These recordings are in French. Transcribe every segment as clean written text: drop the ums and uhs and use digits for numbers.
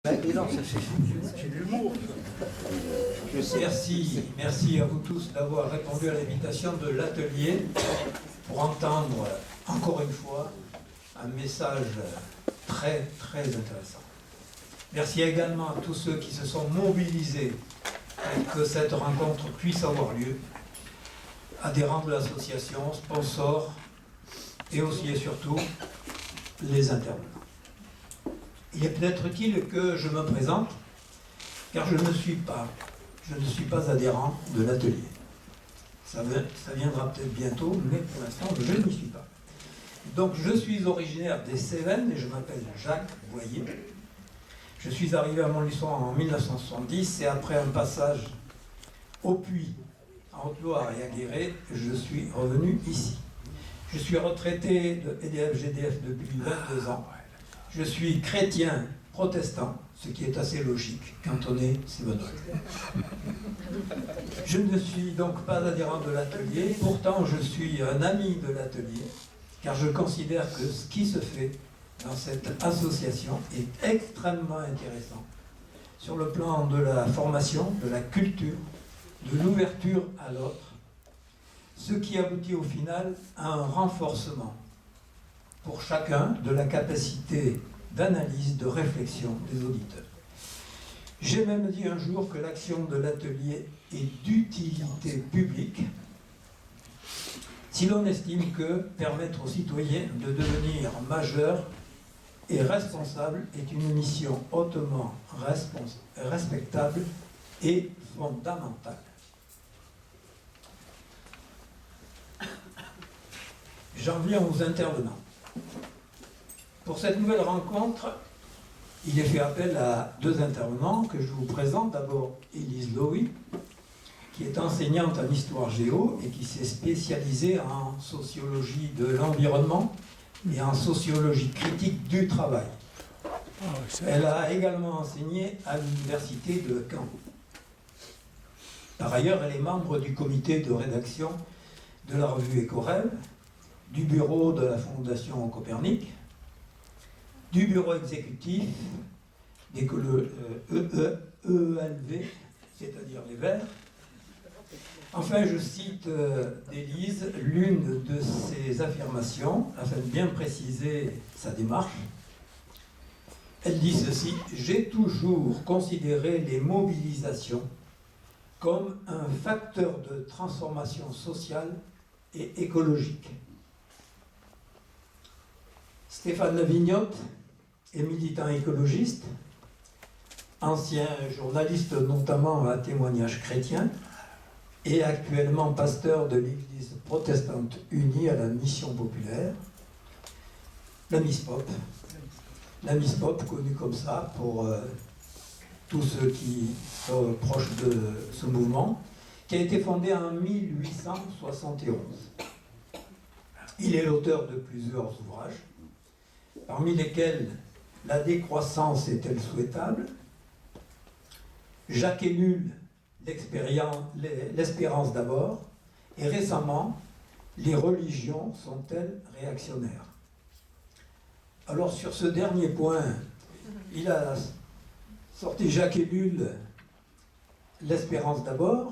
C'est l'humour. Merci à vous tous d'avoir répondu à l'invitation de l'atelier pour entendre encore une fois un message très intéressant. Merci également à tous ceux qui se sont mobilisés pour que cette rencontre puisse avoir lieu, adhérents de l'association, sponsors et aussi et surtout les intervenants. Il est peut-être utile que je me présente, car je ne suis pas adhérent de l'atelier. Ça viendra peut-être bientôt, mais pour l'instant, je n'y suis pas. Donc, je suis originaire des Cévennes et je m'appelle Jacques Boyer. Je suis arrivé à Montluçon en 1970 et après un passage au Puy, en Haute-Loire et à Guéret, je suis revenu ici. Je suis retraité de EDF-GDF depuis 22 ans. Je suis chrétien protestant, ce qui est assez logique quand on est sévenois. Je ne suis donc pas adhérent de l'atelier, pourtant je suis un ami de l'atelier, car je considère que ce qui se fait dans cette association est extrêmement intéressant sur le plan de la formation, de la culture, de l'ouverture à l'autre, ce qui aboutit au final à un renforcement pour chacun de la capacité d'analyse, de réflexion des auditeurs. J'ai même dit un jour que l'action de l'atelier est d'utilité publique si l'on estime que permettre aux citoyens de devenir majeurs et responsables est une mission hautement respectable et fondamentale. J'en viens aux intervenants. Pour cette nouvelle rencontre, il est fait appel à deux intervenants que je vous présente. D'abord, Élise Lowy, qui est enseignante en histoire géo et qui s'est spécialisée en sociologie de l'environnement et en sociologie critique du travail. Elle a également enseigné à l'université de Caen. Par ailleurs, elle est membre du comité de rédaction de la revue Écorel, du bureau de la Fondation Copernic, du bureau exécutif d'EELV, c'est-à-dire les Verts. Enfin, je cite d'Élise l'une de ses affirmations, afin de bien préciser sa démarche. Elle dit ceci: « J'ai toujours considéré les mobilisations comme un facteur de transformation sociale et écologique. » Stéphane Lavignotte est militant écologiste, ancien journaliste notamment à Témoignages chrétiens et actuellement pasteur de l'Église protestante unie à la mission populaire, la MISPOP. La MISPOP, connue comme ça pour tous ceux qui sont proches de ce mouvement, qui a été fondé en 1871. Il est l'auteur de plusieurs ouvrages, parmi lesquels La décroissance est-elle souhaitable, Jacques Ellul, l'espérance d'abord, et récemment, Les religions sont-elles réactionnaires? Alors sur ce dernier point, il a sorti Jacques Ellul, l'espérance d'abord.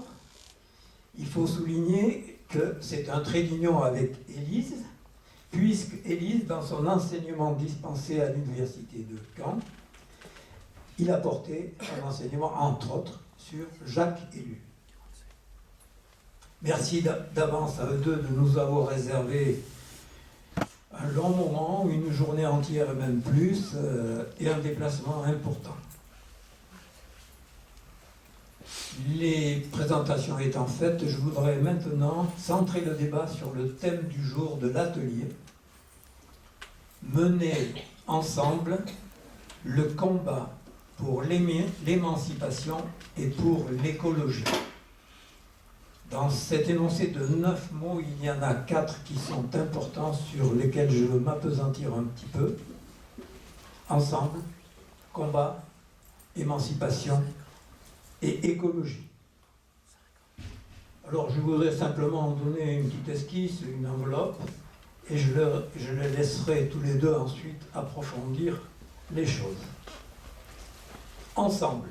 Il faut souligner que c'est un trait d'union avec Élise, puisque Élise, dans son enseignement dispensé à l'université de Caen, il a porté son enseignement, entre autres, sur Jacques Ellul. Merci d'avance à eux deux de nous avoir réservé un long moment, une journée entière et même plus, et un déplacement important. Les présentations étant faites, je voudrais maintenant centrer le débat sur le thème du jour de l'atelier: mener ensemble le combat pour l'émancipation et pour l'écologie. Dans cet énoncé de 9 mots, il y en a 4 qui sont importants, sur lesquels je veux m'appesantir un petit peu. Ensemble, combat, émancipation et écologie. Alors je voudrais simplement donner une petite esquisse, une enveloppe, et je les laisserai tous les deux ensuite approfondir les choses. Ensemble.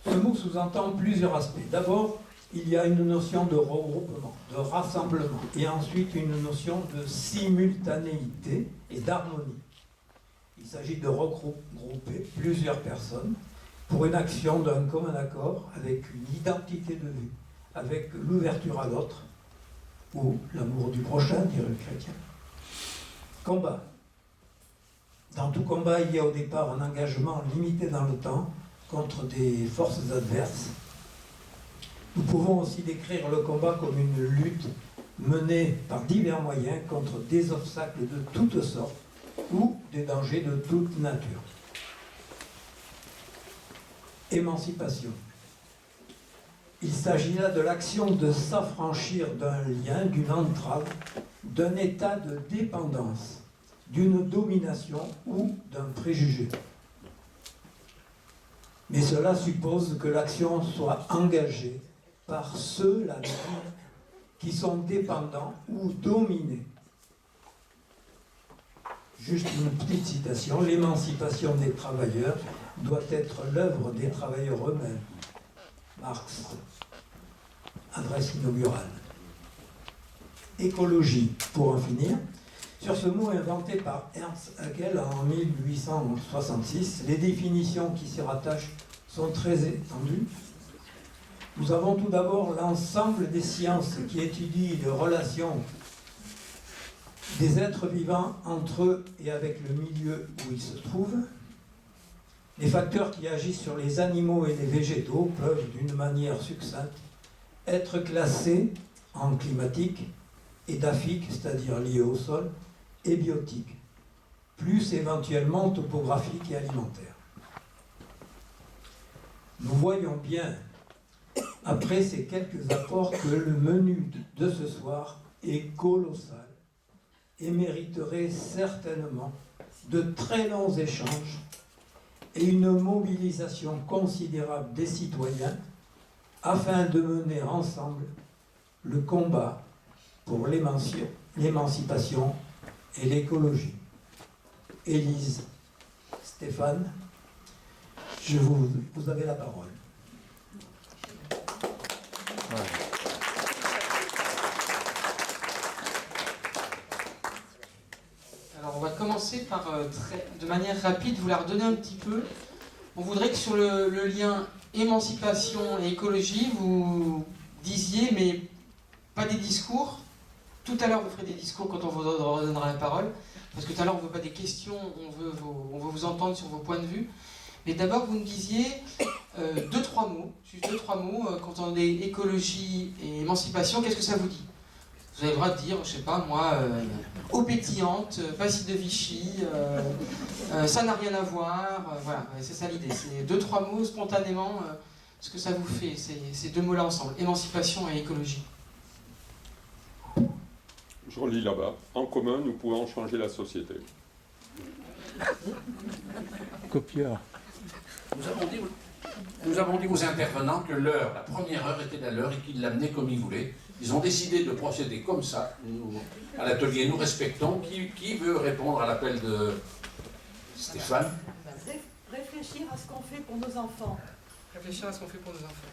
Ce mot sous-entend plusieurs aspects. D'abord, il y a une notion de regroupement, de rassemblement, et ensuite une notion de simultanéité et d'harmonie. Il s'agit de regrouper plusieurs personnes pour une action d'un commun accord avec une identité de vue, avec l'ouverture à l'autre, ou l'amour du prochain, dirait le chrétien. Combat. Dans tout combat, il y a au départ un engagement limité dans le temps contre des forces adverses. Nous pouvons aussi décrire le combat comme une lutte menée par divers moyens contre des obstacles de toutes sortes ou des dangers de toute nature. Émancipation. Il s'agit là de l'action de s'affranchir d'un lien, d'une entrave, d'un état de dépendance, d'une domination ou d'un préjugé. Mais cela suppose que l'action soit engagée par ceux-là qui sont dépendants ou dominés. Juste une petite citation, l'émancipation des travailleurs doit être l'œuvre des travailleurs eux-mêmes. Marx, adresse inaugurale. Écologie, pour en finir. Sur ce mot inventé par Ernst Haeckel en 1866, les définitions qui s'y rattachent sont très étendues. Nous avons tout d'abord l'ensemble des sciences qui étudient les relations des êtres vivants entre eux et avec le milieu où ils se trouvent. Les facteurs qui agissent sur les animaux et les végétaux peuvent, d'une manière succincte, être classés en climatique, édaphique, c'est-à-dire liés au sol, et biotique, plus éventuellement topographique et alimentaire. Nous voyons bien, après ces quelques apports, que le menu de ce soir est colossal et mériterait certainement de très longs échanges et une mobilisation considérable des citoyens afin de mener ensemble le combat pour l'émancipation et l'écologie. Élise, Stéphane, vous avez la parole. Alors on va commencer par, de manière rapide, vous la redonner un petit peu. On voudrait que sur le lien émancipation et écologie, vous disiez, mais pas des discours. Tout à l'heure, vous ferez des discours quand on vous redonnera la parole, parce que tout à l'heure, on ne veut pas des questions, on veut vous entendre sur vos points de vue. Mais d'abord, vous nous disiez deux, trois mots, quand on dit écologie et émancipation, qu'est-ce que ça vous dit? Vous avez le droit de dire, je sais pas moi, eau pétillante, Bastille de Vichy, ça n'a rien à voir, voilà, c'est ça l'idée. C'est deux, trois mots spontanément, ce que ça vous fait, ces deux mots-là ensemble, émancipation et écologie. Je relis là-bas. En commun, nous pouvons changer la société. Copieur. Nous avons dit aux intervenants que la première heure était la leur et qu'ils l'amenaient comme ils voulaient. Ils ont décidé de procéder comme ça. Nous, à l'atelier, nous respectons. Qui veut répondre à l'appel de Stéphane? Réfléchir à ce qu'on fait pour nos enfants. Réfléchir à ce qu'on fait pour nos enfants.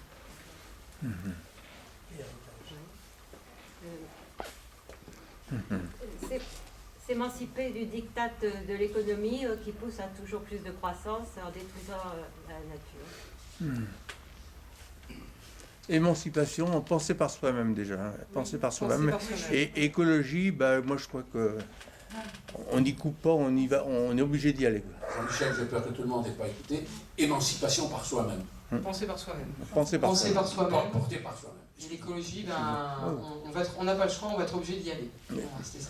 S'émanciper du diktat de l'économie qui pousse à toujours plus de croissance en détruisant la nature. Émancipation, penser par soi-même déjà, penser par soi-même. Et écologie, moi je crois que on n'y coupe pas, on y va, on est obligé d'y aller. Jean-Michel, j'ai peur que tout le monde n'ait pas écouté. Émancipation par soi-même. Penser par soi-même. Penser par soi-même. Porter par soi-même. Et l'écologie, on n'a pas le choix, on va être obligé d'y aller. Voilà, c'était ça.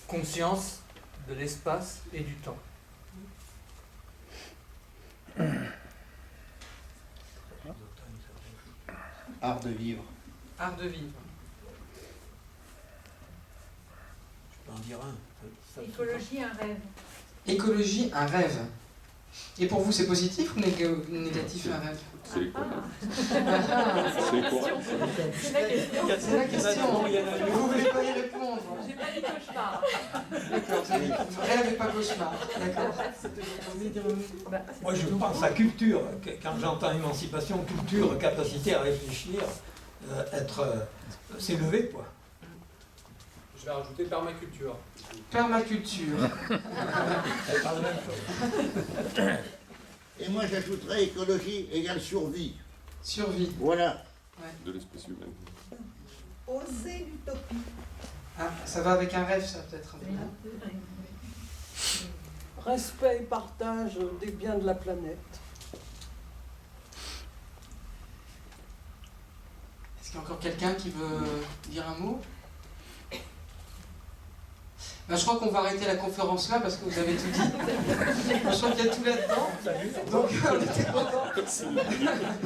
Conscience de l'espace et du temps. Art de vivre. Art de vivre. Je peux en dire un. Écologie, un rêve. Écologie, un rêve. Et pour vous, c'est positif ou négatif un rêve? C'est quoi? C'est quoi? C'est la question. C'est la question. Vous voulez pas y répondre? J'ai pas dit cauchemar. D'accord, rêve et pas cauchemar. D'accord. Moi, je pense à culture. Quand j'entends émancipation, culture, capacité à réfléchir, s'élever, quoi. Je vais rajouter permaculture. Permaculture. Elle parle de la même chose. Et moi j'ajouterais écologie égale survie. Survie. Voilà. De l'espèce humaine. Oser l'utopie. Ah, ça va avec un rêve, ça, peut-être. Respect et partage des biens de la planète. Est-ce qu'il y a encore quelqu'un qui veut dire un mot? Ben, je crois qu'on va arrêter la conférence là parce que vous avez tout dit. Je crois qu'il y a tout là-dedans. Donc on était content. Je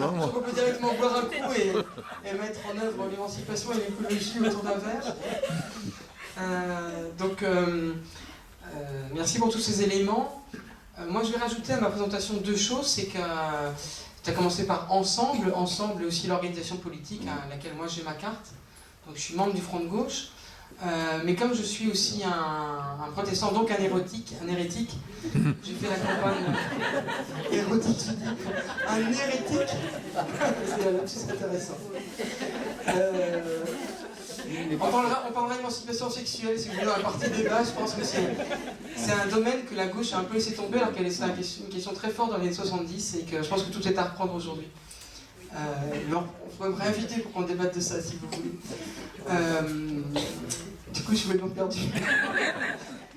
crois qu'on peut directement boire un coup et mettre en œuvre l'émancipation et l'écologie autour d'un verre. Merci pour tous ces éléments. Moi je vais rajouter à ma présentation deux choses. C'est que tu as commencé par Ensemble. Ensemble est aussi l'organisation politique à laquelle moi j'ai ma carte. Donc je suis membre du Front de Gauche. Mais comme je suis aussi un protestant, donc un hérétique, j'ai fait la campagne érotique, un hérétique, c'est intéressant. On parlera d'émancipation sexuelle, si vous voulez, dans la partie débat. Je pense que c'est un domaine que la gauche a un peu laissé tomber, alors qu'elle est une question très forte dans les années 70, et que je pense que tout est à reprendre aujourd'hui. On pourrait me réinviter pour qu'on débatte de ça, si vous voulez. Du coup, je suis complètement perdu.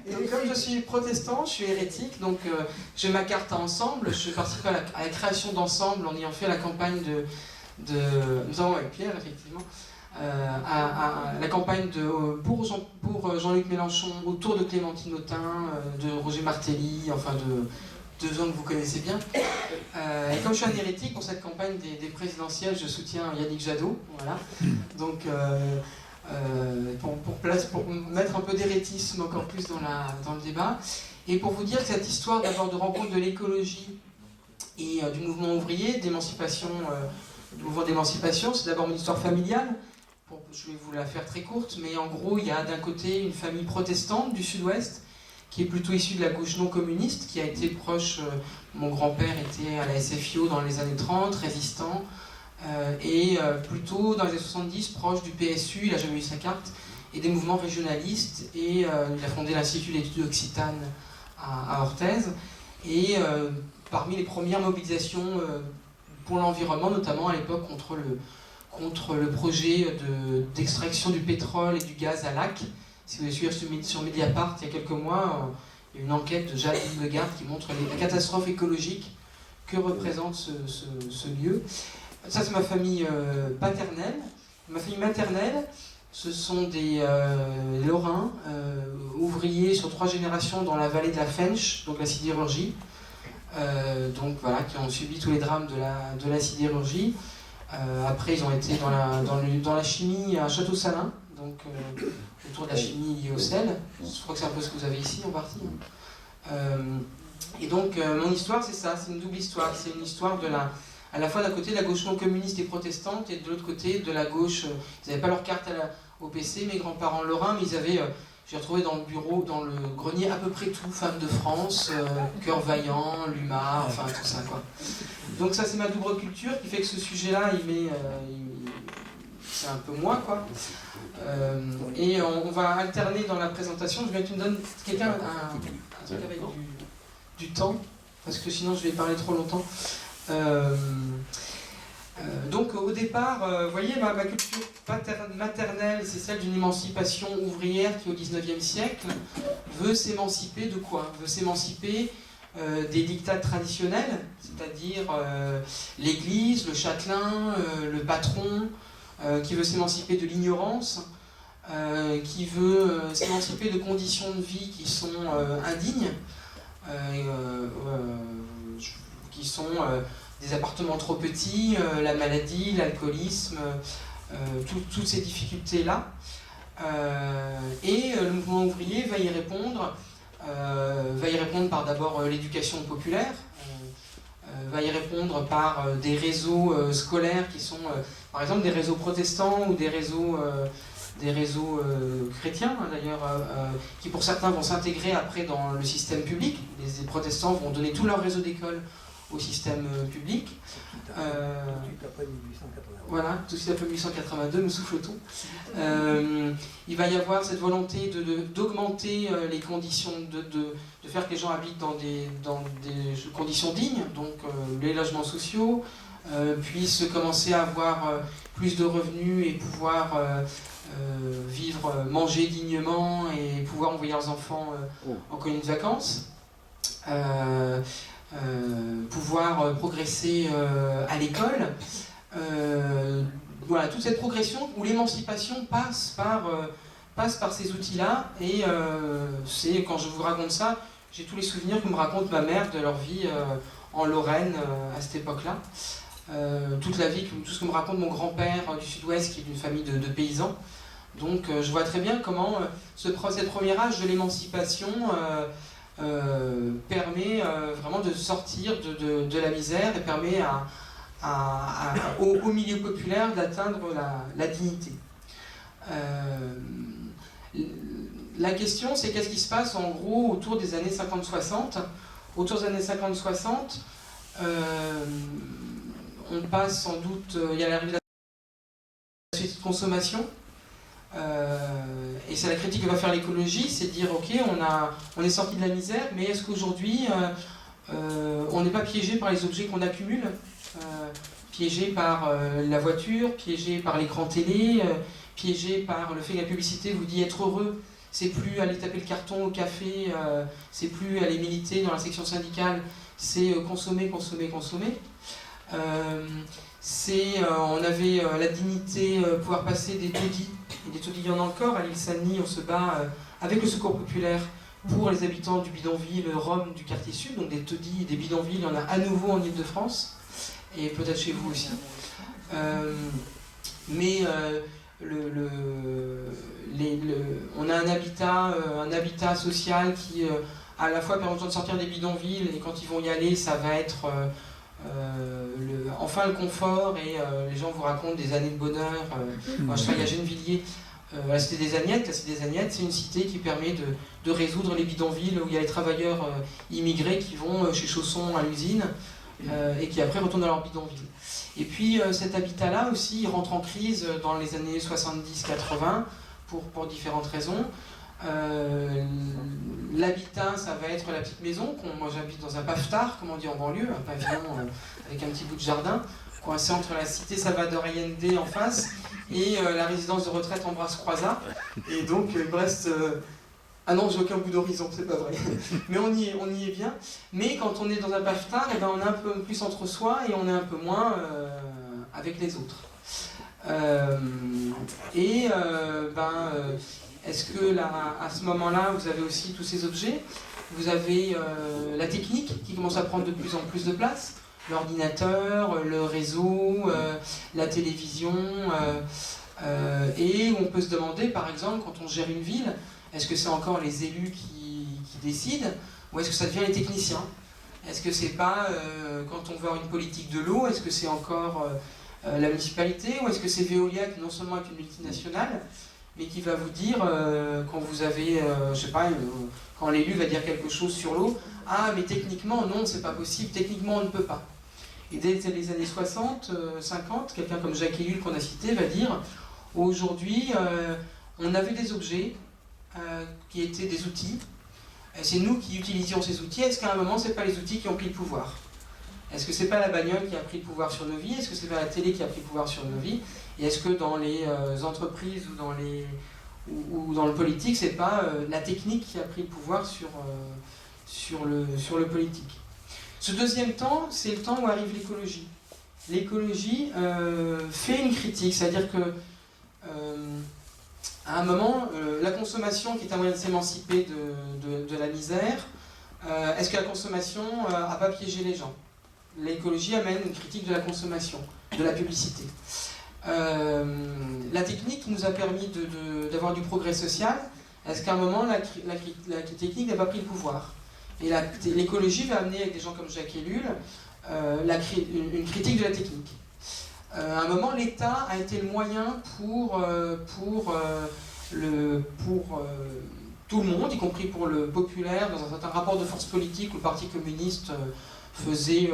Et donc, comme je suis protestant, je suis hérétique, donc j'ai ma carte à Ensemble. Je participe à la création d'Ensemble en ayant fait la campagne notamment avec Pierre, effectivement, à la campagne pour Jean-Luc Mélenchon autour de Clémentine Autain, de Roger Martelly, enfin de deux hommes que vous connaissez bien. Et comme je suis un hérétique, pour cette campagne des présidentielles, je soutiens Yannick Jadot. Voilà. Donc, pour mettre un peu d'hérétisme encore plus dans le débat. Et pour vous dire que cette histoire d'abord de rencontre de l'écologie et du mouvement ouvrier, d'émancipation, du mouvement d'émancipation, c'est d'abord une histoire familiale. Je vais vous la faire très courte, mais en gros, il y a d'un côté une famille protestante du sud-ouest, qui est plutôt issue de la gauche non communiste, qui a été proche, mon grand-père était à la SFIO dans les années 30, résistant, et plutôt dans les années 70, proche du PSU, il n'a jamais eu sa carte, et des mouvements régionalistes, et il a fondé l'Institut d'études occitanes à Orthez, et parmi les premières mobilisations pour l'environnement, notamment à l'époque contre le projet d'extraction du pétrole et du gaz à Lac. Si vous avez suivi sur Mediapart il y a quelques mois, il y a une enquête de Jacques Hillegarde qui montre la catastrophe écologique que représente ce lieu. Ça, c'est ma famille paternelle. Ma famille maternelle, ce sont des Lorrains, ouvriers sur 3 générations dans la vallée de la Fensch, donc la sidérurgie. Donc voilà, qui ont subi tous les drames de la sidérurgie. Après, ils ont été dans la chimie à Château-Salin, donc autour de la chimie liée au sel. Je crois que c'est un peu ce que vous avez ici en partie. Et donc, mon histoire, c'est ça, c'est une double histoire. C'est une histoire à la fois d'un côté de la gauche non communiste et protestante, et de l'autre côté de la gauche. Ils n'avaient pas leur carte au PC, mes grands-parents lorrains, mais ils avaient. J'ai retrouvé dans le bureau, dans le grenier, à peu près tout, Femmes de France, Cœur Vaillant, Luma, enfin tout ça, quoi. Donc ça, c'est ma double culture qui fait que ce sujet-là, c'est un peu moi, quoi. Et on va alterner dans la présentation. Je vais tu me donnes quelqu'un un truc avec du temps, parce que sinon je vais parler trop longtemps. Donc au départ, vous voyez, ma culture maternelle, c'est celle d'une émancipation ouvrière qui, au XIXe siècle, veut s'émanciper de quoi? Veut s'émanciper des dictats traditionnels, c'est-à-dire l'Église, le châtelain, le patron, qui veut s'émanciper de l'ignorance, qui veut s'émanciper de conditions de vie qui sont indignes, qui sont des appartements trop petits, la maladie, l'alcoolisme, toutes ces difficultés-là. Et le mouvement ouvrier va y répondre va y répondre par d'abord l'éducation populaire, va y répondre par des réseaux scolaires qui sont par exemple des réseaux protestants ou des réseaux chrétiens d'ailleurs, qui pour certains vont s'intégrer après dans le système public. Les protestants vont donner tout leur réseau d'écoles au système public. Tout de suite après 1882. Voilà, tout de suite après 1882, nous souffle-t-on. Il va y avoir cette volonté d'augmenter les conditions, de faire que les gens habitent dans des conditions dignes, donc les logements sociaux, puissent commencer à avoir plus de revenus et pouvoir vivre, manger dignement et pouvoir envoyer leurs enfants en colonies de vacances. Pouvoir progresser à l'école. Voilà, toute cette progression où l'émancipation passe par ces outils-là. Et c'est quand je vous raconte ça, j'ai tous les souvenirs que me raconte ma mère de leur vie en Lorraine à cette époque-là. Toute la vie, tout ce que me raconte mon grand-père du Sud-Ouest, qui est d'une famille de paysans. Donc je vois très bien comment cette première âge de l'émancipation permet vraiment de sortir de la misère et permet au milieu populaire d'atteindre la dignité. La question, c'est qu'est-ce qui se passe en gros autour des années 50-60. Autour des années 50-60, on passe sans doute, il y a l'arrivée de la société de consommation. Et c'est la critique que va faire l'écologie, c'est de dire ok, on est sorti de la misère, mais est-ce qu'aujourd'hui on n'est pas piégé par les objets qu'on accumule, piégé par la voiture, piégé par l'écran télé, piégé par le fait que la publicité vous dit être heureux, c'est plus aller taper le carton au café, c'est plus aller militer dans la section syndicale, c'est consommer, consommer, consommer. On avait la dignité, pouvoir passer des taudis, et des taudis il y en a encore, à l'île Saint-Denis on se bat avec le secours populaire pour les habitants du bidonville Rome du quartier sud, donc des taudis et des bidonvilles, il y en a à nouveau en Île-de-France, et peut-être chez vous aussi. On a un habitat social qui à la fois permet aux gens de sortir des bidonvilles, et quand ils vont y aller ça va être enfin le confort, et les gens vous racontent des années de bonheur. Moi je travaille à Gennevilliers, la cité des Agnettes. La cité des Agnettes, c'est une cité qui permet de résoudre les bidonvilles où il y a les travailleurs immigrés qui vont chez Chausson à l'usine et qui après retournent dans leur bidonville. Et puis cet habitat-là aussi, il rentre en crise dans les années 70-80 pour différentes raisons. L'habitat, ça va être la petite maison. Moi j'habite dans un pavetard, comme on dit en banlieue, un pavillon avec un petit bout de jardin, coincé entre la cité Salvador Allende en face et la résidence de retraite Ambroise-Croizat. Et donc il me reste... Ah non, j'ai aucun bout d'horizon, c'est pas vrai. Mais on y est bien. Mais quand on est dans un pavetard, eh ben, on est un peu plus entre soi et on est un peu moins avec les autres. Est-ce que là, à ce moment-là, vous avez aussi tous ces objets? Vous avez la technique qui commence à prendre de plus en plus de place, l'ordinateur, le réseau, la télévision, et on peut se demander, par exemple, quand on gère une ville, est-ce que c'est encore les élus qui décident, ou est-ce que ça devient les techniciens? Est-ce que c'est pas, quand on veut avoir une politique de l'eau, est-ce que c'est encore la municipalité, ou est-ce que c'est Veolia qui non seulement est une multinationale, mais qui va vous dire, quand vous avez, je sais pas, quand l'élu va dire quelque chose sur l'eau, ah mais techniquement non, c'est pas possible, techniquement on ne peut pas. Et dès les années 60, 50, quelqu'un comme Jacques Ellul qu'on a cité va dire, aujourd'hui on avait des objets qui étaient des outils, c'est nous qui utilisions ces outils, est-ce qu'à un moment c'est pas les outils qui ont pris le pouvoir? Est-ce que c'est pas la bagnole qui a pris le pouvoir sur nos vies? Est-ce que c'est pas la télé qui a pris le pouvoir sur nos vies? Et est-ce que dans les entreprises ou dans le politique, c'est pas la technique qui a pris le pouvoir sur le politique? Ce deuxième temps, c'est le temps où arrive l'écologie. L'écologie fait une critique, c'est-à-dire que à un moment, la consommation qui est un moyen de s'émanciper de la misère, est-ce que la consommation n'a pas piégé les gens? L'écologie amène une critique de la consommation, de la publicité. La technique qui nous a permis d'avoir du progrès social, Est-ce qu'à un moment, la technique n'a pas pris le pouvoir? Et l'écologie va amener, avec des gens comme Jacques Ellul, une critique de la technique. À un moment, l'État a été le moyen pour tout le monde, y compris pour le populaire, dans un certain rapport de force politique où le Parti communiste faisait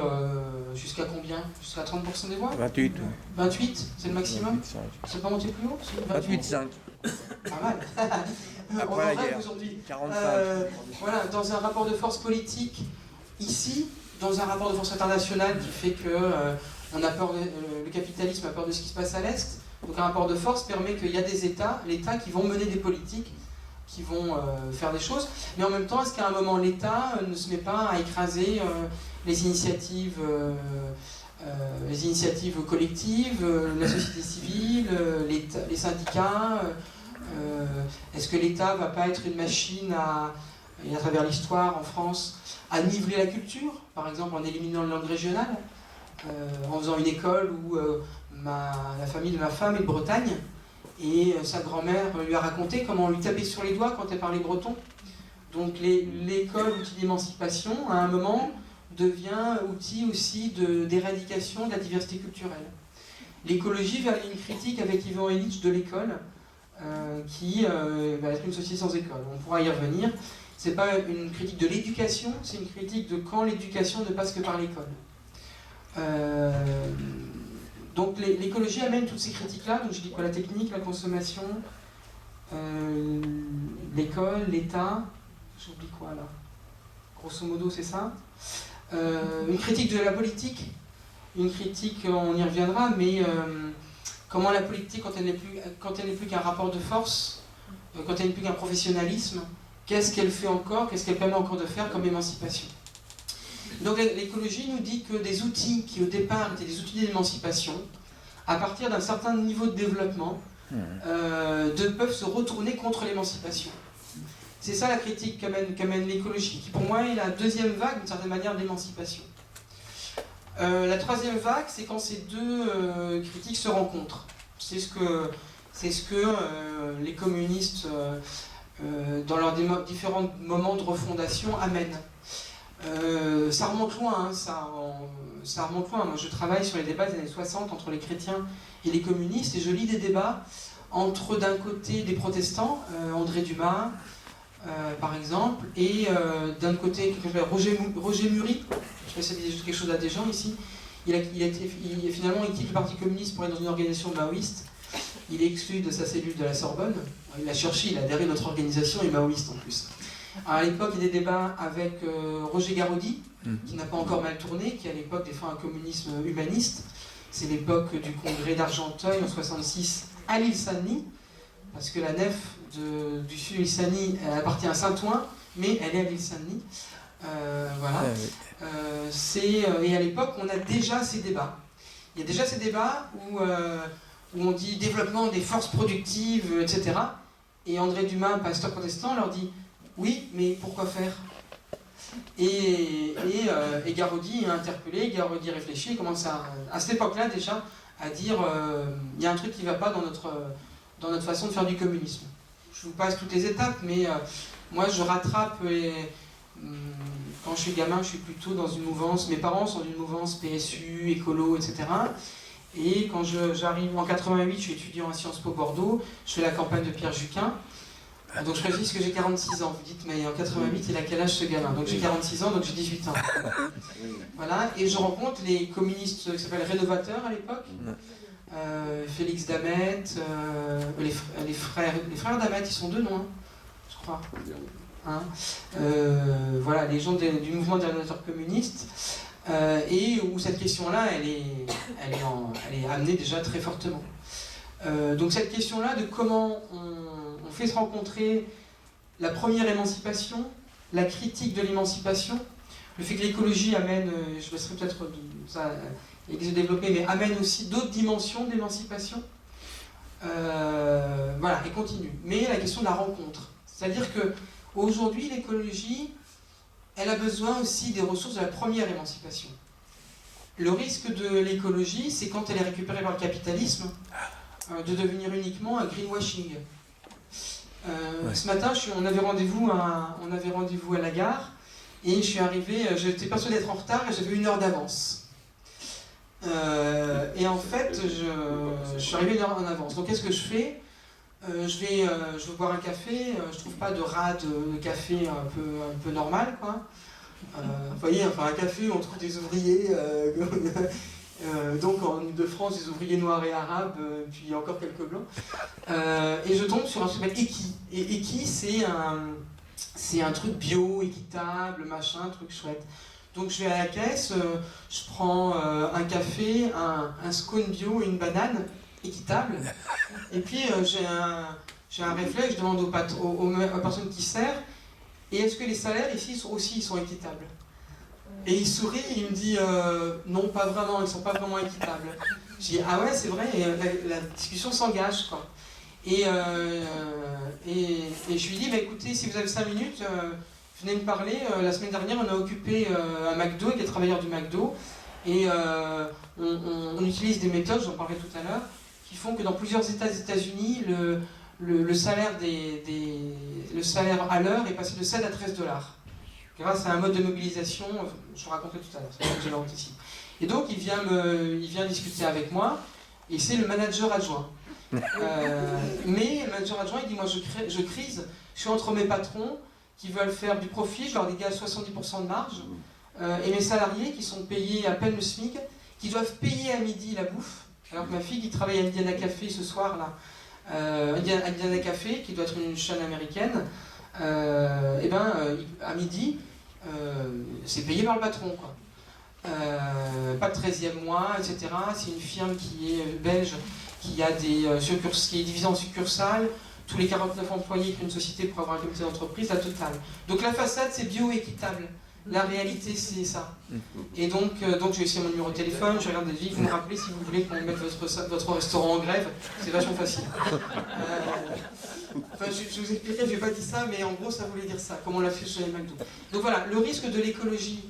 jusqu'à combien? Jusqu'à 30% des voix? 28. 28, c'est le maximum? C'est pas monté plus haut? 28,5. Pas mal. On en rêve aujourd'hui. 45. Voilà, dans un rapport de force politique, ici, dans un rapport de force international qui fait que on a peur le capitalisme a peur de ce qui se passe à l'Est. Donc un rapport de force permet qu'il y a des États, l'État qui vont mener des politiques, qui vont faire des choses. Mais en même temps, est-ce qu'à un moment, l'État ne se met pas à écraser les initiatives collectives, la société civile, les syndicats? Est-ce que l'État ne va pas être une machine et à travers l'histoire en France, à niveler la culture, par exemple en éliminant les langues régionales, en faisant une école où la famille de ma femme est de Bretagne, et sa grand-mère lui a raconté comment on lui tapait sur les doigts quand elle parlait breton. Donc l'école, outil d'émancipation, à un moment, devient outil aussi d'éradication de la diversité culturelle. L'écologie va aller une critique avec Ivan Illich de l'école, qui va être une société sans école. On pourra y revenir. C'est pas une critique de l'éducation, c'est une critique de quand l'éducation ne passe que par l'école. Donc l'écologie amène toutes ces critiques-là. Donc je dis quoi? La technique, la consommation, l'école, l'État. J'oublie quoi là? Grosso modo, c'est ça. Une critique de la politique. Une critique, on y reviendra, mais comment la politique, quand elle n'est plus qu'un rapport de force, quand elle n'est plus qu'un professionnalisme, qu'est-ce qu'elle fait encore, qu'est-ce qu'elle permet encore de faire comme émancipation? Donc l'écologie nous dit que des outils qui au départ étaient des outils d'émancipation, à partir d'un certain niveau de développement, peuvent se retourner contre l'émancipation. C'est ça la critique qu'amène l'écologie, qui pour moi est la deuxième vague d'une certaine manière d'émancipation. La troisième vague, c'est quand ces deux critiques se rencontrent. C'est ce que les communistes, dans leurs différents moments de refondation, amènent. Ça remonte loin, ça remonte loin. Moi, je travaille sur les débats des années 60 entre les chrétiens et les communistes, et je lis des débats entre, d'un côté, des protestants, André Dumas, par exemple, et d'un côté, Roger Murie. Je sais pas si ça dit quelque chose à des gens ici. Finalement, il quitte le Parti communiste pour aller dans une organisation maoïste. Il est exclu de sa cellule de la Sorbonne. Il a cherché, il a adhéré à notre organisation, et maoïste en plus. Alors, à l'époque, il y a des débats avec Roger Garaudy, qui n'a pas encore mal tourné, qui à l'époque défend un communisme humaniste. C'est l'époque du congrès d'Argenteuil en 66 à l'île Saint-Denis, parce que la nef du sud de l'île Saint-Denis appartient à Saint-Ouen, mais elle est à l'île Saint-Denis. Voilà. Et à l'époque, on a déjà ces débats. Il y a déjà ces débats où on dit développement des forces productives, etc. Et André Dumas, pasteur protestant, leur dit oui, mais pourquoi faire? Et Garaudy est interpellé, Garaudy réfléchit, il commence à cette époque-là déjà à dire il y a un truc qui ne va pas dans notre façon de faire du communisme. Je vous passe toutes les étapes, mais moi je rattrape quand je suis gamin, je suis plutôt dans une mouvance, mes parents sont d'une mouvance PSU, écolo, etc. Et quand j'arrive en 88, je suis étudiant à Sciences Po Bordeaux, je fais la campagne de Pierre Juquin. Donc je précise que j'ai 46 ans. Vous dites, mais en 88, il a quel âge ce gamin? Donc j'ai 46 ans, donc j'ai 18 ans. Voilà, et je rencontre les communistes qui s'appellent Rénovateurs à l'époque. Félix Damet, les frères Damet, ils sont deux, non? Je crois. Hein, voilà, les gens du mouvement des rénovateurs communistes, et où cette question-là, elle est amenée déjà très fortement. Donc cette question-là de comment on fait se rencontrer la première émancipation, la critique de l'émancipation, le fait que l'écologie amène, je laisserai peut-être ça développer, mais amène aussi d'autres dimensions d'émancipation, voilà, et continue. Mais la question de la rencontre, c'est-à-dire que aujourd'hui, l'écologie, elle a besoin aussi des ressources de la première émancipation. Le risque de l'écologie, c'est quand elle est récupérée par le capitalisme, de devenir uniquement un greenwashing. Ce matin, on avait rendez-vous à la gare, et je suis arrivé, j'étais persuadé d'être en retard, et j'avais 1 heure d'avance. Et en fait, je suis arrivé 1 heure en avance. Donc qu'est-ce que je fais ? Je vais boire un café, je trouve pas de rade de café un peu normal, quoi. Vous voyez, enfin un café, on trouve des ouvriers, donc en Ile-de-France, des ouvriers noirs et arabes, puis encore quelques blancs. Et je tombe sur un truc qui s'appelle Eki. Et Eki, c'est un truc bio, équitable, machin, truc chouette. Donc je vais à la caisse, je prends un café, un scone bio et une banane équitable. Et puis j'ai un réflexe, je demande aux personnes qui servent, et est-ce que les salaires ici aussi sont équitables ? Et il sourit et il me dit non, pas vraiment, ils sont pas vraiment équitables. Je dis ah ouais, c'est vrai, et la discussion s'engage, quoi. Et je lui dis bah, écoutez, si vous avez 5 minutes, venez me parler. La semaine dernière, on a occupé un McDo avec des travailleurs du McDo, et on utilise des méthodes, j'en parlerai tout à l'heure, qui font que dans plusieurs États des États-Unis, le salaire à l'heure est passé de 7 à 13 $. Grâce à un mode de mobilisation, je vous raconterai tout à l'heure, c'est ce que je l'anticipe. Et donc il vient discuter avec moi, et c'est le manager adjoint. Mais le manager adjoint, il dit moi je crise, je suis entre mes patrons qui veulent faire du profit, je leur dégage 70% de marge, et mes salariés qui sont payés à peine le SMIC, qui doivent payer à midi la bouffe, alors que ma fille qui travaille à Indiana Café ce soir là, Indiana Café, qui doit être une chaîne américaine, à midi, c'est payé par le patron, quoi. Pas de 13e mois, etc. C'est une firme qui est belge, qui a qui est divisée en succursales. Tous les 49 employés qu'une société pour avoir un comité d'entreprise, la totale. Donc la façade, c'est bio-équitable. La réalité, c'est ça. Et donc j'ai laissé mon numéro de téléphone, je regarde des vies, vous me rappelez si vous voulez qu'on mette votre restaurant en grève, c'est vachement facile. Enfin, je vous expliquerai, je n'ai pas dit ça, mais en gros, ça voulait dire ça, comme on l'a fait chez les McDo. Donc voilà, le risque de l'écologie,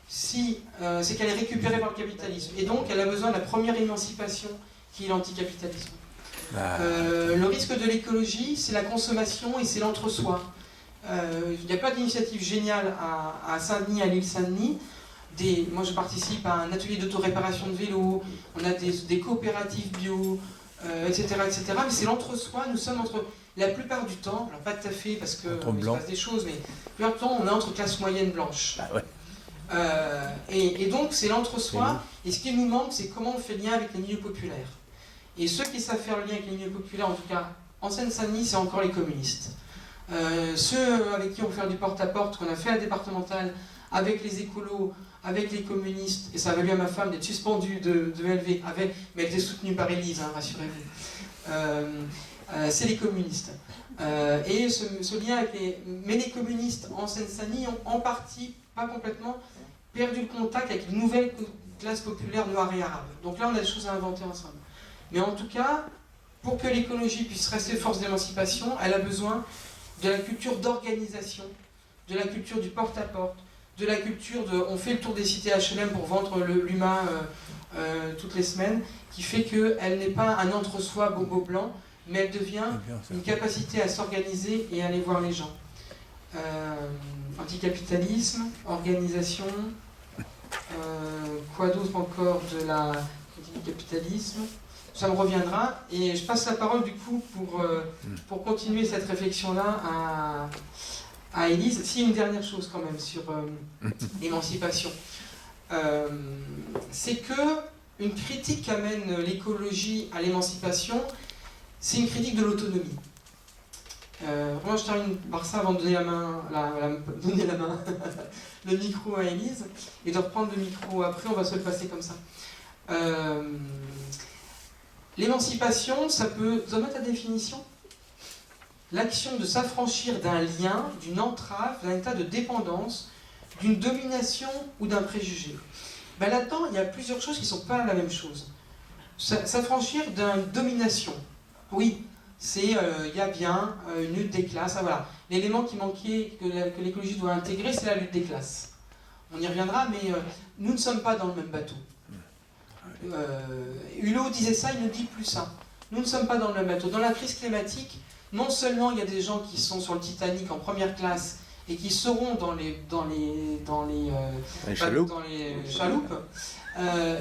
c'est qu'elle est récupérée par le capitalisme. Et donc, elle a besoin de la première émancipation, qui est l'anticapitalisme. Le risque de l'écologie, c'est la consommation et c'est l'entre-soi. Il n'y a pas d'initiative géniale à Saint-Denis, à l'île Saint-Denis. Moi, je participe à un atelier d'autoréparation de vélos, on a des coopératives bio, etc., etc. Mais c'est l'entre-soi, nous sommes la plupart du temps, alors pas tout à fait parce qu'il se passe des choses, mais la plupart du temps, on est entre classe moyenne blanche. Ah ouais. Et donc, c'est l'entre-soi, et ce qui nous manque, c'est comment on fait le lien avec les milieux populaires. Et ceux qui savent faire le lien avec les milieux populaires, en tout cas, en Seine-Saint-Denis, c'est encore les communistes. Ceux avec qui on fait du porte-à-porte, qu'on a fait à la départementale, avec les écolos, avec les communistes, et ça avait bien ma femme d'être suspendue de LV, mais elle était soutenue par Élise, hein, rassurez-vous. C'est les communistes. Et ce lien avec mais les communistes en Seine-Saint-Denis ont en partie, pas complètement, perdu le contact avec une nouvelle classe populaire noire et arabe. Donc là, on a des choses à inventer ensemble. Mais en tout cas, pour que l'écologie puisse rester force d'émancipation, elle a besoin de la culture d'organisation, de la culture du porte-à-porte, de la culture de... On fait le tour des cités HLM pour vendre l'humain toutes les semaines, qui fait qu'elle n'est pas un entre-soi bobo blanc, mais elle devient une capacité à s'organiser et à aller voir les gens. Anticapitalisme, organisation, quoi d'autre encore de l'anticapitalisme, ça me reviendra, et je passe la parole du coup pour continuer cette réflexion-là à Élise. Si, une dernière chose quand même sur l'émancipation. C'est que une critique qu'amène l'écologie à l'émancipation, c'est une critique de l'autonomie. Moi je termine par ça avant de donner le micro à Élise, et de reprendre le micro après, on va se le passer comme ça. L'émancipation, ça peut... Vous en avez ta définition ? L'action de s'affranchir d'un lien, d'une entrave, d'un état de dépendance, d'une domination ou d'un préjugé. Ben là-dedans, il y a plusieurs choses qui ne sont pas la même chose. S'affranchir d'une domination. Oui, il y a bien une lutte des classes. Ah, voilà. L'élément qui manquait, que l'écologie doit intégrer, c'est la lutte des classes. On y reviendra, mais nous ne sommes pas dans le même bateau. Hulot disait ça, il ne dit plus ça. Nous ne sommes pas dans le même bateau. Dans la crise climatique, non seulement il y a des gens qui sont sur le Titanic en première classe et qui seront dans les chaloupes,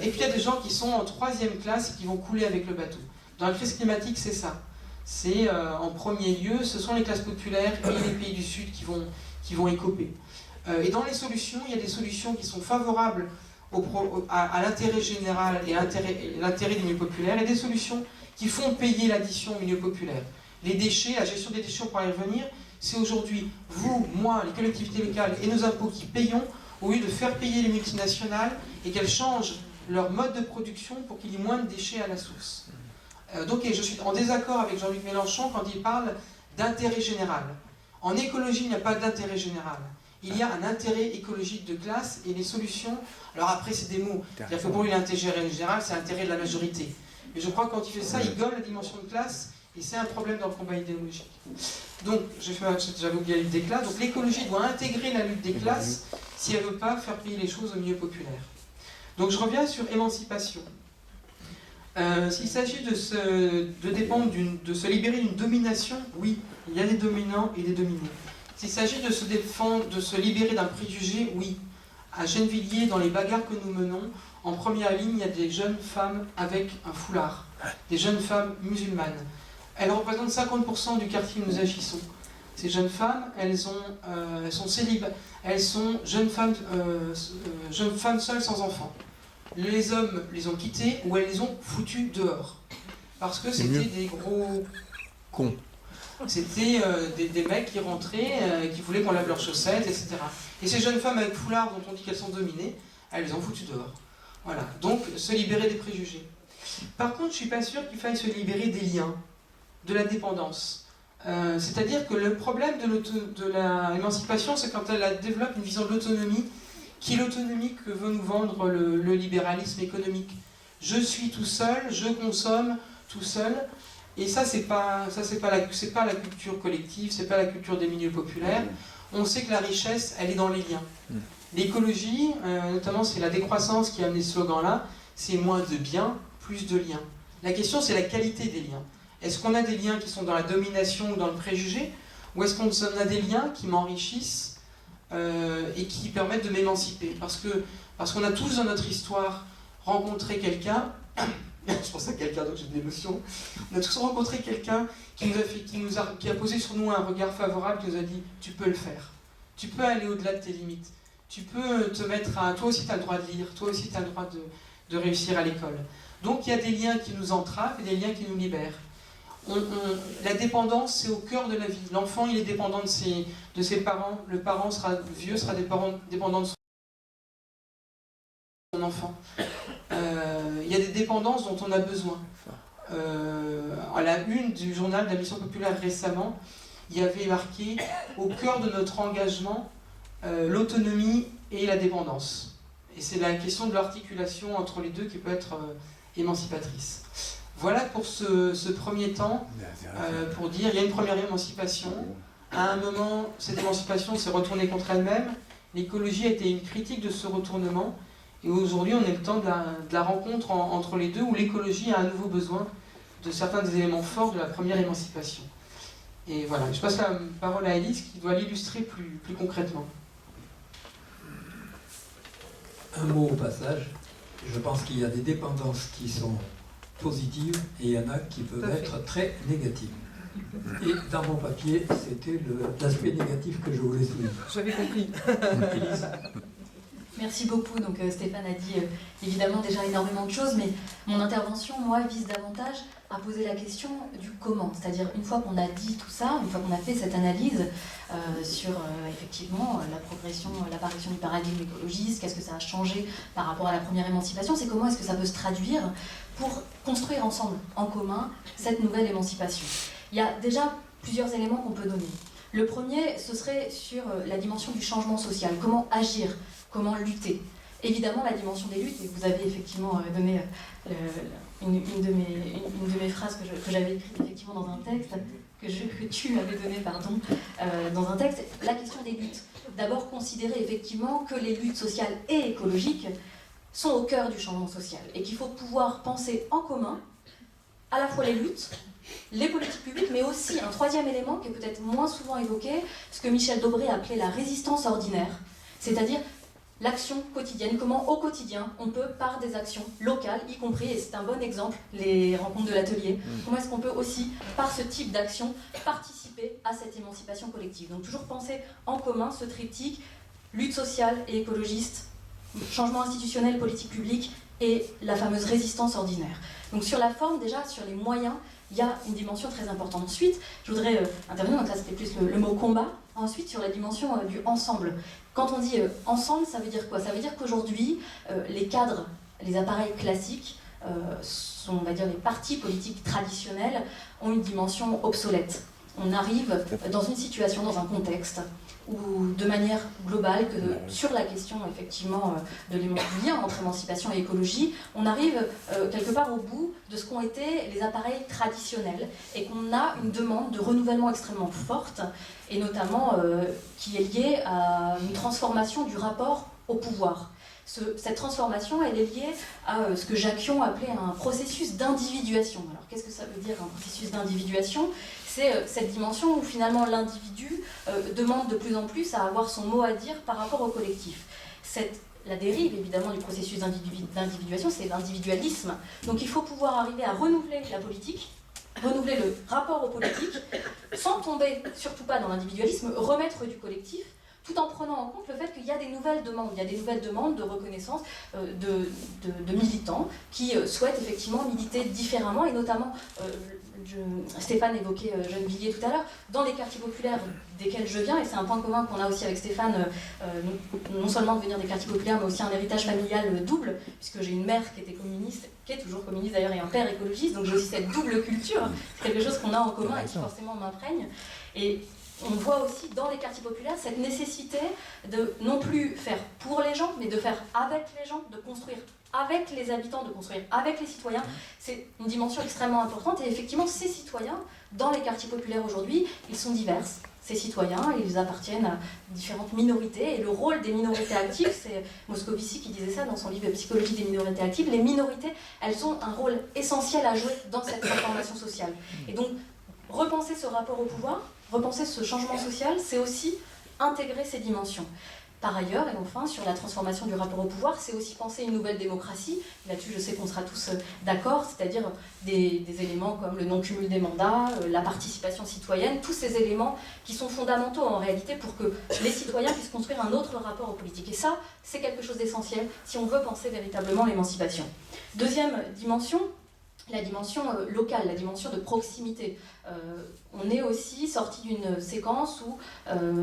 et puis il y a des gens qui sont en 3e classe et qui vont couler avec le bateau. Dans la crise climatique, c'est ça. C'est en premier lieu, ce sont les classes populaires et les pays du Sud qui vont écoper. Et dans les solutions, il y a des solutions qui sont favorables à l'intérêt général et l'intérêt des milieux populaires, et des solutions qui font payer l'addition au milieu populaire. Les déchets, la gestion des déchets, on pourra y revenir, c'est aujourd'hui vous, moi, les collectivités locales et nos impôts qui payons, au lieu de faire payer les multinationales et qu'elles changent leur mode de production pour qu'il y ait moins de déchets à la source. Donc je suis en désaccord avec Jean-Luc Mélenchon quand il parle d'intérêt général. En écologie, il n'y a pas d'intérêt général. Il y a un intérêt écologique de classe et les solutions, alors après c'est des mots, c'est-à-dire que pour lui l'intérêt général c'est l'intérêt de la majorité. Mais je crois que quand il fait ça, il gomme la dimension de classe et c'est un problème dans le combat idéologique. Donc, j'avais oublié la lutte des classes, donc l'écologie doit intégrer la lutte des classes si elle ne veut pas faire payer les choses au milieu populaire. Donc je reviens sur émancipation. S'il s'agit de se libérer d'une domination, oui, il y a des dominants et des dominés. S'il s'agit de se libérer d'un préjugé, oui. À Gennevilliers, dans les bagarres que nous menons, en première ligne, il y a des jeunes femmes avec un foulard, des jeunes femmes musulmanes. Elles représentent 50% du quartier où nous agissons. Ces jeunes femmes, elles sont jeunes femmes seules sans enfants. Les hommes les ont quittées ou elles les ont foutues dehors. Parce que c'était des gros cons. C'était des mecs qui rentraient, qui voulaient qu'on lave leurs chaussettes, etc. Et ces jeunes femmes avec foulard dont on dit qu'elles sont dominées, elles les ont foutues dehors. Voilà, donc se libérer des préjugés. Par contre, je ne suis pas sûr qu'il faille se libérer des liens, de la dépendance. C'est-à-dire que le problème de l'émancipation, c'est quand elle développe une vision de l'autonomie, qui est l'autonomie que veut nous vendre le libéralisme économique. Je suis tout seul, je consomme tout seul, et ça c'est pas la culture collective, c'est pas la culture des milieux populaires. On sait que la richesse, elle est dans les liens. L'écologie, notamment c'est la décroissance qui a amené ce slogan-là, c'est moins de biens, plus de liens. La question c'est la qualité des liens. Est-ce qu'on a des liens qui sont dans la domination ou dans le préjugé, ou est-ce qu'on a des liens qui m'enrichissent et qui permettent de m'émanciper? Parce qu'on a tous dans notre histoire rencontré quelqu'un, je pense à quelqu'un donc j'ai de l'émotion, on a tous rencontré quelqu'un qui a posé sur nous un regard favorable, qui nous a dit « tu peux le faire, tu peux aller au-delà de tes limites, tu peux te mettre à... toi aussi tu as le droit de lire, toi aussi tu as le droit de réussir à l'école ». Donc il y a des liens qui nous entravent et des liens qui nous libèrent. La dépendance, c'est au cœur de la vie. L'enfant, il est dépendant de ses parents. Le parent sera vieux, sera dépendant de son enfant. Il y a des dépendances dont on a besoin. À la une du journal de la Mission populaire récemment, il y avait marqué « Au cœur de notre engagement, l'autonomie et la dépendance ». Et c'est la question de l'articulation entre les deux qui peut être émancipatrice. Voilà pour ce premier temps, pour dire il y a une première émancipation. À un moment, cette émancipation s'est retournée contre elle-même. L'écologie a été une critique de ce retournement. Et aujourd'hui, on est le temps de la rencontre entre les deux, où l'écologie a à nouveau besoin de certains des éléments forts de la première émancipation. Et voilà, je passe la parole à Élise qui doit l'illustrer plus concrètement. Un mot au passage. Je pense qu'il y a des dépendances qui sont positives et il y en a qui peuvent être très négatives. Et dans mon papier, c'était l'aspect négatif que je voulais souligner. J'avais compris. Élise. Merci beaucoup. Donc Stéphane a dit évidemment déjà énormément de choses, mais mon intervention, moi, vise davantage à poser la question du comment. C'est-à-dire, une fois qu'on a dit tout ça, une fois qu'on a fait cette analyse sur effectivement la progression, l'apparition du paradigme écologiste, qu'est-ce que ça a changé par rapport à la première émancipation, c'est comment est-ce que ça peut se traduire pour construire ensemble, en commun, cette nouvelle émancipation. Il y a déjà plusieurs éléments qu'on peut donner. Le premier, ce serait sur la dimension du changement social. Comment agir? Comment lutter? Évidemment, la dimension des luttes, et vous avez effectivement donné une de mes phrases que j'avais écrite effectivement dans un texte, que tu m'avais donné, pardon, dans un texte, la question des luttes. D'abord, considérer effectivement que les luttes sociales et écologiques sont au cœur du changement social et qu'il faut pouvoir penser en commun à la fois les luttes, les politiques publiques, mais aussi un troisième élément qui est peut-être moins souvent évoqué, ce que Michel Daubré appelait la résistance ordinaire, c'est-à-dire l'action quotidienne, comment au quotidien on peut, par des actions locales, y compris, et c'est un bon exemple, les rencontres de l'atelier, comment est-ce qu'on peut aussi, par ce type d'action, participer à cette émancipation collective. Donc toujours penser en commun ce triptyque, lutte sociale et écologiste, changement institutionnel, politique publique, et la fameuse résistance ordinaire. Donc sur la forme, déjà, sur les moyens, il y a une dimension très importante. Ensuite, je voudrais intervenir, donc là c'était plus le mot combat, ensuite sur la dimension du ensemble. Quand on dit ensemble, ça veut dire quoi? Ça veut dire qu'aujourd'hui, les cadres, les appareils classiques, on va dire les partis politiques traditionnels, ont une dimension obsolète. On arrive dans une situation, dans un contexte, où de manière globale, que sur la question effectivement du lien entre émancipation et écologie, on arrive quelque part au bout de ce qu'ont été les appareils traditionnels et qu'on a une demande de renouvellement extrêmement forte et notamment qui est liée à une transformation du rapport au pouvoir. Cette transformation, elle est liée à ce que Jacquion appelait un processus d'individuation. Alors qu'est-ce que ça veut dire un processus d'individuation? C'est cette dimension où finalement l'individu demande de plus en plus à avoir son mot à dire par rapport au collectif. La dérive évidemment du processus d'individuation, c'est l'individualisme. Donc il faut pouvoir arriver à renouveler la politique, renouveler le rapport aux politiques, sans tomber surtout pas dans l'individualisme, remettre du collectif, tout en prenant en compte le fait qu'il y a des nouvelles demandes. Il y a des nouvelles demandes de reconnaissance de militants qui souhaitent effectivement militer différemment, et notamment, Stéphane évoquait Gennevilliers tout à l'heure, dans les quartiers populaires desquels je viens, et c'est un point commun qu'on a aussi avec Stéphane, non seulement de venir des quartiers populaires, mais aussi un héritage familial double, puisque j'ai une mère qui était communiste, qui est toujours communiste d'ailleurs, et un père écologiste, donc j'ai aussi cette double culture, c'est quelque chose qu'on a en commun et qui forcément m'imprègne. Et on voit aussi dans les quartiers populaires cette nécessité de non plus faire pour les gens, mais de faire avec les gens, de construire avec les habitants, de construire avec les citoyens. C'est une dimension extrêmement importante, et effectivement ces citoyens, dans les quartiers populaires aujourd'hui, ils sont divers. Ces citoyens, ils appartiennent à différentes minorités, et le rôle des minorités actives, c'est Moscovici qui disait ça dans son livre Psychologie des minorités actives, les minorités, elles ont un rôle essentiel à jouer dans cette transformation sociale. Et donc, repenser ce rapport au pouvoir, repenser ce changement social, c'est aussi intégrer ces dimensions. Par ailleurs, et enfin, sur la transformation du rapport au pouvoir, c'est aussi penser une nouvelle démocratie. Là-dessus, je sais qu'on sera tous d'accord, c'est-à-dire des éléments comme le non-cumul des mandats, la participation citoyenne, tous ces éléments qui sont fondamentaux en réalité pour que les citoyens puissent construire un autre rapport aux politiques. Et ça, c'est quelque chose d'essentiel si on veut penser véritablement l'émancipation. Deuxième dimension, la dimension locale, la dimension de proximité. On est aussi sorti d'une séquence où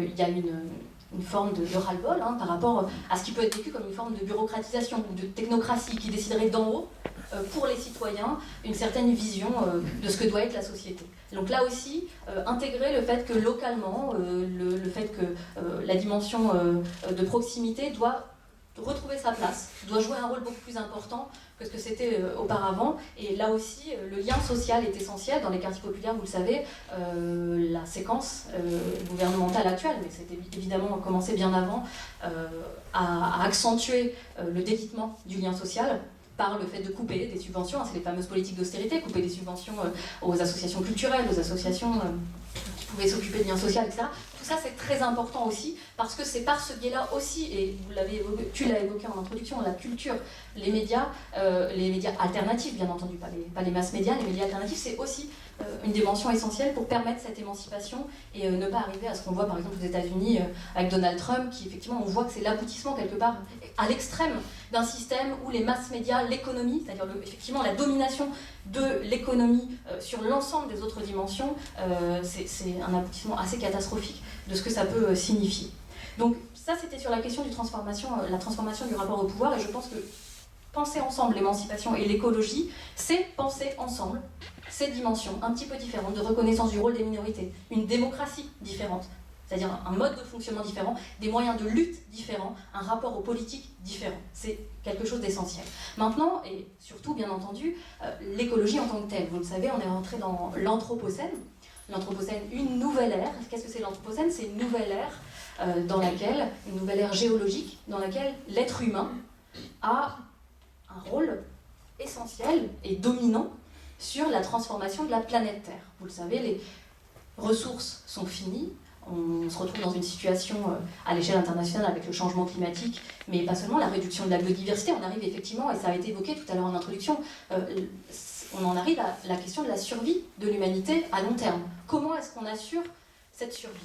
il y a une forme de ras-le-bol par rapport à ce qui peut être vécu comme une forme de bureaucratisation ou de technocratie qui déciderait d'en haut pour les citoyens une certaine vision de ce que doit être la société. Donc là aussi, intégrer le fait que localement, le fait que la dimension de proximité doit retrouver sa place, doit jouer un rôle beaucoup plus important que ce que c'était auparavant. Et là aussi, le lien social est essentiel. Dans les quartiers populaires, vous le savez, la séquence gouvernementale actuelle, mais c'était évidemment commencé bien avant, à accentuer le délitement du lien social par le fait de couper des subventions, c'est les fameuses politiques d'austérité, couper des subventions aux associations culturelles, aux associations qui pouvaient s'occuper de liens sociaux, etc. Tout ça, c'est très important aussi, parce que c'est par ce biais-là aussi, et tu l'as évoqué en introduction, la culture, les médias alternatifs, bien entendu, pas les masses médias, les médias alternatifs, c'est aussi une dimension essentielle pour permettre cette émancipation et ne pas arriver à ce qu'on voit par exemple aux États-Unis avec Donald Trump, qui effectivement on voit que c'est l'aboutissement quelque part à l'extrême d'un système où les masses médias, l'économie, c'est-à-dire effectivement la domination de l'économie sur l'ensemble des autres dimensions, c'est un aboutissement assez catastrophique de ce que ça peut signifier. Donc ça c'était sur la question la transformation du rapport au pouvoir, et je pense que penser ensemble l'émancipation et l'écologie, c'est penser ensemble ces dimensions un petit peu différentes de reconnaissance du rôle des minorités, une démocratie différente, c'est-à-dire un mode de fonctionnement différent, des moyens de lutte différents, un rapport aux politiques différent. C'est quelque chose d'essentiel. Maintenant, et surtout bien entendu, l'écologie en tant que telle. Vous le savez, on est rentré dans l'Anthropocène. L'Anthropocène, une nouvelle ère. Qu'est-ce que c'est l'Anthropocène? C'est une nouvelle ère une nouvelle ère géologique, dans laquelle l'être humain a un rôle essentiel et dominant sur la transformation de la planète Terre. Vous le savez, les ressources sont finies. On se retrouve dans une situation à l'échelle internationale avec le changement climatique, mais pas seulement, la réduction de la biodiversité. On arrive effectivement, et ça a été évoqué tout à l'heure en introduction, on en arrive à la question de la survie de l'humanité à long terme. Comment est-ce qu'on assure cette survie?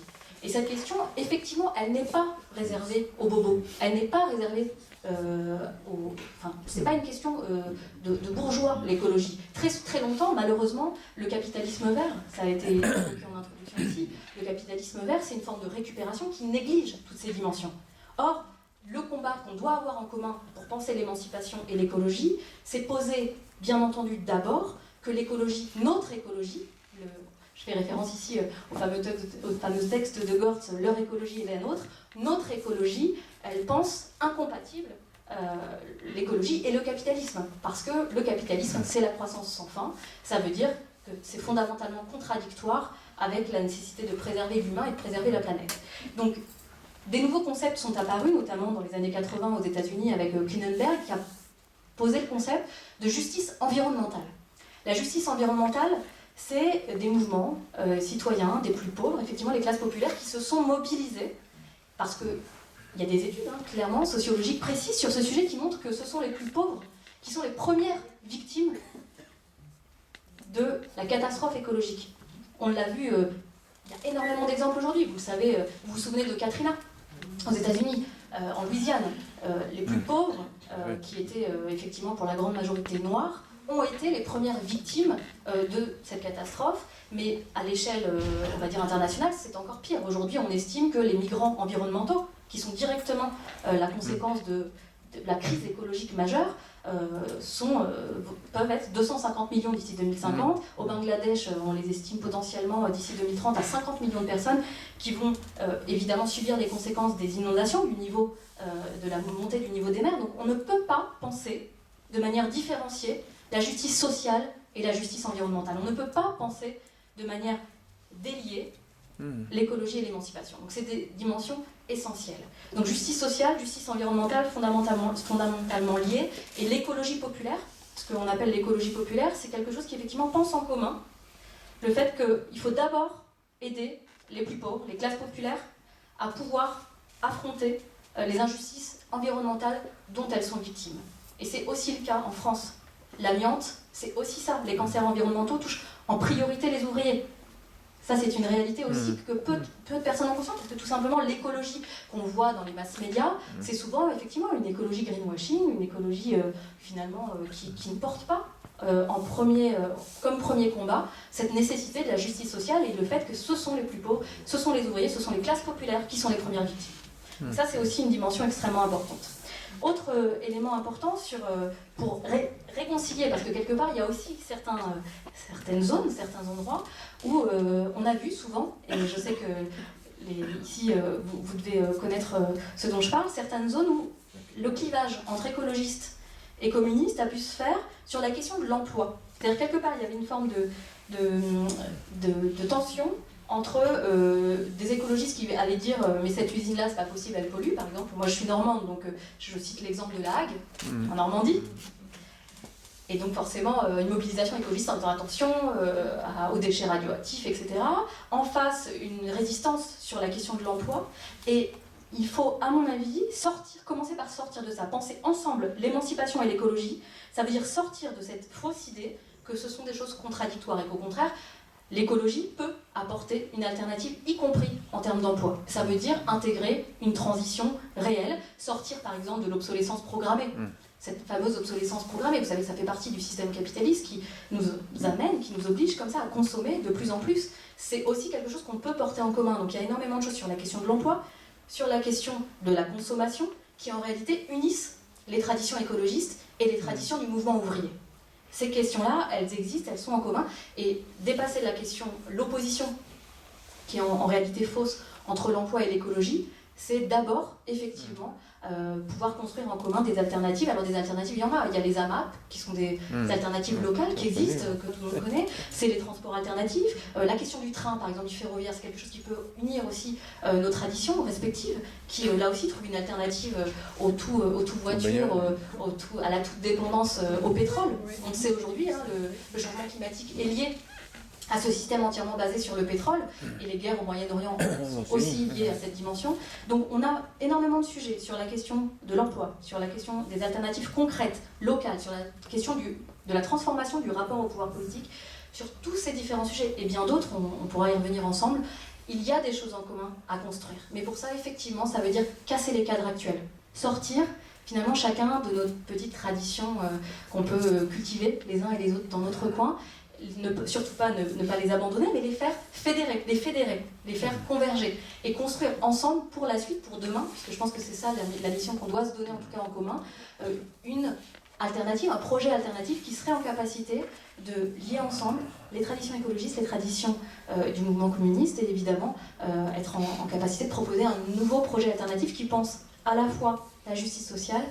Et cette question, effectivement, elle n'est pas réservée aux bobos. Elle n'est pas réservée Enfin, c'est pas une question de bourgeois, l'écologie. Très longtemps, malheureusement, le capitalisme vert, ça a été évoqué en introduction ici, le capitalisme vert, c'est une forme de récupération qui néglige toutes ces dimensions. Or, le combat qu'on doit avoir en commun pour penser l'émancipation et l'écologie, c'est poser, bien entendu, d'abord que l'écologie, notre écologie, je fais référence ici au fameux texte de Gortz, leur écologie et la nôtre, notre écologie, elle pense incompatible l'écologie et le capitalisme. Parce que le capitalisme, c'est la croissance sans fin. Ça veut dire que c'est fondamentalement contradictoire avec la nécessité de préserver l'humain et de préserver la planète. Donc, des nouveaux concepts sont apparus, notamment dans les années 80 aux États-Unis avec Klinenberg, qui a posé le concept de justice environnementale. La justice environnementale, c'est des mouvements citoyens, des plus pauvres, effectivement les classes populaires, qui se sont mobilisés, parce qu'il y a des études clairement sociologiques précises sur ce sujet qui montrent que ce sont les plus pauvres qui sont les premières victimes de la catastrophe écologique. On l'a vu, il y a énormément d'exemples aujourd'hui. Vous le savez, vous vous souvenez de Katrina aux États-Unis, en Louisiane. Les plus pauvres, qui étaient effectivement pour la grande majorité noirs, ont été les premières victimes de cette catastrophe, mais à l'échelle, on va dire, internationale, c'est encore pire. Aujourd'hui, on estime que les migrants environnementaux, qui sont directement la conséquence de la crise écologique majeure, peuvent être 250 millions d'ici 2050. Au Bangladesh, on les estime potentiellement d'ici 2030 à 50 millions de personnes qui vont évidemment subir les conséquences des inondations, de la montée du niveau des mers. Donc on ne peut pas penser de manière différenciée la justice sociale et la justice environnementale. On ne peut pas penser de manière déliée l'écologie et l'émancipation. Donc c'est des dimensions essentielles. Donc justice sociale, justice environnementale, fondamentalement liées, et l'écologie populaire, ce qu'on appelle l'écologie populaire, c'est quelque chose qui effectivement pense en commun le fait qu'il faut d'abord aider les plus pauvres, les classes populaires, à pouvoir affronter les injustices environnementales dont elles sont victimes. Et c'est aussi le cas en France. L'amiante, c'est aussi ça. Les cancers environnementaux touchent en priorité les ouvriers. Ça, c'est une réalité aussi que peu de personnes ont conscience, parce que tout simplement, l'écologie qu'on voit dans les masses médias, c'est souvent effectivement une écologie greenwashing, une écologie finalement qui ne porte pas comme premier combat cette nécessité de la justice sociale et le fait que ce sont les plus pauvres, ce sont les ouvriers, ce sont les classes populaires qui sont les premières victimes. Donc ça, c'est aussi une dimension extrêmement importante. Autre élément important pour réconcilier, parce que quelque part, il y a aussi certaines zones, certains endroits où on a vu souvent, et je sais que ici, vous devez connaître ce dont je parle, certaines zones où le clivage entre écologistes et communistes a pu se faire sur la question de l'emploi. C'est-à-dire, quelque part, il y avait une forme de tension entre des écologistes qui allaient dire mais cette usine-là, c'est pas possible, elle pollue, par exemple. Moi, je suis normande, donc je cite l'exemple de La Hague, en Normandie. Et donc, forcément, une mobilisation écologiste en disant attention aux déchets radioactifs, etc. En face, une résistance sur la question de l'emploi. Et il faut, à mon avis, commencer par sortir de ça. Penser ensemble l'émancipation et l'écologie. Ça veut dire sortir de cette fausse idée que ce sont des choses contradictoires et qu'au contraire, l'écologie peut apporter une alternative, y compris en termes d'emploi. Ça veut dire intégrer une transition réelle, sortir par exemple de l'obsolescence programmée. Cette fameuse obsolescence programmée, vous savez, ça fait partie du système capitaliste qui nous amène, qui nous oblige comme ça à consommer de plus en plus. C'est aussi quelque chose qu'on peut porter en commun. Donc il y a énormément de choses sur la question de l'emploi, sur la question de la consommation, qui en réalité unissent les traditions écologistes et les traditions du mouvement ouvrier. Ces questions-là, elles existent, elles sont en commun, et dépasser la question, l'opposition, qui est en réalité fausse, entre l'emploi et l'écologie, c'est d'abord, effectivement, pouvoir construire en commun des alternatives. Alors des alternatives, il y en a. Il y a les AMAP, qui sont des alternatives locales qui existent, que tout le monde connaît. C'est les transports alternatifs. La question du train, par exemple, du ferroviaire, c'est quelque chose qui peut unir aussi nos traditions respectives, qui là aussi trouvent une alternative au tout voiture, à la toute dépendance au pétrole. On le sait aujourd'hui, hein, le changement climatique est lié à ce système entièrement basé sur le pétrole, et les guerres au Moyen-Orient sont aussi liées à cette dimension. Donc on a énormément de sujets sur la question de l'emploi, sur la question des alternatives concrètes, locales, sur la question de la transformation du rapport au pouvoir politique, sur tous ces différents sujets, et bien d'autres, on pourra y revenir ensemble. Il y a des choses en commun à construire, mais pour ça, effectivement, ça veut dire casser les cadres actuels, sortir finalement chacun de nos petites traditions qu'on peut cultiver les uns et les autres dans notre coin, surtout pas ne pas les abandonner, mais les faire fédérer, les faire converger et construire ensemble pour la suite, pour demain, puisque je pense que c'est ça la mission qu'on doit se donner en tout cas en commun, une alternative, un projet alternatif qui serait en capacité de lier ensemble les traditions écologistes, les traditions du mouvement communiste et évidemment être en capacité de proposer un nouveau projet alternatif qui pense à la fois la justice sociale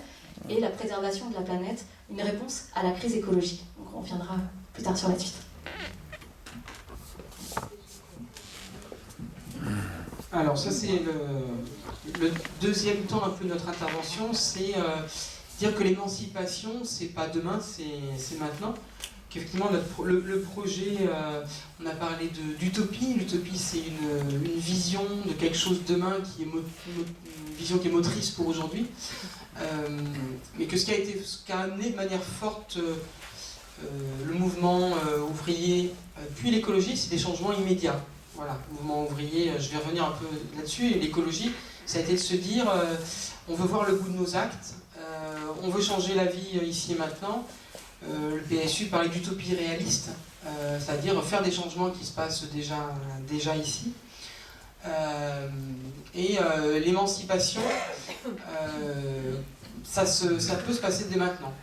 et la préservation de la planète, une réponse à la crise écologique. Donc on reviendra plus tard sur la suite. Alors ça c'est le deuxième temps un peu de notre intervention, c'est dire que l'émancipation c'est pas demain, c'est maintenant. Qu'effectivement le projet, on a parlé d'utopie, l'utopie c'est une vision de quelque chose demain qui est une vision qui est motrice pour aujourd'hui, mais que ce qui a amené de manière forte le mouvement ouvrier puis l'écologie, c'est des changements immédiats. Voilà, le mouvement ouvrier, je vais revenir un peu là-dessus, et l'écologie, ça a été de se dire, on veut voir le bout de nos actes, on veut changer la vie ici et maintenant. Le PSU parlait d'utopie réaliste, c'est-à-dire faire des changements qui se passent déjà ici. Et l'émancipation, ça peut se passer dès maintenant.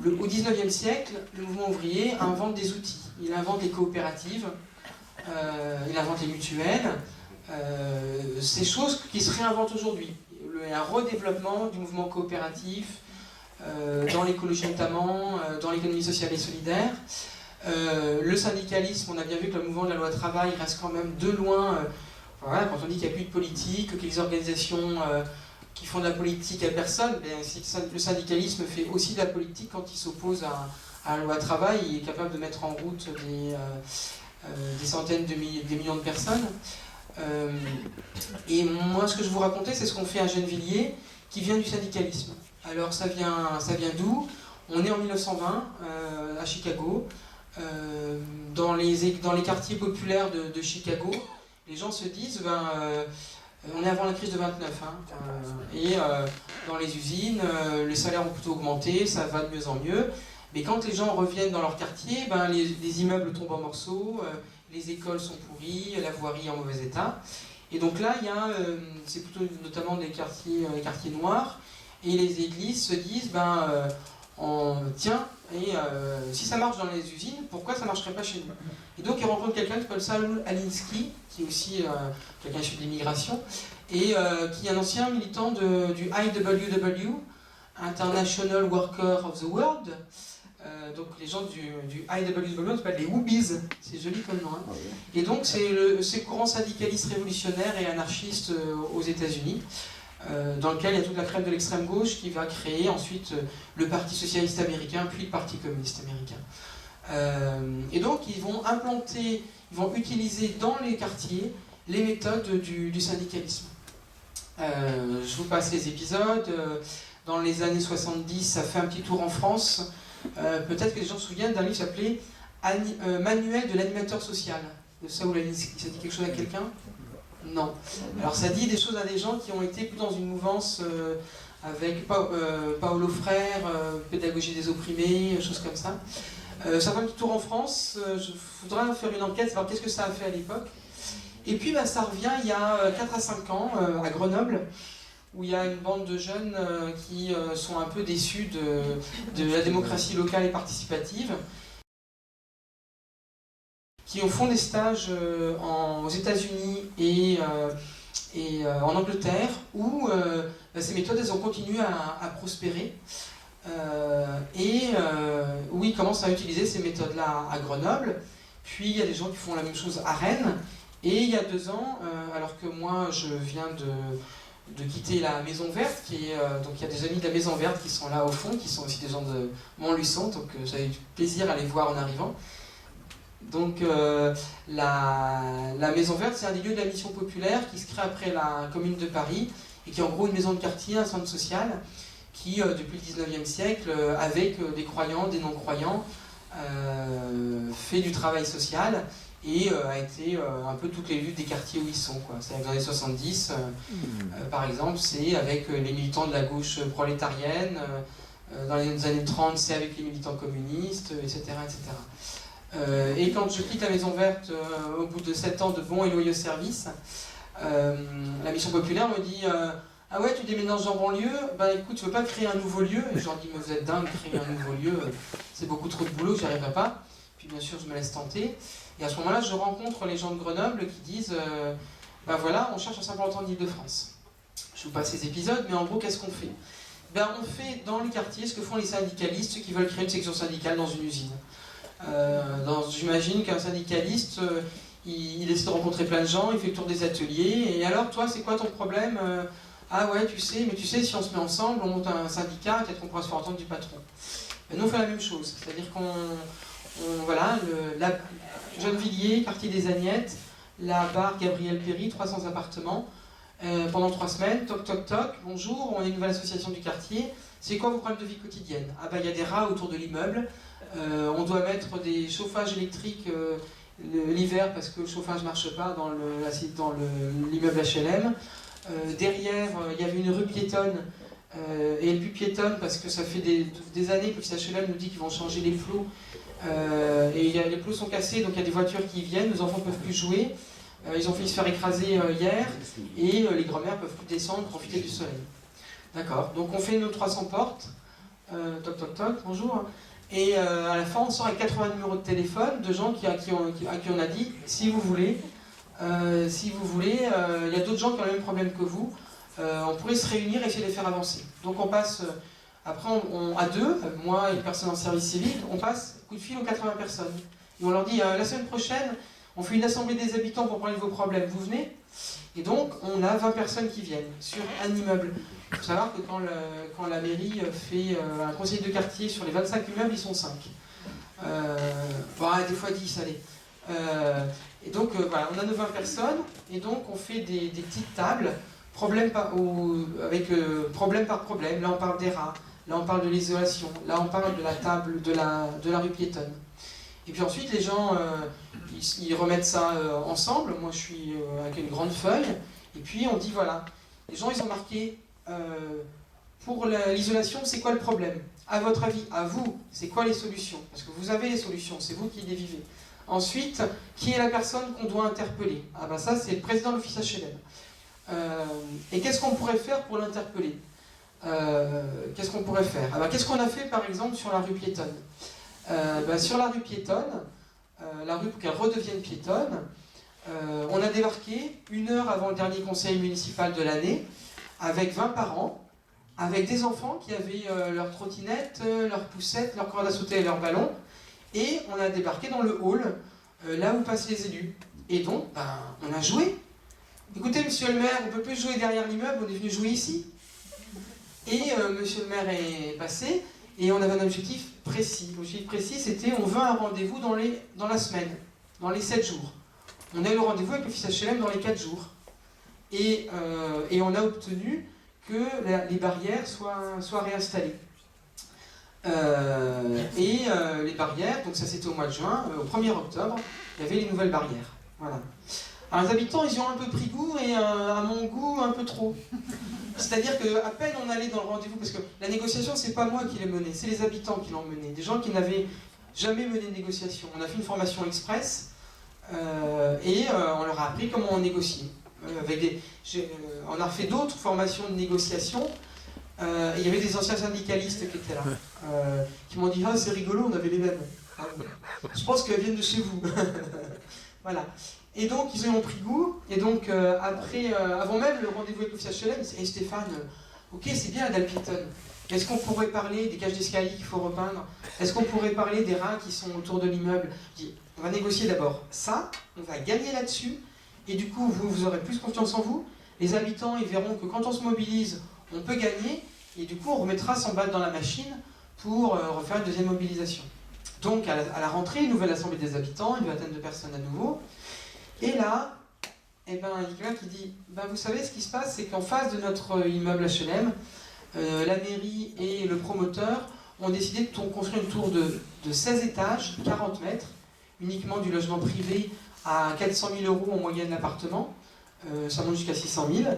Au XIXe siècle, le mouvement ouvrier invente des outils. Il invente les coopératives, il invente les mutuelles, ces choses qui se réinventent aujourd'hui. Il y a un redéveloppement du mouvement coopératif, dans l'écologie notamment, dans l'économie sociale et solidaire. Le syndicalisme, on a bien vu que le mouvement de la loi travail reste quand même de loin. Voilà, quand on dit qu'il n'y a plus de politique, que les organisations qui font de la politique à personne, le syndicalisme fait aussi de la politique quand il s'oppose à la loi travail, il est capable de mettre en route des centaines des millions de personnes. Et moi, ce que je vous racontais, c'est ce qu'on fait à Gennevilliers, qui vient du syndicalisme. Alors ça vient d'où? On est en 1920 à Chicago, dans les quartiers populaires de Chicago. Les gens se disent, on est avant la crise de 29, et dans les usines, les salaires ont plutôt augmenté, ça va de mieux en mieux. Mais quand les gens reviennent dans leur quartier, les immeubles tombent en morceaux, les écoles sont pourries, la voirie est en mauvais état. Et donc là, c'est plutôt notamment des quartiers noirs, et les églises se disent, tiens, si ça marche dans les usines, pourquoi ça ne marcherait pas chez nous? Et donc ils rencontrent quelqu'un qui s'appelle Saul Alinsky, qui est aussi quelqu'un issu de l'immigration, et qui est un ancien militant du IWW, International Worker of the World. Donc les gens du IWW, on s'appelle les Woobies, c'est joli comme nom. Hein. Et donc c'est le courant syndicaliste révolutionnaire et anarchiste aux États-Unis, dans lequel il y a toute la crème de l'extrême gauche qui va créer ensuite le Parti socialiste américain, puis le Parti communiste américain. Et donc ils vont utiliser dans les quartiers les méthodes du syndicalisme. Je vous passe les épisodes. Dans les années 70, ça fait un petit tour en France. Peut-être que les gens se souviennent d'un livre qui s'appelait Manuel de l'animateur social, de Saul Alinsky. Ça dit quelque chose à quelqu'un? Non. Alors ça dit des choses à des gens qui ont été plus dans une mouvance avec Paulo Freire, pédagogie des opprimés, choses comme ça. Ça fait un petit tour en France. Je voudrais faire une enquête, savoir qu'est-ce que ça a fait à l'époque. Et puis ça revient il y a 4 à 5 ans à Grenoble, où il y a une bande de jeunes qui sont un peu déçus de la démocratie locale et participative, qui font des stages aux États-Unis et et en Angleterre, où ces méthodes elles ont continué à prospérer, où ils commencent à utiliser ces méthodes-là à Grenoble. Puis il y a des gens qui font la même chose à Rennes. Et il y a 2 ans, alors que moi je viens de quitter la Maison Verte, donc il y a des amis de la Maison Verte qui sont là au fond, qui sont aussi des gens de Montluçon, donc j'avais du plaisir à les voir en arrivant. Donc la Maison Verte, c'est un des lieux de la mission populaire qui se crée après la Commune de Paris, et qui est en gros une maison de quartier, un centre social, qui depuis le 19e siècle, avec des croyants, des non-croyants, fait du travail social, et a été un peu toutes les luttes des quartiers où ils sont. C'est dans les années 70, par exemple, c'est avec les militants de la gauche prolétarienne, dans les années 30, c'est avec les militants communistes, etc. etc. Et quand je quitte la Maison Verte, au bout de 7 ans de bons et loyaux services, la mission populaire me dit ah ouais, tu déménages en banlieue, bah écoute, tu veux pas créer un nouveau lieu? Et je leur dis, mais vous êtes dingue, créer un nouveau lieu, c'est beaucoup trop de boulot, j'y arriverai pas. Puis bien sûr, je me laisse tenter. Et à ce moment-là, je rencontre les gens de Grenoble qui disent ben voilà, on cherche un représentant d'Île-de-France. Je vous passe ces épisodes, mais en gros, qu'est-ce qu'on fait? Ben, on fait dans les quartiers ce que font les syndicalistes, ceux qui veulent créer une section syndicale dans une usine. J'imagine qu'un syndicaliste, il essaie de rencontrer plein de gens, il fait le tour des ateliers, et alors, toi, c'est quoi ton problème? Ah ouais, tu sais, mais tu sais, si on se met ensemble, on monte un syndicat, peut-être qu'on pourra se faire entendre du patron. Ben, nous, on fait la même chose, c'est-à-dire voilà, la Gennevilliers, quartier des Agnettes, la barre Gabriel Péry, 300 appartements, pendant 3 semaines, toc toc toc, bonjour, on est une nouvelle association du quartier, c'est quoi vos problèmes de vie quotidienne? Ah bah il y a des rats autour de l'immeuble, on doit mettre des chauffages électriques l'hiver parce que le chauffage ne marche pas dans l'immeuble HLM. Derrière, il y avait une rue piétonne, et elle est plus piétonne parce que ça fait des années que le HLM nous dit qu'ils vont changer les plots. Et les plots sont cassés, donc il y a des voitures qui viennent, nos enfants ne peuvent plus jouer, ils ont failli se faire écraser hier, et les grand-mères ne peuvent plus descendre, profiter du soleil. D'accord, donc on fait nos 300 portes, toc toc toc, bonjour, et à la fin on sort avec 80 numéros de téléphone de gens à qui on a dit, si vous voulez, il y a d'autres gens qui ont le même problème que vous, on pourrait se réunir et essayer de les faire avancer. Donc on passe... Après, à 2, moi et une personne en service civique, on passe coup de fil aux 80 personnes. Et on leur dit, la semaine prochaine, on fait une assemblée des habitants pour parler de vos problèmes, vous venez? Et donc, on a 20 personnes qui viennent sur un immeuble. Il faut savoir que quand la mairie fait un conseil de quartier sur les 25 immeubles, ils sont 5. Des fois 10, allez. Et donc, voilà, on a nos 20 personnes, et donc on fait des petites tables, problème par problème. Là, on parle des rats. Là, on parle de l'isolation. Là, on parle de la table de la rue piétonne. Et puis ensuite, les gens, ils remettent ça ensemble. Moi, je suis avec une grande feuille. Et puis, on dit, voilà, les gens, ils ont marqué, pour l'isolation, c'est quoi le problème? À votre avis, à vous, c'est quoi les solutions? Parce que vous avez les solutions, c'est vous qui les vivez. Ensuite, qui est la personne qu'on doit interpeller? Ah ben ça, c'est le président de l'office HLM. Et qu'est-ce qu'on pourrait faire pour l'interpeller? Qu'est-ce qu'on pourrait faire? Qu'est-ce qu'on a fait par exemple sur la rue piétonne? Sur la rue piétonne, la rue pour qu'elle redevienne piétonne, on a débarqué 1 heure avant le dernier conseil municipal de l'année, avec 20 parents, avec des enfants qui avaient leurs trottinettes, leurs poussettes, leurs cordes à sauter et leurs ballons, et on a débarqué dans le hall, là où passent les élus. Et donc, on a joué. Écoutez, monsieur le maire, on ne peut plus jouer derrière l'immeuble, on est venu jouer ici. Et monsieur le maire est passé, et on avait un objectif précis. L'objectif précis, c'était on veut un rendez-vous dans la semaine, dans les 7 jours. On a eu le rendez-vous avec l'office HLM dans les 4 jours. Et on a obtenu que les barrières soient réinstallées. Les barrières, donc ça c'était au mois de juin, au 1er octobre, il y avait les nouvelles barrières. Voilà. Alors les habitants, ils y ont un peu pris goût, et à mon goût, un peu trop. C'est-à-dire qu'à peine on allait dans le rendez-vous, parce que la négociation, c'est pas moi qui l'ai menée, c'est les habitants qui l'ont menée, des gens qui n'avaient jamais mené de négociation. On a fait une formation express, et on leur a appris comment on négociait. On a fait d'autres formations de négociation, et il y avait des anciens syndicalistes qui étaient là, qui m'ont dit « Ah, c'est rigolo, on avait les mêmes. » Je pense qu'elles viennent de chez vous. Voilà. Et donc, ils en ont pris goût. Et donc, avant même le rendez-vous avec l'office HLM, ils disaient hey, Stéphane, ok, c'est bien la dalle piétonne. Est-ce qu'on pourrait parler des cages d'escalier qu'il faut repeindre? Est-ce qu'on pourrait parler des rats qui sont autour de l'immeuble? Je dis, on va négocier d'abord ça, on va gagner là-dessus, et du coup, vous aurez plus confiance en vous. Les habitants, ils verront que quand on se mobilise, on peut gagner, et du coup, on remettra 100 balles dans la machine pour refaire une deuxième mobilisation. Donc, à la rentrée, nouvelle assemblée des habitants, une vingtaine de personnes à nouveau. Et là, eh ben, il y a quelqu'un qui dit, vous savez, ce qui se passe, c'est qu'en face de notre immeuble HLM, la mairie et le promoteur ont décidé de construire une tour de 16 étages, 40 mètres, uniquement du logement privé à 400 000 € en moyenne l'appartement, ça monte jusqu'à 600 000,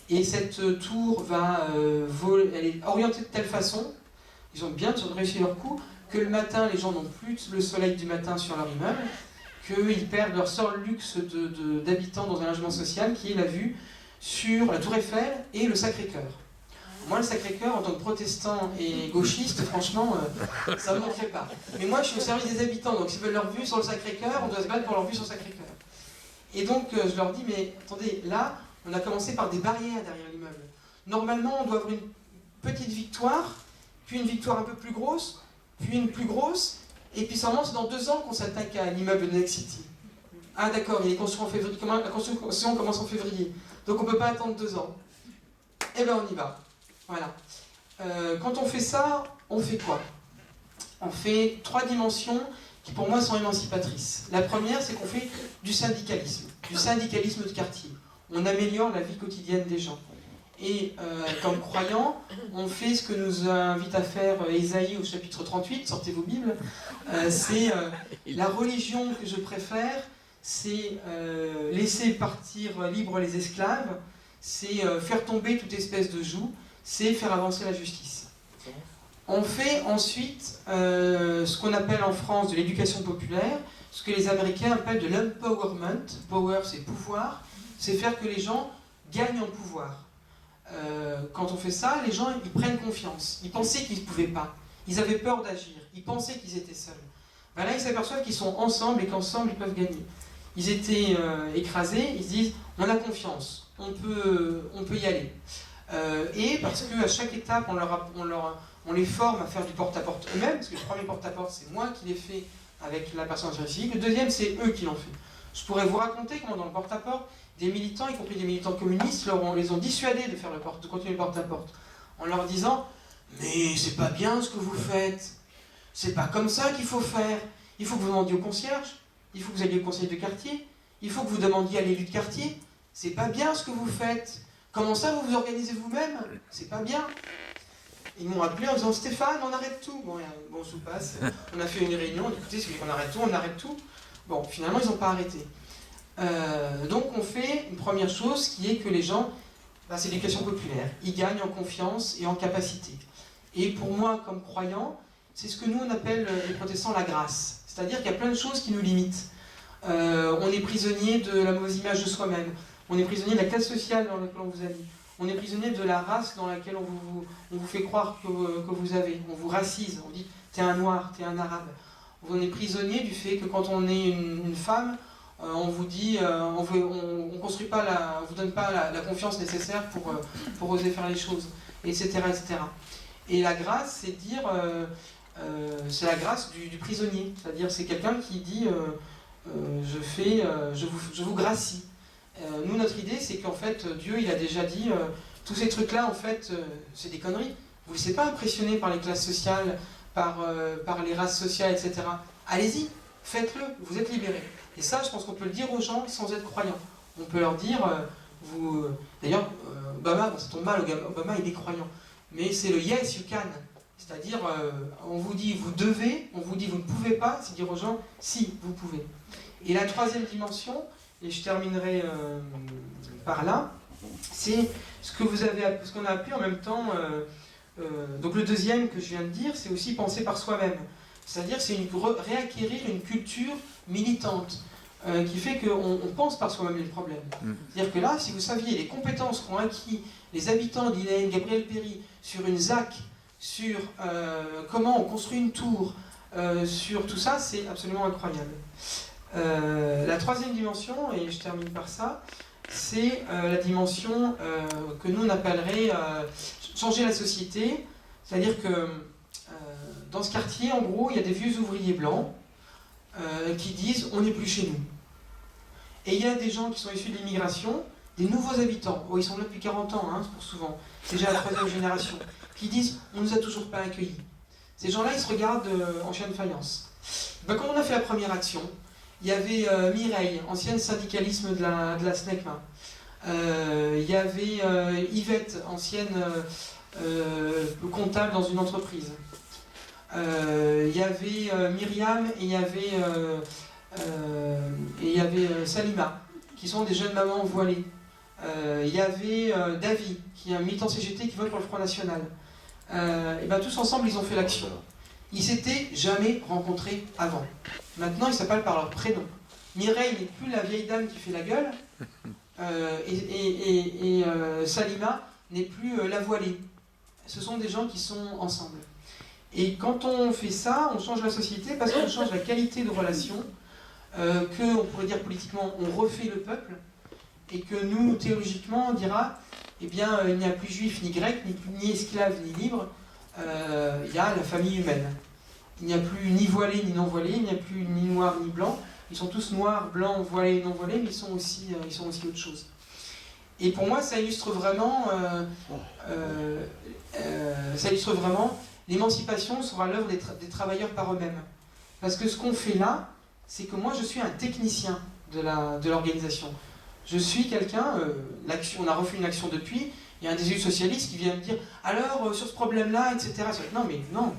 et cette tour elle est orientée de telle façon, ils ont bien réussi leur coup, que le matin, les gens n'ont plus le soleil du matin sur leur immeuble, qu'ils perdent leur seul luxe d'habitants dans un logement social, qui est la vue sur la Tour Eiffel et le Sacré-Cœur. Moi, le Sacré-Cœur, en tant que protestant et gauchiste, franchement, ça ne me fait pas. Mais moi, je suis au service des habitants, donc s'ils veulent leur vue sur le Sacré-Cœur, on doit se battre pour leur vue sur le Sacré-Cœur. Et donc, je leur dis, mais attendez, là, on a commencé par des barrières derrière l'immeuble. Normalement, on doit avoir une petite victoire, puis une victoire un peu plus grosse, puis une plus grosse, et puis seulement c'est dans 2 ans qu'on s'attaque à l'immeuble de Next City. Ah d'accord, il est construit en février, la construction commence en février, donc on ne peut pas attendre 2 ans. Eh bien on y va. Voilà. Quand on fait ça, on fait quoi? On fait 3 dimensions qui pour moi sont émancipatrices. La première, c'est qu'on fait du syndicalisme de quartier. On améliore la vie quotidienne des gens. Et comme croyants, on fait ce que nous invite à faire Ésaïe au chapitre 38, sortez vos Bibles, c'est la religion que je préfère, c'est laisser partir libres les esclaves, c'est faire tomber toute espèce de joug, c'est faire avancer la justice. On fait ensuite ce qu'on appelle en France de l'éducation populaire, ce que les Américains appellent de l'empowerment. Power, c'est pouvoir, c'est faire que les gens gagnent en pouvoir. Quand on fait ça, les gens ils prennent confiance. Ils pensaient qu'ils ne pouvaient pas. Ils avaient peur d'agir. Ils pensaient qu'ils étaient seuls. Là, ils s'aperçoivent qu'ils sont ensemble et qu'ensemble, ils peuvent gagner. Ils étaient écrasés. Ils se disent, on a confiance. On peut y aller. Et parce qu'à chaque étape, on les forme à faire du porte-à-porte eux-mêmes. Parce que le premier porte-à-porte, c'est moi qui l'ai fait avec la personne en service civique. Le deuxième, c'est eux qui l'ont fait. Je pourrais vous raconter comment dans le porte-à-porte, des militants, y compris des militants communistes, les ont dissuadés de continuer le porte-à-porte, en leur disant « Mais c'est pas bien ce que vous faites, c'est pas comme ça qu'il faut faire, il faut que vous demandiez au concierge, il faut que vous alliez au conseil de quartier, il faut que vous demandiez à l'élu de quartier, c'est pas bien ce que vous faites, comment ça vous vous organisez vous-même, c'est pas bien ». Ils m'ont appelé en disant « Stéphane, on arrête tout ». Bon, je vous passe, on a fait une réunion, écoutez, si vous voulez qu'on arrête tout, on arrête tout. Bon, finalement, ils n'ont pas arrêté. Donc on fait une première chose qui est que les gens, c'est l'éducation populaire, ils gagnent en confiance et en capacité. Et pour moi, comme croyant, c'est ce que nous on appelle les protestants la grâce. C'est-à-dire qu'il y a plein de choses qui nous limitent. On est prisonnier de la mauvaise image de soi-même, on est prisonnier de la classe sociale dans laquelle on vous a mis, on est prisonnier de la race dans laquelle on vous fait croire que vous avez, on vous racise, on dit t'es un noir, t'es un arabe. On est prisonnier du fait que quand on est une femme, on vous dit, on construit pas on vous donne pas la confiance nécessaire pour oser faire les choses, etc., etc. Et la grâce, c'est dire, c'est la grâce du prisonnier, c'est-à-dire c'est quelqu'un qui dit, je vous gracie. Nous, notre idée, c'est qu'en fait, Dieu, il a déjà dit, tous ces trucs-là, en fait, c'est des conneries. Vous ne laissez pas impressionner par les classes sociales, par les races sociales, etc. Allez-y, faites-le, vous êtes libérés. Et ça, je pense qu'on peut le dire aux gens sans être croyants. On peut leur dire, d'ailleurs, Obama, ça tombe mal, Obama il est croyant, mais c'est le yes you can. C'est-à-dire, on vous dit vous devez, on vous dit vous ne pouvez pas, c'est dire aux gens si, vous pouvez. Et la troisième dimension, et je terminerai par là, c'est ce qu'on a appelé en même temps, donc le deuxième que je viens de dire, c'est aussi penser par soi-même. C'est-à-dire c'est réacquérir une culture militante qui fait qu'on pense par soi-même les problèmes. C'est-à-dire que là, si vous saviez les compétences qu'ont acquis les habitants d'Île Gabriel Péry sur une ZAC, sur comment on construit une tour, sur tout ça, c'est absolument incroyable. La troisième dimension, et je termine par ça, c'est la dimension que nous on appellerait changer la société. C'est-à-dire que dans ce quartier, en gros, il y a des vieux ouvriers blancs qui disent « on n'est plus chez nous ». Et il y a des gens qui sont issus de l'immigration, des nouveaux habitants, ils sont là depuis 40 ans, pour souvent, c'est déjà la troisième génération, qui disent « on ne nous a toujours pas accueillis ». Ces gens-là, ils se regardent en chien de faïence. Ben, quand on a fait la première action, il y avait Mireille, ancienne syndicalisme de la SNECMA. Il y avait Yvette, ancienne comptable dans une entreprise. Il y avait Myriam et il y avait Salima, qui sont des jeunes mamans voilées. Il y avait Davy, qui est un militant CGT qui vote pour le Front National. Et ben, tous ensemble, ils ont fait l'action. Ils s'étaient jamais rencontrés avant. Maintenant, ils s'appellent par leur prénom. Mireille n'est plus la vieille dame qui fait la gueule, et Salima n'est plus la voilée. Ce sont des gens qui sont ensemble. Et quand on fait ça, on change la société parce qu'on change la qualité de relation, que, on pourrait dire politiquement, on refait le peuple, et que nous, théologiquement, on dira, eh bien, il n'y a plus juif ni grec, ni esclave ni libre, il y a la famille humaine. Il n'y a plus ni voilé ni non voilé, il n'y a plus ni noir ni blanc. Ils sont tous noirs, blancs, voilés, non voilés, mais ils sont aussi autre chose. Et pour moi, ça illustre vraiment, l'émancipation sera l'œuvre des travailleurs par eux-mêmes. Parce que ce qu'on fait là, c'est que moi, je suis un technicien de l'organisation. Je suis quelqu'un, on a refait une action depuis, il y a un des élus socialistes qui vient me dire « alors, sur ce problème-là, etc. » Non, mais non,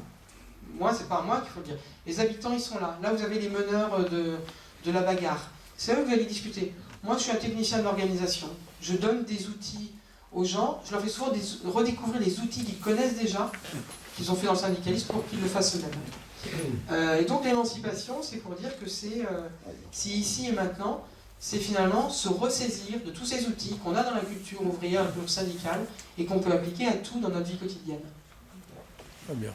moi, c'est pas à moi qu'il faut le dire. Les habitants, ils sont là. Là, vous avez les meneurs de la bagarre. C'est à eux que vous allez discuter. Moi, je suis un technicien de l'organisation. Je donne des outils aux gens. Je leur fais souvent redécouvrir les outils qu'ils connaissent déjà, qu'ils ont fait dans le syndicalisme, pour qu'ils le fassent eux-mêmes. Et donc, l'émancipation, c'est pour dire que c'est ici et maintenant, c'est finalement se ressaisir de tous ces outils qu'on a dans la culture ouvrière, la culture syndicale, et qu'on peut appliquer à tout dans notre vie quotidienne. Très bien.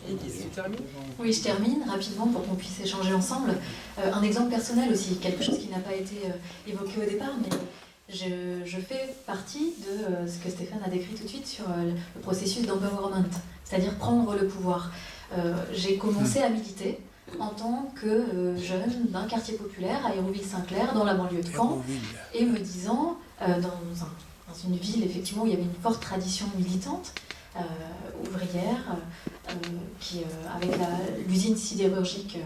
Tu termines ? Oui, je termine rapidement pour qu'on puisse échanger ensemble. Un exemple personnel aussi, quelque chose qui n'a pas été évoqué au départ, mais je fais partie de ce que Stéphane a décrit tout de suite sur le processus d'empowerment, c'est-à-dire prendre le pouvoir. J'ai commencé à militer en tant que jeune d'un quartier populaire à Hérouville-Saint-Clair, dans la banlieue de Caen, et me disant, dans une ville effectivement où il y avait une forte tradition militante, ouvrière, qui, avec l'usine sidérurgique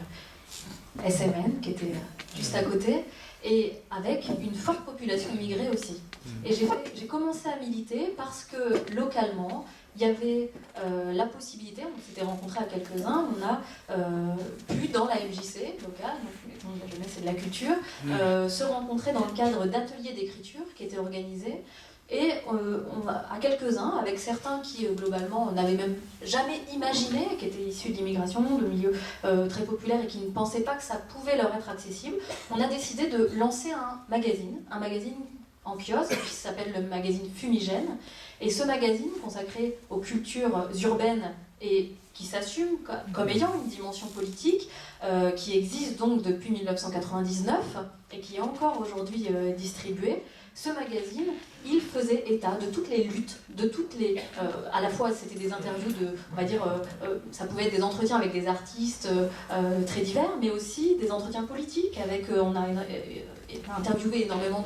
SMN, qui était juste à côté, et avec une forte population immigrée aussi. Et j'ai commencé à militer parce que localement, il y avait la possibilité, on s'était rencontrés à quelques-uns, on a pu, dans la MJC locale, donc la jeunesse et de la culture, se rencontrer dans le cadre d'ateliers d'écriture qui étaient organisés. Et à quelques-uns, avec certains qui globalement n'avaient même jamais imaginé, qui étaient issus de l'immigration, de milieux très populaires et qui ne pensaient pas que ça pouvait leur être accessible, on a décidé de lancer un magazine en kiosque qui s'appelle le magazine Fumigène. Et ce magazine consacré aux cultures urbaines et qui s'assume comme ayant une dimension politique, qui existe donc depuis 1999 et qui est encore aujourd'hui distribué. Ce magazine, il faisait état de toutes les luttes, de toutes les... à la fois, c'était des interviews de... On va dire, ça pouvait être des entretiens avec des artistes très divers, mais aussi des entretiens politiques. On a interviewé énormément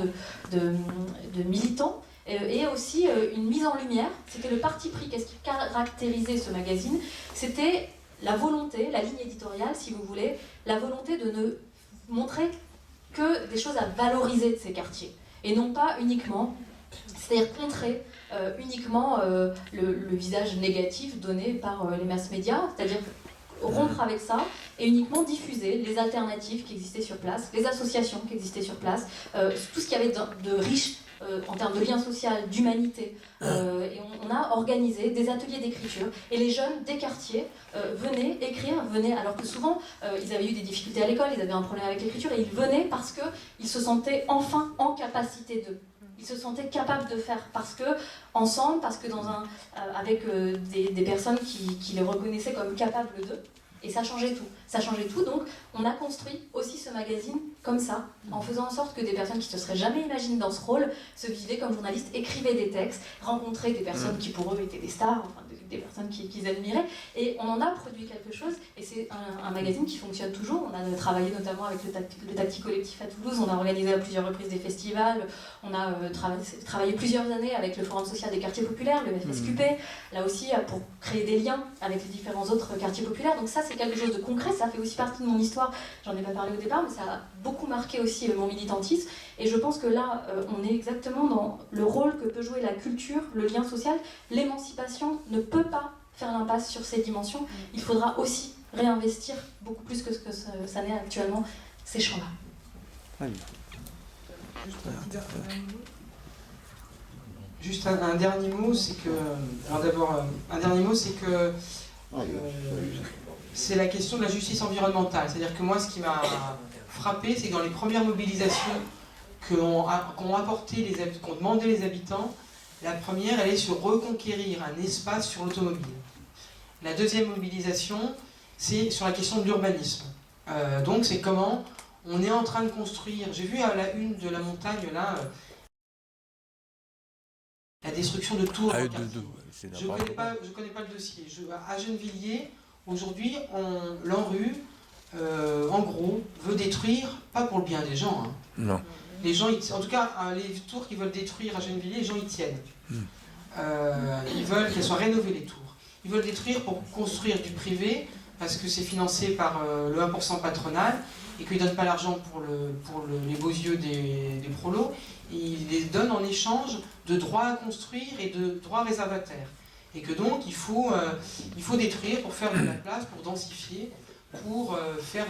de militants. Et aussi une mise en lumière, c'était le parti pris. Qu'est-ce qui caractérisait ce magazine? C'était la volonté, la ligne éditoriale, si vous voulez, la volonté de ne montrer que des choses à valoriser de ces quartiers. Et non pas uniquement, c'est-à-dire contrer uniquement le visage négatif donné par les masses médias, c'est-à-dire rompre avec ça et uniquement diffuser les alternatives qui existaient sur place, les associations qui existaient sur place, tout ce qu'il y avait de riche en termes de lien social, d'humanité. Et on a organisé des ateliers d'écriture et les jeunes des quartiers venaient écrire, alors que souvent ils avaient eu des difficultés à l'école, ils avaient un problème avec l'écriture et ils venaient parce qu'ils se sentaient enfin en capacité d'eux. Ils se sentaient capables de faire parce que ensemble, parce que avec des personnes qui les reconnaissaient comme capables d'eux. Et ça changeait tout. Ça changeait tout, donc on a construit aussi ce magazine comme ça, en faisant en sorte que des personnes qui ne se seraient jamais imaginées dans ce rôle se vivaient comme journalistes, écrivaient des textes, rencontraient des personnes qui pour eux étaient des stars, enfin des personnes qu'ils admiraient, et on en a produit quelque chose, et c'est un magazine qui fonctionne toujours. On a travaillé notamment avec le Tacti Collectif à Toulouse, on a organisé à plusieurs reprises des festivals, on a travaillé plusieurs années avec le Forum social des quartiers populaires, le FSQP, là aussi pour créer des liens avec les différents autres quartiers populaires. Donc ça c'est quelque chose de concret, ça fait aussi partie de mon histoire, j'en ai pas parlé au départ, mais ça a beaucoup marqué aussi mon militantisme, et je pense que là on est exactement dans le rôle que peut jouer la culture, le lien social. L'émancipation ne peut pas faire l'impasse sur ces dimensions, il faudra aussi réinvestir beaucoup plus que ce que ça n'est actuellement ces champs-là. Juste un dernier mot, c'est que... Alors d'abord, un dernier mot, c'est que... c'est la question de la justice environnementale. C'est-à-dire que moi, ce qui m'a frappé, c'est que dans les premières mobilisations qu'ont demandé les habitants, la première, elle est sur reconquérir un espace sur l'automobile. La deuxième mobilisation, c'est sur la question de l'urbanisme. Donc c'est comment on est en train de construire... J'ai vu à la une de La Montagne, là, la destruction de tours. Je ne connais pas le dossier. À Gennevilliers, aujourd'hui, l'ANRU, en gros, veut détruire, pas pour le bien des gens. Hein. Non. Les gens, en tout cas, les tours qu'ils veulent détruire à Gennevilliers, les gens y tiennent. Ils veulent qu'elles soient rénovées, les tours. Ils veulent détruire pour construire du privé, parce que c'est financé par le 1% patronal, et qu'ils ne donnent pas l'argent pour les beaux yeux des prolos. Ils les donnent en échange de droits à construire et de droits réservataires. Et que donc, il faut détruire pour faire de la place, pour densifier, pour faire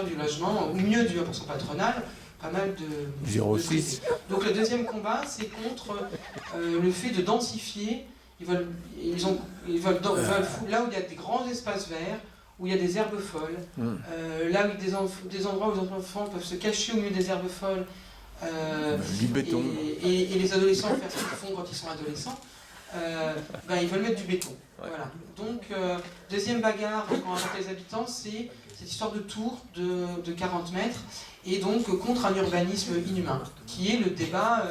du logement, ou mieux du 1% patronal, pas mal de... 0,6. Donc le deuxième combat, c'est contre le fait de densifier. Ils veulent là où il y a des grands espaces verts, où il y a des herbes folles, là où il y a des endroits où les enfants peuvent se cacher au milieu des herbes folles, du béton. Et les adolescents faire ce qu'ils font quand ils sont adolescents, ils veulent mettre du béton. Ouais. Voilà. Donc, deuxième bagarre quand on apporte les habitants, c'est cette histoire de tour de 40 mètres, et donc contre un urbanisme inhumain, qui est le débat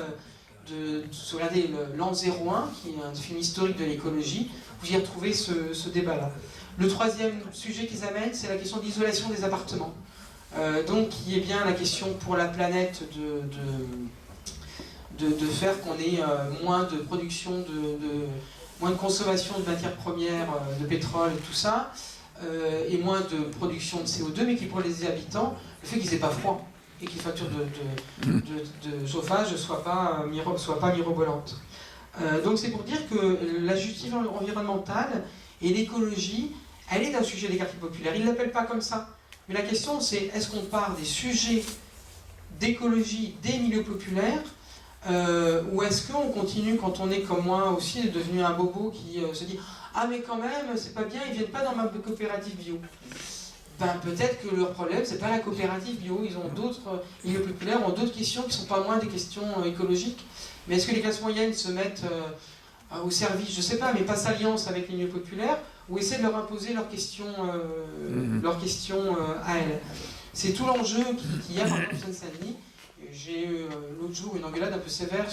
si vous regardez l'an 01, qui est un film historique de l'écologie, vous y retrouvez ce débat-là. Le troisième sujet qu'ils amènent, c'est la question de l'isolation des appartements. Donc, qui est bien la question pour la planète de faire qu'on ait moins de production, moins de consommation de matières premières, de pétrole et tout ça, et moins de production de CO2, mais qui pour les habitants, le fait qu'ils n'aient pas froid et que les factures de chauffage ne soient pas mirobolantes. Donc c'est pour dire que la justice environnementale et l'écologie, elle est un sujet des quartiers populaires. Ils ne l'appellent pas comme ça. Mais la question c'est, est-ce qu'on part des sujets d'écologie des milieux populaires, ou est-ce qu'on continue, quand on est comme moi aussi, devenu un bobo qui se dit « Ah mais quand même, c'est pas bien, ils viennent pas dans ma coopérative bio ». Ben, peut-être que leur problème, c'est pas la coopérative bio, ils ont d'autres milieux populaires, ont d'autres questions qui sont pas moins des questions écologiques. Mais est-ce que les classes moyennes se mettent au service, je sais pas, mais passent alliance avec les milieux populaires, ou essaient de leur imposer leurs questions à elles? C'est tout l'enjeu qu'il y a par exemple en Seine-Saint-Denis. J'ai eu l'autre jour une engueulade un peu sévère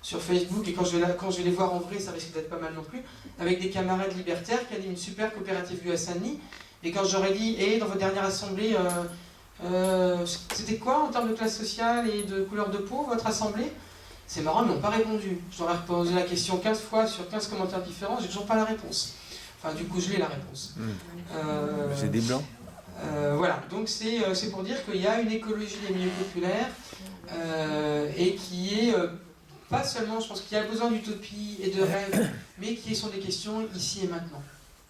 sur Facebook, et quand je vais les voir en vrai, ça risque d'être pas mal non plus, avec des camarades libertaires qui animent une super coopérative bio à Saint-Denis. Et quand j'aurais dit, dans votre dernière assemblée, c'était quoi en termes de classe sociale et de couleur de peau, votre assemblée? C'est marrant, ils n'ont pas répondu. Je leur ai posé la question 15 fois sur 15 commentaires différents, j'ai toujours pas la réponse. Enfin, du coup, je l'ai la réponse. C'est des blancs. Voilà, donc c'est pour dire qu'il y a une écologie des milieux populaires, et qui est pas seulement, je pense qu'il y a besoin d'utopie et de rêve, mais qui sont des questions ici et maintenant.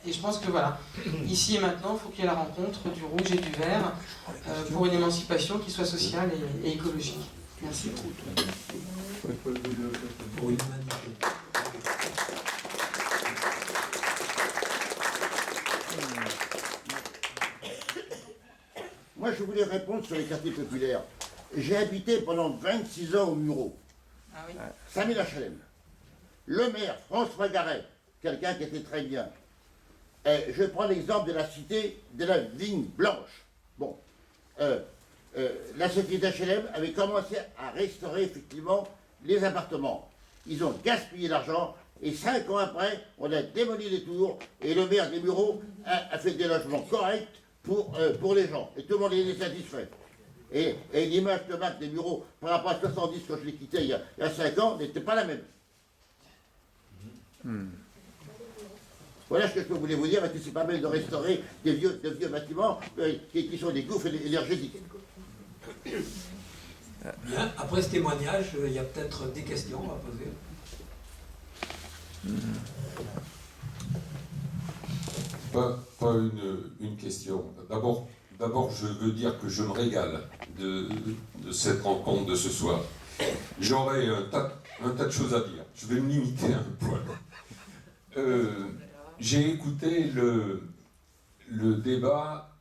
Et je pense que voilà, ici et maintenant, il faut qu'il y ait la rencontre du rouge et du vert pour une émancipation qui soit sociale et écologique. Merci. Moi, je voulais répondre sur les quartiers populaires. J'ai habité pendant 26 ans au Mureau, 5000 HLM. Le maire, François Garet, quelqu'un qui était très bien, Je prends l'exemple de la cité de la Vigne Blanche. Bon, la société HLM avait commencé à restaurer effectivement les appartements. Ils ont gaspillé l'argent et 5 ans après, on a démoli les tours et le maire des Mureaux a fait des logements corrects pour les gens. Et tout le monde est satisfait. Et l'image de Marc des Mureaux par rapport à 70 quand je l'ai quitté il y a 5 ans n'était pas la même. Voilà ce que je voulais vous dire, parce que c'est pas mal de restaurer des vieux bâtiments qui sont des gouffres énergétiques. Bien, après ce témoignage, il y a peut-être des questions à poser. Pas une question. D'abord, je veux dire que je me régale de cette rencontre de ce soir. J'aurais un tas de choses à dire. Je vais me limiter un poil. J'ai écouté le débat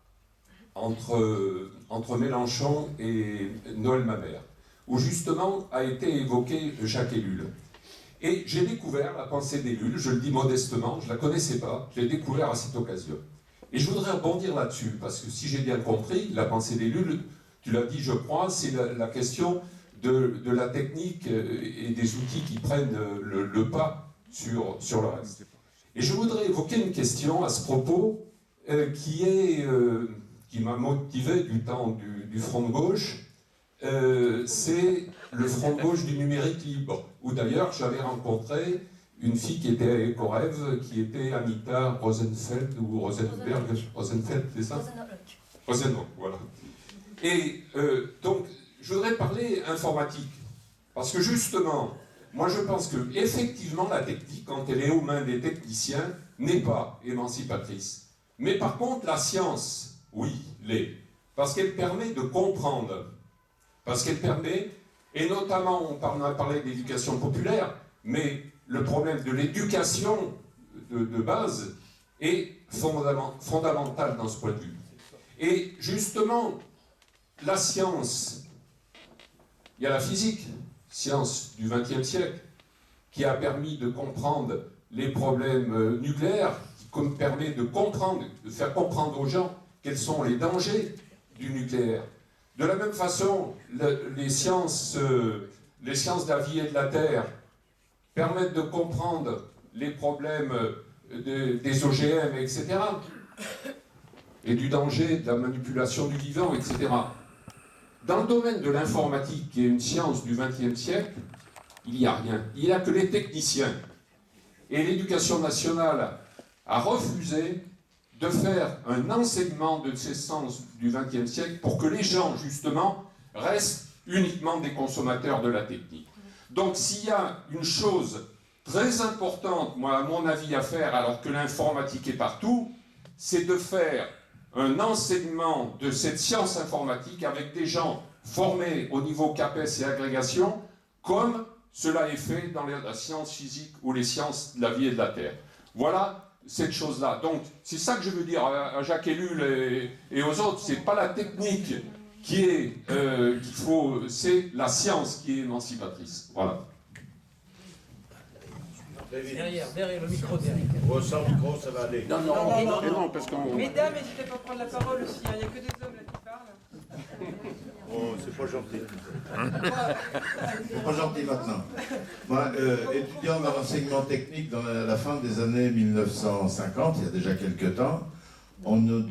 entre Mélenchon et Noël Mamère, où justement a été évoqué Jacques Ellul. Et j'ai découvert la pensée d'Ellul, je le dis modestement, je ne la connaissais pas, je l'ai découvert à cette occasion. Et je voudrais rebondir là-dessus, parce que si j'ai bien compris, la pensée d'Ellul, tu l'as dit je crois, c'est la question de la technique et des outils qui prennent le pas sur le reste. Et je voudrais évoquer une question à ce propos qui m'a motivé du temps du Front de gauche. C'est le Front de gauche du numérique libre, où d'ailleurs j'avais rencontré une fille qui était à Ecorève, qui était Anita Rosenfeld, ou Rosenberg, Rosenfeld, c'est ça? Rosenberg, voilà. Et donc, je voudrais parler informatique, parce que justement, moi je pense que effectivement la technique, quand elle est aux mains des techniciens, n'est pas émancipatrice. Mais par contre, la science, oui, l'est, parce qu'elle permet de comprendre. Parce qu'elle permet, et notamment on a parlé d'éducation populaire, mais le problème de l'éducation de base est fondamental dans ce point de vue. Et justement, la science, il y a la physique, science du XXe siècle, qui a permis de comprendre les problèmes nucléaires, qui permet de faire comprendre aux gens quels sont les dangers du nucléaire. De la même façon, les sciences de la vie et de la terre permettent de comprendre les problèmes des OGM, etc. Et du danger de la manipulation du vivant, etc. Dans le domaine de l'informatique, qui est une science du XXe siècle, il n'y a rien. Il n'y a que les techniciens. Et l'éducation nationale a refusé de faire un enseignement de ces sciences du XXe siècle pour que les gens, justement, restent uniquement des consommateurs de la technique. Donc s'il y a une chose très importante, moi, à mon avis, à faire, alors que l'informatique est partout, c'est de faire un enseignement de cette science informatique avec des gens formés au niveau CAPES et agrégation, comme cela est fait dans la science physique ou les sciences de la vie et de la terre. Voilà cette chose-là. Donc, c'est ça que je veux dire à Jacques Ellul et aux autres. C'est pas la technique qu'il faut, c'est la science qui est émancipatrice. Voilà. Derrière le micro, derrière. Oh, sans micro, ça va aller. Non, parce qu'on... Mesdames, n'hésitez pas à prendre la parole aussi, il n'y a que des hommes là qui parlent. Oh, c'est pas gentil. C'est pas gentil maintenant. Moi, étudiant dans l'enseignement technique dans la fin des années 1950, il y a déjà quelques temps, on nous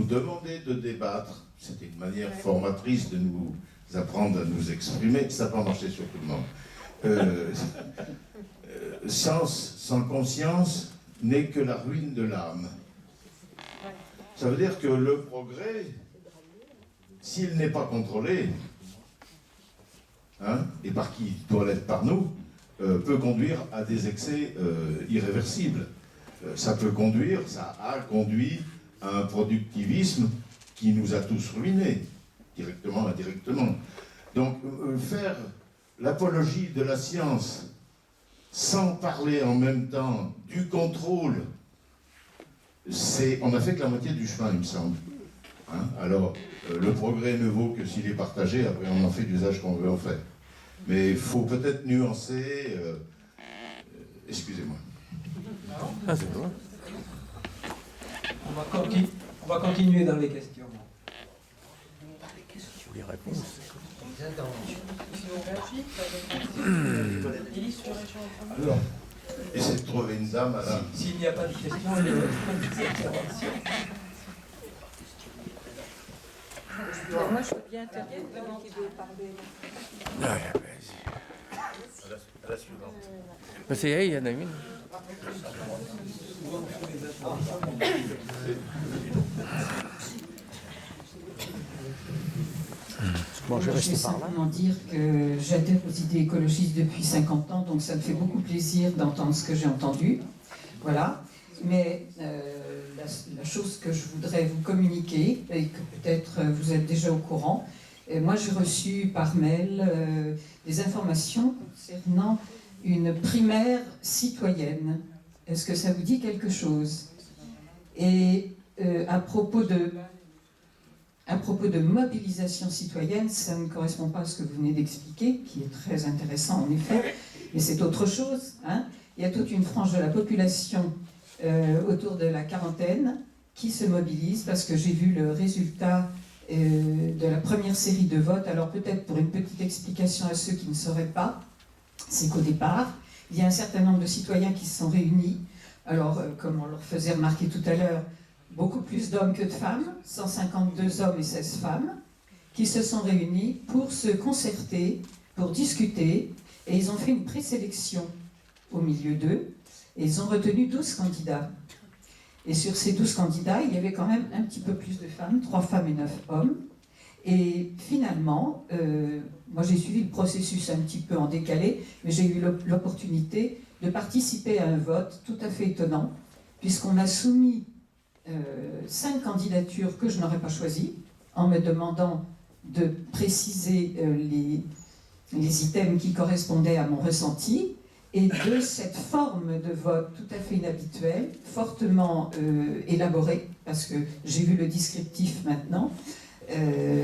demandait de débattre. C'était une manière formatrice de nous apprendre à nous exprimer. Ça n'a pas marché sur tout le monde. Science sans conscience n'est que la ruine de l'âme. Ça veut dire que le progrès, s'il n'est pas contrôlé, et par qui doit l'être par nous, peut conduire à des excès irréversibles. Ça a conduit à un productivisme qui nous a tous ruinés, directement ou indirectement. Donc, faire l'apologie de la science sans parler en même temps du contrôle, on n'a fait que la moitié du chemin, il me semble. Alors, le progrès ne vaut que s'il est partagé, après on en fait l'usage qu'on veut en faire. Mais il faut peut-être nuancer... excusez-moi. Ah, c'est vrai. On va continuer dans les questions. Les réponses. Alors, essayez de trouver une dame. S'il n'y a pas de questions, il y a des interventions. Moi, je veux bien intervenir. Qui veut parler? À la suivante. Ben, c'est elle, il y en a une. Bon, je vais simplement dire que j'adhère aux idées écologistes depuis 50 ans, donc ça me fait beaucoup plaisir d'entendre ce que j'ai entendu. Voilà. Mais la chose que je voudrais vous communiquer, et que peut-être vous êtes déjà au courant, moi j'ai reçu par mail des informations concernant une primaire citoyenne. Est-ce que ça vous dit quelque chose? Et à propos de mobilisation citoyenne, ça ne correspond pas à ce que vous venez d'expliquer, qui est très intéressant en effet, mais c'est autre chose. Hein. Il y a toute une frange de la population autour de la quarantaine qui se mobilise, parce que j'ai vu le résultat de la première série de votes. Alors peut-être pour une petite explication à ceux qui ne sauraient pas, c'est qu'au départ, il y a un certain nombre de citoyens qui se sont réunis. Alors, comme on leur faisait remarquer tout à l'heure, beaucoup plus d'hommes que de femmes, 152 hommes et 16 femmes, qui se sont réunis pour se concerter, pour discuter, et ils ont fait une présélection au milieu d'eux, et ils ont retenu 12 candidats. Et sur ces 12 candidats, il y avait quand même un petit peu plus de femmes, 3 femmes et 9 hommes. Et finalement, moi j'ai suivi le processus un petit peu en décalé, mais j'ai eu l'opportunité de participer à un vote tout à fait étonnant, puisqu'on a soumis 5 candidatures que je n'aurais pas choisies, en me demandant de préciser les items qui correspondaient à mon ressenti, et de cette forme de vote tout à fait inhabituelle, fortement élaborée, parce que j'ai vu le descriptif maintenant.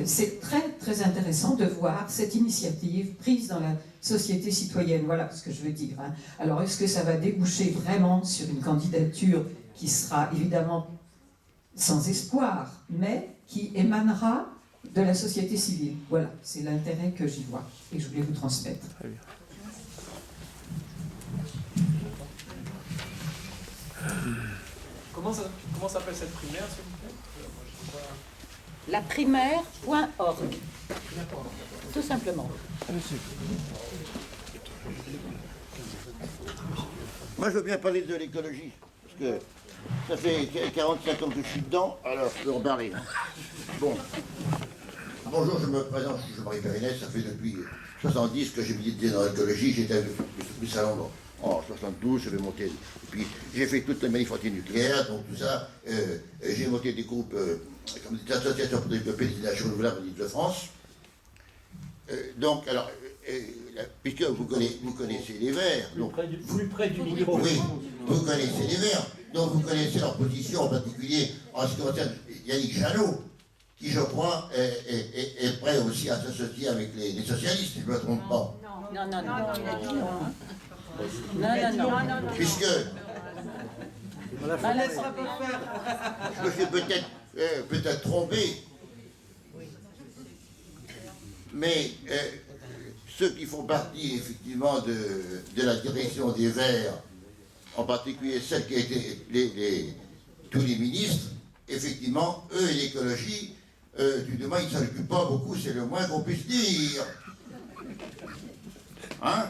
C'est très très intéressant de voir cette initiative prise dans la société citoyenne, voilà ce que je veux dire. Hein. Alors est-ce que ça va déboucher vraiment sur une candidature qui sera évidemment sans espoir, mais qui émanera de la société civile? Voilà, c'est l'intérêt que j'y vois et que je voulais vous transmettre. Très bien. Comment s'appelle cette primaire, s'il vous plaît? La primaire.org. Tout simplement. Moi, je veux bien parler de l'écologie, parce que ça fait 45 ans que je suis dedans, alors je peux en parler. Bon. Bonjour, je me présente, je suis Jean-Marie Périnès, ça fait depuis 70 que j'ai milité dans l'écologie, j'étais avec le salon en 72, je vais monter, et puis j'ai fait toute la manif anti-nucléaire, donc tout ça, j'ai monté des groupes comme des associations pour développer les énergies renouvelables en Île-de-France. Donc, alors, puisque vous connaissez les Verts, donc, plus près du micro. oui, vous connaissez les Verts, donc vous connaissez leur position, en particulier en ce qui concerne Yannick Jadot, qui, je crois, est prêt aussi à s'associer avec les socialistes, si je ne me trompe pas. Non, il a dit non. Non. Puisque je me suis peut-être trompé, mais ceux qui font partie effectivement de la direction des Verts, en particulier celle qui a été tous les ministres, effectivement, eux et l'écologie, du moins ils ne s'en occupent pas beaucoup, c'est le moins qu'on puisse dire. Hein?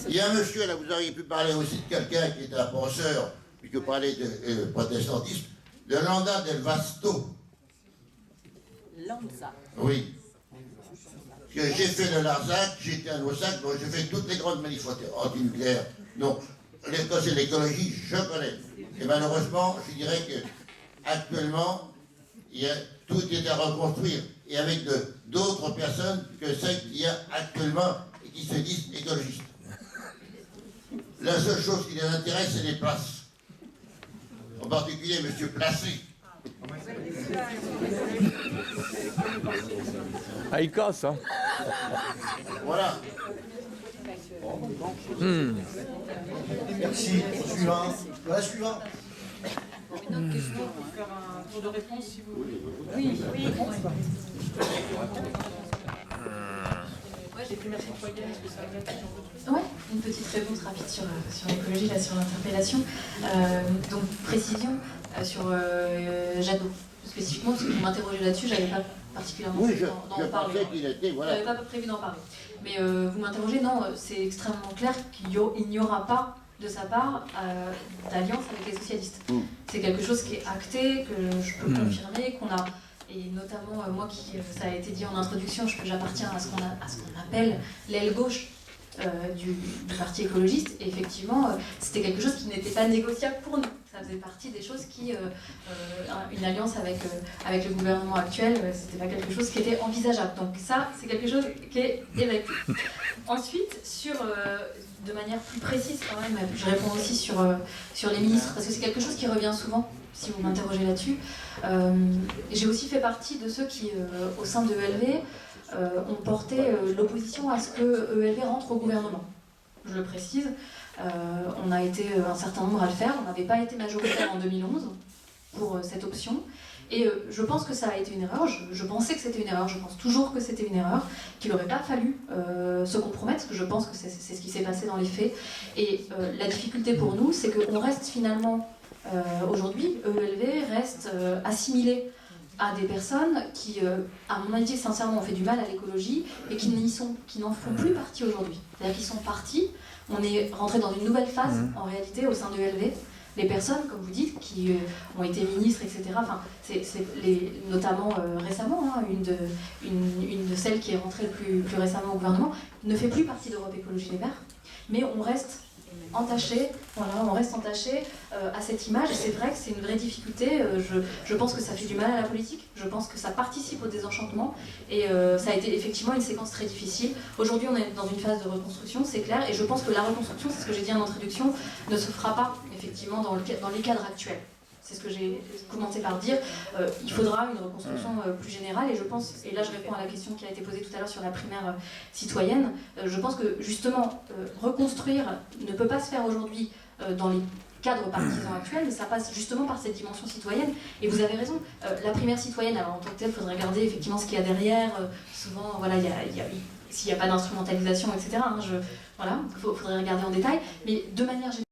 Il y a un monsieur, là, vous auriez pu parler aussi de quelqu'un qui est un penseur, puisque vous parlez de protestantisme, de Landa del Vasto. Lanza. Oui. Parce que j'ai fait le Larzac, j'étais à Lausac, donc j'ai fait toutes les grandes manifs anti-nucléaires. Donc, quand c'est l'écologie, je connais. Et malheureusement, je dirais que actuellement, tout est à reconstruire. Et avec d'autres personnes que celles qu'il y a actuellement et qui se disent écologistes. La seule chose qui les intéresse, c'est les places. En particulier, M. Placé. Ah, il casse, hein. Voilà. Merci. Suivant. Voilà, suivant. Une autre question pour faire un tour de réponse si vous voulez. Oui. Ouais, j'ai primaire citoyenne, est-ce que ça va mettre sur le truc? Ouais, une petite réponse rapide sur l'écologie, là, sur l'interpellation. Donc, précision sur Jadot, spécifiquement, parce que vous m'interrogez là-dessus, j'avais pas particulièrement Oui, prévu d'en parler. pensais qu'il était, voilà. J'avais pas prévu d'en parler. Mais vous m'interrogez, non, c'est extrêmement clair qu'il n'y aura pas de sa part d'alliance avec les socialistes. C'est quelque chose qui est acté, que je peux confirmer, qu'on a, et notamment moi qui, ça a été dit en introduction, j'appartiens à ce qu'on appelle l'aile gauche du Parti écologiste, et effectivement c'était quelque chose qui n'était pas négociable pour nous. Ça faisait partie des choses qui, une alliance avec le gouvernement actuel, c'était pas quelque chose qui était envisageable. Donc ça, c'est quelque chose qui est évacué. Ensuite, de manière plus précise quand même, je réponds aussi sur les ministres, parce que c'est quelque chose qui revient souvent, si vous m'interrogez là-dessus. J'ai aussi fait partie de ceux qui, au sein de ELV, ont porté l'opposition à ce que ELV rentre au gouvernement. Je le précise, on a été un certain nombre à le faire, on n'avait pas été majoritaire en 2011 pour cette option. Et je pense que ça a été une erreur, je pensais que c'était une erreur, je pense toujours que c'était une erreur, qu'il n'aurait pas fallu se compromettre, parce que je pense que c'est ce qui s'est passé dans les faits. Et la difficulté pour nous, c'est qu'on reste finalement, aujourd'hui, ELV reste assimilé à des personnes qui, à mon avis, sincèrement, ont fait du mal à l'écologie et qui n'en font plus partie aujourd'hui. C'est-à-dire qu'ils sont partis, on est rentré dans une nouvelle phase, en réalité, au sein de ELV. Les personnes, comme vous dites, qui ont été ministres, etc., enfin, notamment récemment, hein, une de celles qui est rentrée le plus récemment au gouvernement, ne fait plus partie d'Europe Écologie Les Verts, mais on reste entaché, à cette image, et c'est vrai que c'est une vraie difficulté. Je pense que ça fait du mal à la politique, je pense que ça participe au désenchantement, et ça a été effectivement une séquence très difficile. Aujourd'hui, on est dans une phase de reconstruction, c'est clair, et je pense que la reconstruction, c'est ce que j'ai dit en introduction, ne se fera pas effectivement dans les cadres actuels. C'est ce que j'ai commencé par dire. Il faudra une reconstruction plus générale, et je pense, et là je réponds à la question qui a été posée tout à l'heure sur la primaire citoyenne, je pense que justement, reconstruire ne peut pas se faire aujourd'hui dans les cadres partisans actuels, mais ça passe justement par cette dimension citoyenne. Et vous avez raison, la primaire citoyenne, alors en tant que telle, il faudrait regarder effectivement ce qu'il y a derrière. Souvent, voilà, s'il n'y a pas d'instrumentalisation, etc., hein, voilà, faudrait regarder en détail. Mais de manière générale,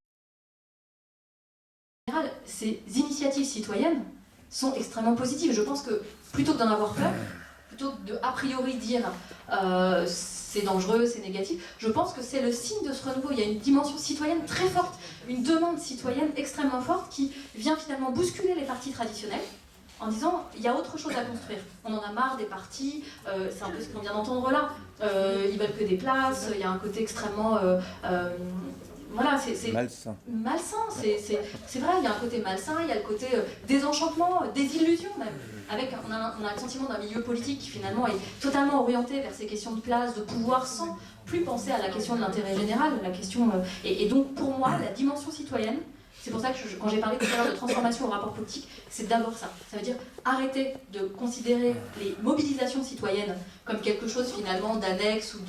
ces initiatives citoyennes sont extrêmement positives. Je pense que plutôt que d'en avoir peur, plutôt que de a priori dire c'est dangereux, c'est négatif, je pense que c'est le signe de ce renouveau. Il y a une dimension citoyenne très forte, une demande citoyenne extrêmement forte qui vient finalement bousculer les partis traditionnels en disant il y a autre chose à construire. On en a marre des partis, c'est un peu ce qu'on vient d'entendre là, ils veulent que des places, il y a un côté extrêmement... voilà, c'est malsain. C'est vrai, il y a un côté malsain, il y a le côté désenchantement, désillusion même. On a le sentiment d'un milieu politique qui finalement est totalement orienté vers ces questions de place, de pouvoir, sans plus penser à la question de l'intérêt général, la question, et donc pour moi, la dimension citoyenne, c'est pour ça que quand j'ai parlé tout à l'heure de transformation au rapport politique, c'est d'abord ça. Ça veut dire arrêter de considérer les mobilisations citoyennes comme quelque chose finalement d'annexe ou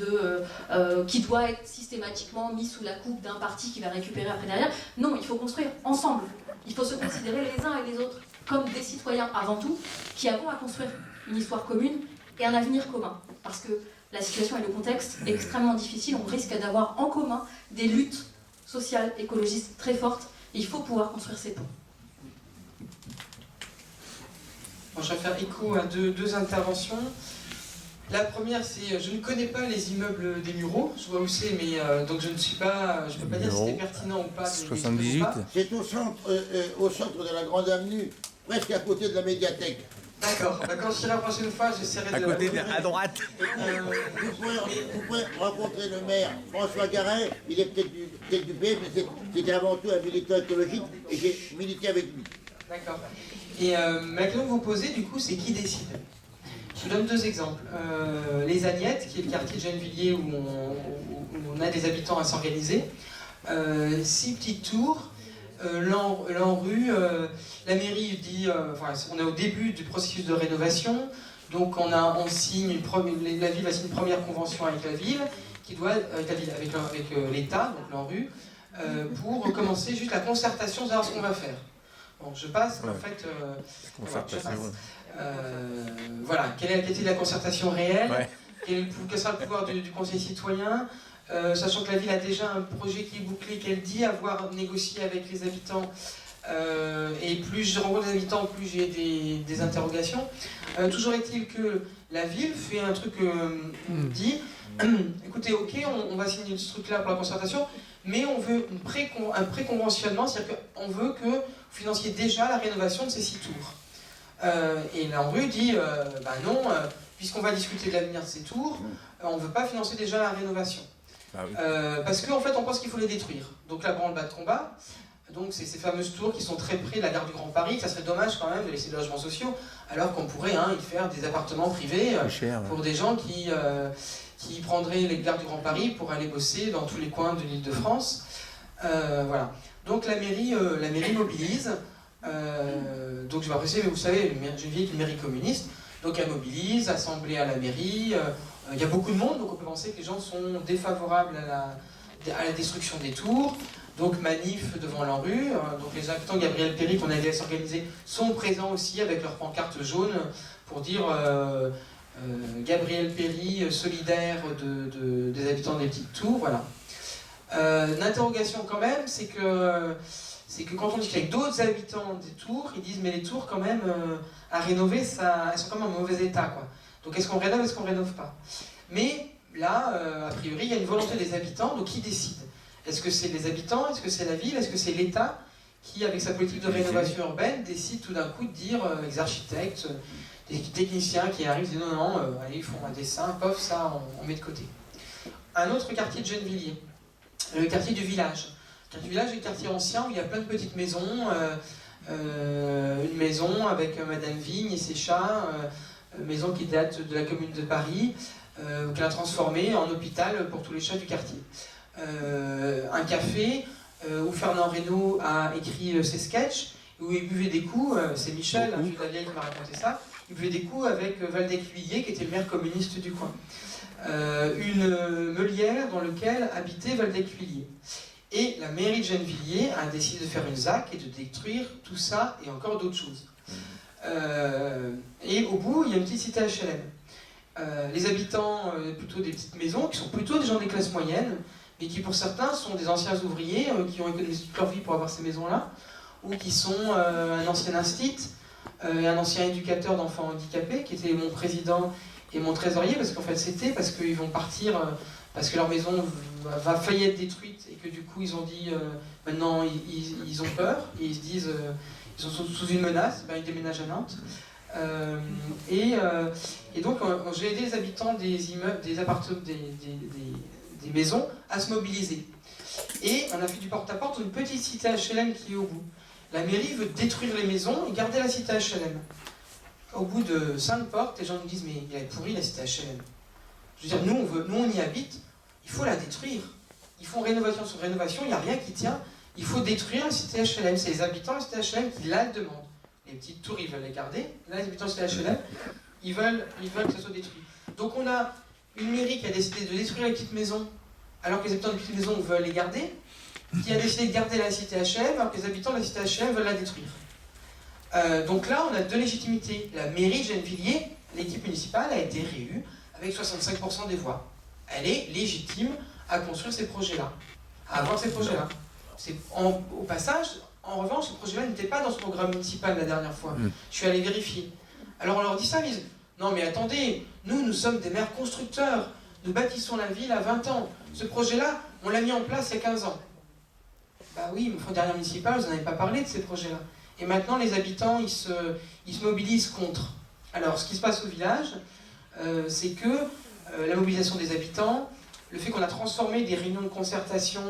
qui doit être systématiquement mis sous la coupe d'un parti qui va récupérer après derrière. Non, il faut construire ensemble. Il faut se considérer les uns et les autres comme des citoyens avant tout, qui avons à construire une histoire commune et un avenir commun. Parce que la situation et le contexte est extrêmement difficile, on risque d'avoir en commun des luttes sociales, écologistes très fortes. Il faut pouvoir construire ces ponts. Bon, je vais faire écho à deux interventions. La première, c'est je ne connais pas les immeubles des Mureaux. Je vois où c'est, mais donc je ne peux pas dire si c'était pertinent ou pas. 78. C'est au centre de la Grande Avenue, presque à côté de la médiathèque. D'accord. Bah, quand je serai la prochaine fois, j'essaierai de... À côté, à droite. Vous pouvez rencontrer le maire François Garin, il est peut-être du PS, mais c'était avant tout un militant écologique et j'ai milité avec lui. D'accord. Et ma question que vous posez, du coup, c'est qui décide? Je vous donne deux exemples. Les Agnettes, qui est le quartier de Gennevilliers où on a des habitants à s'organiser. 6 petites tours. L'ANRU, la mairie dit, on est au début du processus de rénovation, donc on signe la ville va signer une première convention avec la ville, qui doit, avec l'État, donc l'ANRU, pour commencer juste la concertation, savoir ce qu'on va faire. Bon, je passe, en fait... voilà, quelle est la qualité de la concertation réelle, quel sera le pouvoir du conseil citoyen, sachant que la ville a déjà un projet qui est bouclé, qu'elle dit avoir négocié avec les habitants, et plus je rencontre des habitants, plus j'ai des interrogations. Toujours est-il que la ville fait un truc, dit, écoutez, ok, on va signer ce truc-là pour la concertation, mais on veut un préconventionnement, c'est-à-dire qu'on veut que vous financiez déjà la rénovation de ces 6 tours. Et l'ANRU dit, bah non, puisqu'on va discuter de l'avenir de ces tours, on ne veut pas financer déjà la rénovation. Parce qu'en fait, on pense qu'il faut les détruire. Donc la branle-bas de combat, donc c'est ces fameuses tours qui sont très près de la gare du Grand Paris, ça serait dommage quand même de laisser des logements sociaux, alors qu'on pourrait y faire des appartements privés pour des gens qui prendraient les gares du Grand Paris pour aller bosser dans tous les coins de l'Île-de-France. Voilà. Donc la mairie mobilise. Donc je vais apprécier, mais vous savez, Geneviève est une mairie communiste, donc elle mobilise, assemblée à la mairie. Il y a beaucoup de monde, donc on peut penser que les gens sont défavorables à la destruction des tours. Donc manif devant l'ANRU, donc les habitants de Gabriel Péri qu'on avait s'organiser sont présents aussi avec leur pancarte jaune pour dire Gabriel Péri solidaire des habitants des petites tours, voilà. L'interrogation quand même, c'est que quand on discute avec d'autres habitants des tours, ils disent mais les tours quand même à rénover, elles sont quand même en mauvais état, quoi. Donc est-ce qu'on rénove, est-ce qu'on rénove pas? Mais là, a priori, il y a une volonté des habitants, donc qui décide? Est-ce que c'est les habitants? Est-ce que c'est la ville? Est-ce que c'est l'État qui, avec sa politique de rénovation urbaine, décide tout d'un coup de dire, les architectes, des techniciens qui arrivent, disent non, allez, ils font un dessin, pof, ça, on met de côté. Un autre quartier de Gennevilliers, le quartier du village. Le quartier du village est un quartier ancien où il y a plein de petites maisons, une maison avec Madame Vigne et ses chats, maison qui date de la commune de Paris, qu'elle a transformée en hôpital pour tous les chats du quartier. Un café où Fernand Reynaud a écrit ses sketchs, où il buvait des coups, c'est Michel, un vieux de la vieille qui m'a raconté ça, il buvait des coups avec Valdec-Huillier, qui était le maire communiste du coin. Une meulière dans laquelle habitait Valdec-Huillier. Et la mairie de Gennevilliers a décidé de faire une ZAC et de détruire tout ça et encore d'autres choses. Et au bout, il y a une petite cité HLM. Les habitants, plutôt des petites maisons, qui sont plutôt des gens des classes moyennes, mais qui pour certains sont des anciens ouvriers qui ont économisé toute leur vie pour avoir ces maisons-là, ou qui sont un ancien instit, un ancien éducateur d'enfants handicapés, qui était mon président et mon trésorier, parce qu'en fait c'était parce qu'ils vont partir, parce que leur maison va faillir être détruite, et que du coup ils ont dit, maintenant ils ont peur, et ils se disent, ils sont sous une menace, ben, ils déménagent à Nantes. Et donc j'ai aidé les habitants des immeubles, des appartements, des maisons à se mobiliser. Et on a fait du porte-à-porte une petite cité HLM qui est au bout. La mairie veut détruire les maisons et garder la cité HLM. Au bout de 5 portes, les gens nous disent mais il est pourri la cité HLM. Je veux dire, nous on y habite, il faut la détruire. Ils font rénovation sur rénovation, il n'y a rien qui tient. Il faut détruire la cité HLM. C'est les habitants de la cité HLM qui la demandent. Les petites tours, ils veulent les garder. Là, les habitants de la cité HLM, ils veulent que ça soit détruit. Donc on a une mairie qui a décidé de détruire les petites maisons, alors que les habitants des petites maisons veulent les garder, qui a décidé de garder la cité HLM, alors que les habitants de la cité HLM veulent la détruire. Donc là, on a 2 légitimités. La mairie de Gennevilliers, l'équipe municipale, a été réélue avec 65% des voix. Elle est légitime à construire ces projets-là, à avoir ces projets-là. Au passage, en revanche, ce projet-là n'était pas dans ce programme municipal la dernière fois. Je suis allé vérifier. Alors on leur dit ça, ils disent non mais attendez, nous sommes des maires constructeurs, nous bâtissons la ville à 20 ans. Ce projet-là, on l'a mis en place il y a 15 ans. Bah oui, mais dernière municipale, vous n'en avez pas parlé de ces projets-là. Et maintenant, les habitants, ils se mobilisent contre. Alors, ce qui se passe au village, c'est que la mobilisation des habitants, le fait qu'on a transformé des réunions de concertation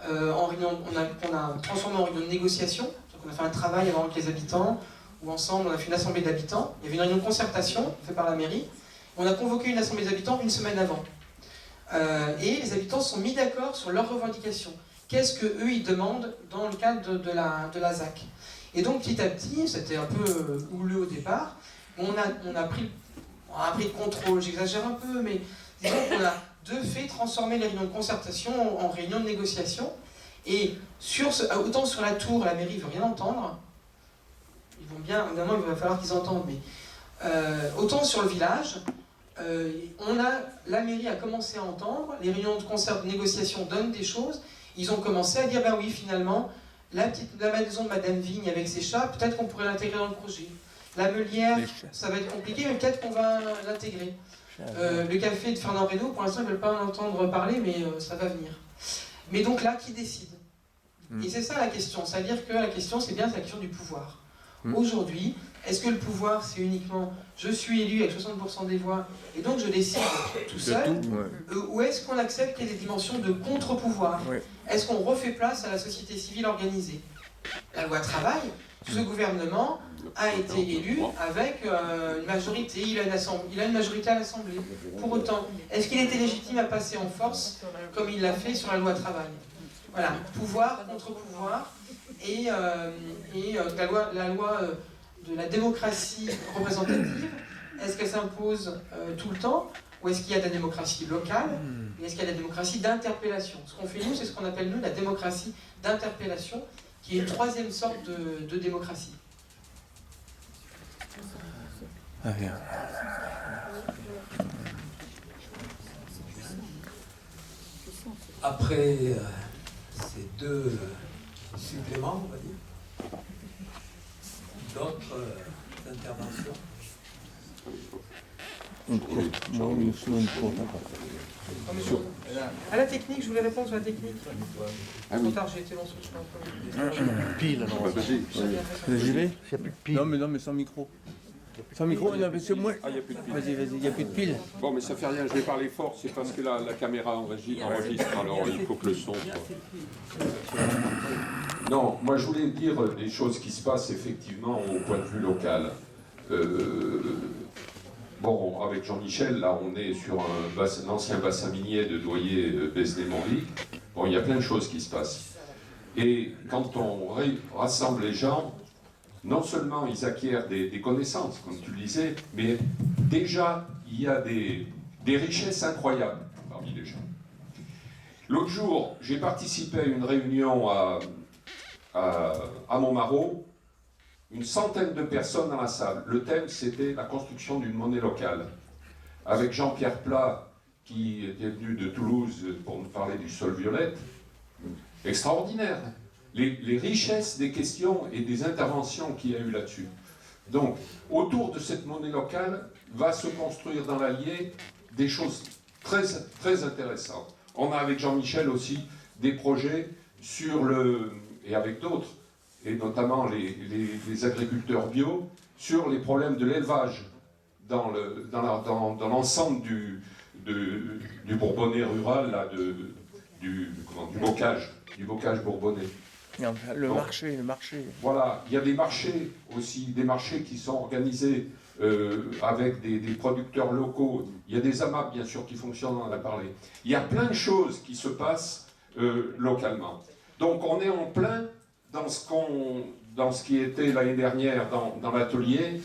en réunions, on a transformé en réunions de négociation, donc on a fait un travail avant avec les habitants, où ensemble on a fait une assemblée d'habitants, il y avait une réunion de concertation faite par la mairie, on a convoqué une assemblée d'habitants une semaine avant. Et les habitants se sont mis d'accord sur leurs revendications. Qu'est-ce qu'eux ils demandent dans le cadre de la ZAC. Et donc petit à petit, c'était un peu houleux au départ, on a pris le contrôle, j'exagère un peu, mais disons qu'on a de fait transformer les réunions de concertation en réunions de négociation. Et autant sur la tour, la mairie ne veut rien entendre. Ils vont bien, évidemment, il va falloir qu'ils entendent, mais autant sur le village, la mairie a commencé à entendre, les réunions de concert de négociation donnent des choses, ils ont commencé à dire, ben oui, finalement, la maison de Madame Vigne avec ses chats, peut-être qu'on pourrait l'intégrer dans le projet. La meulière, ça va être compliqué, mais peut-être qu'on va l'intégrer. Le café de Fernand Reynaud, pour l'instant, ils ne veulent pas en entendre parler, mais ça va venir. Mais donc là, qui décide? Et c'est ça la question, c'est-à-dire que la question, c'est bien la question du pouvoir. Aujourd'hui, est-ce que le pouvoir, c'est uniquement je suis élu avec 60% des voix et donc je décide tout seul, ou est-ce qu'on accepte qu'il y ait des dimensions de contre-pouvoir? Est-ce qu'on refait place à la société civile organisée? La loi travail, ce gouvernement a été élu avec une majorité, il a une majorité à l'Assemblée. Pour autant, est-ce qu'il était légitime à passer en force comme il l'a fait sur la loi travail? Voilà, pouvoir contre pouvoir, et la loi de la démocratie représentative, est-ce qu'elle s'impose tout le temps, ou est-ce qu'il y a de la démocratie locale, et est-ce qu'il y a de la démocratie d'interpellation? Ce qu'on fait nous, c'est ce qu'on appelle nous la démocratie d'interpellation, qui est une troisième sorte de démocratie. Après ces deux suppléments, on va dire, d'autres interventions. À la technique, je voulais répondre sur la technique. Trop tard, j'ai été long sur le chemin. Pile, alors. J'y vais. Il n'y a plus de pile. Non, mais sans micro. Sans micro, non, mais c'est moi. Ah, il n'y a plus de pile. Vas-y, il n'y a plus de pile. Bon, mais ça fait rien, je vais parler fort, c'est parce que la caméra enregistre, alors il faut que le son soit... Non, moi je voulais dire des choses qui se passent effectivement au point de vue local. Bon, avec Jean-Michel, là on est sur un ancien bassin minier de Doyer Besnay-Montvic. Bon, il y a plein de choses qui se passent. Et quand on rassemble les gens, non seulement ils acquièrent des connaissances, comme tu le disais, mais déjà il y a des richesses incroyables parmi les gens. L'autre jour, j'ai participé à une réunion à Montmarault, une centaine de personnes dans la salle. Le thème, c'était la construction d'une monnaie locale. Avec Jean-Pierre Plat, qui était venu de Toulouse pour nous parler du sol violette. Extraordinaire. Les richesses des questions et des interventions qu'il y a eu là-dessus. Donc, autour de cette monnaie locale, va se construire dans l'Allier des choses très, très intéressantes. On a avec Jean-Michel aussi des projets et avec d'autres, et notamment les agriculteurs bio, sur les problèmes de l'élevage dans l'ensemble du Bourbonnais rural, là, du bocage bourbonnais. Le marché. Voilà, il y a des marchés aussi, des marchés qui sont organisés avec des producteurs locaux. Il y a des AMAP, bien sûr, qui fonctionnent, on en a parlé. Il y a plein de choses qui se passent localement. Donc on est en plein dans ce qui était l'année dernière dans l'atelier,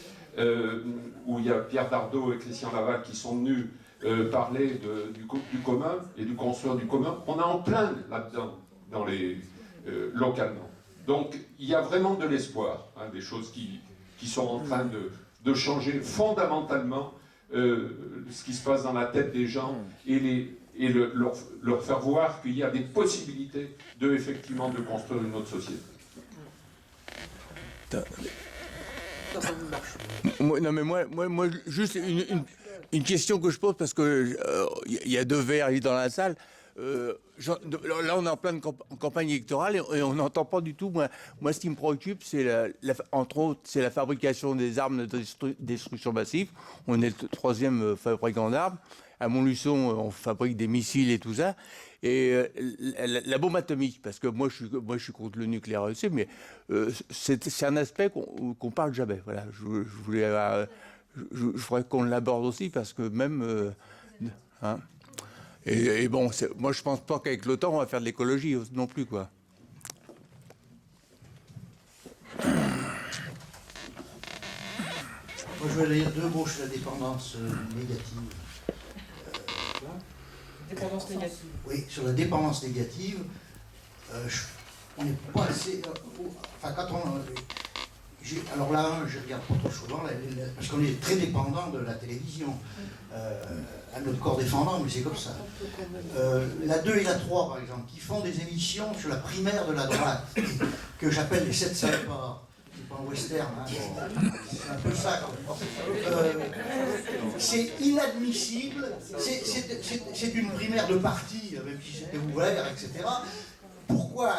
où il y a Pierre Dardot et Christian Laval qui sont venus parler du commun et du construire du commun. On est en plein là-dedans, localement. Donc il y a vraiment de l'espoir, hein, des choses qui sont en train de changer fondamentalement ce qui se passe dans la tête des gens et leur faire voir qu'il y a des possibilités effectivement de construire une autre société. Moi, juste une question que je pose, parce que il y a deux verres dans la salle. Là, on est en pleine campagne électorale et on n'entend pas du tout. Moi, ce qui me préoccupe, c'est entre autres, c'est la fabrication des armes de destruction massive. On est le troisième fabricant d'armes. À Montluçon, on fabrique des missiles et tout ça. Et la bombe atomique, parce que moi, je suis contre le nucléaire aussi, mais c'est un aspect qu'on parle jamais. Voilà, je voudrais qu'on l'aborde aussi, parce que même... hein. Et bon, moi je pense pas qu'avec l'OTAN on va faire de l'écologie non plus, quoi. Moi je vais lire deux mots sur la dépendance négative. Dépendance négative. Oui, sur la dépendance négative, on n'est pas assez... enfin, quand on... alors là, je regarde pas trop souvent, parce qu'on est très dépendant de la télévision, à notre corps défendant, mais c'est comme ça. La 2 et la 3, par exemple, qui font des émissions sur la primaire de la droite, que j'appelle les 7 salopards. C'est pas un western, hein. C'est un peu ça, quand même. C'est inadmissible, c'est une primaire de parti, même si c'était ouvert, etc. Pourquoi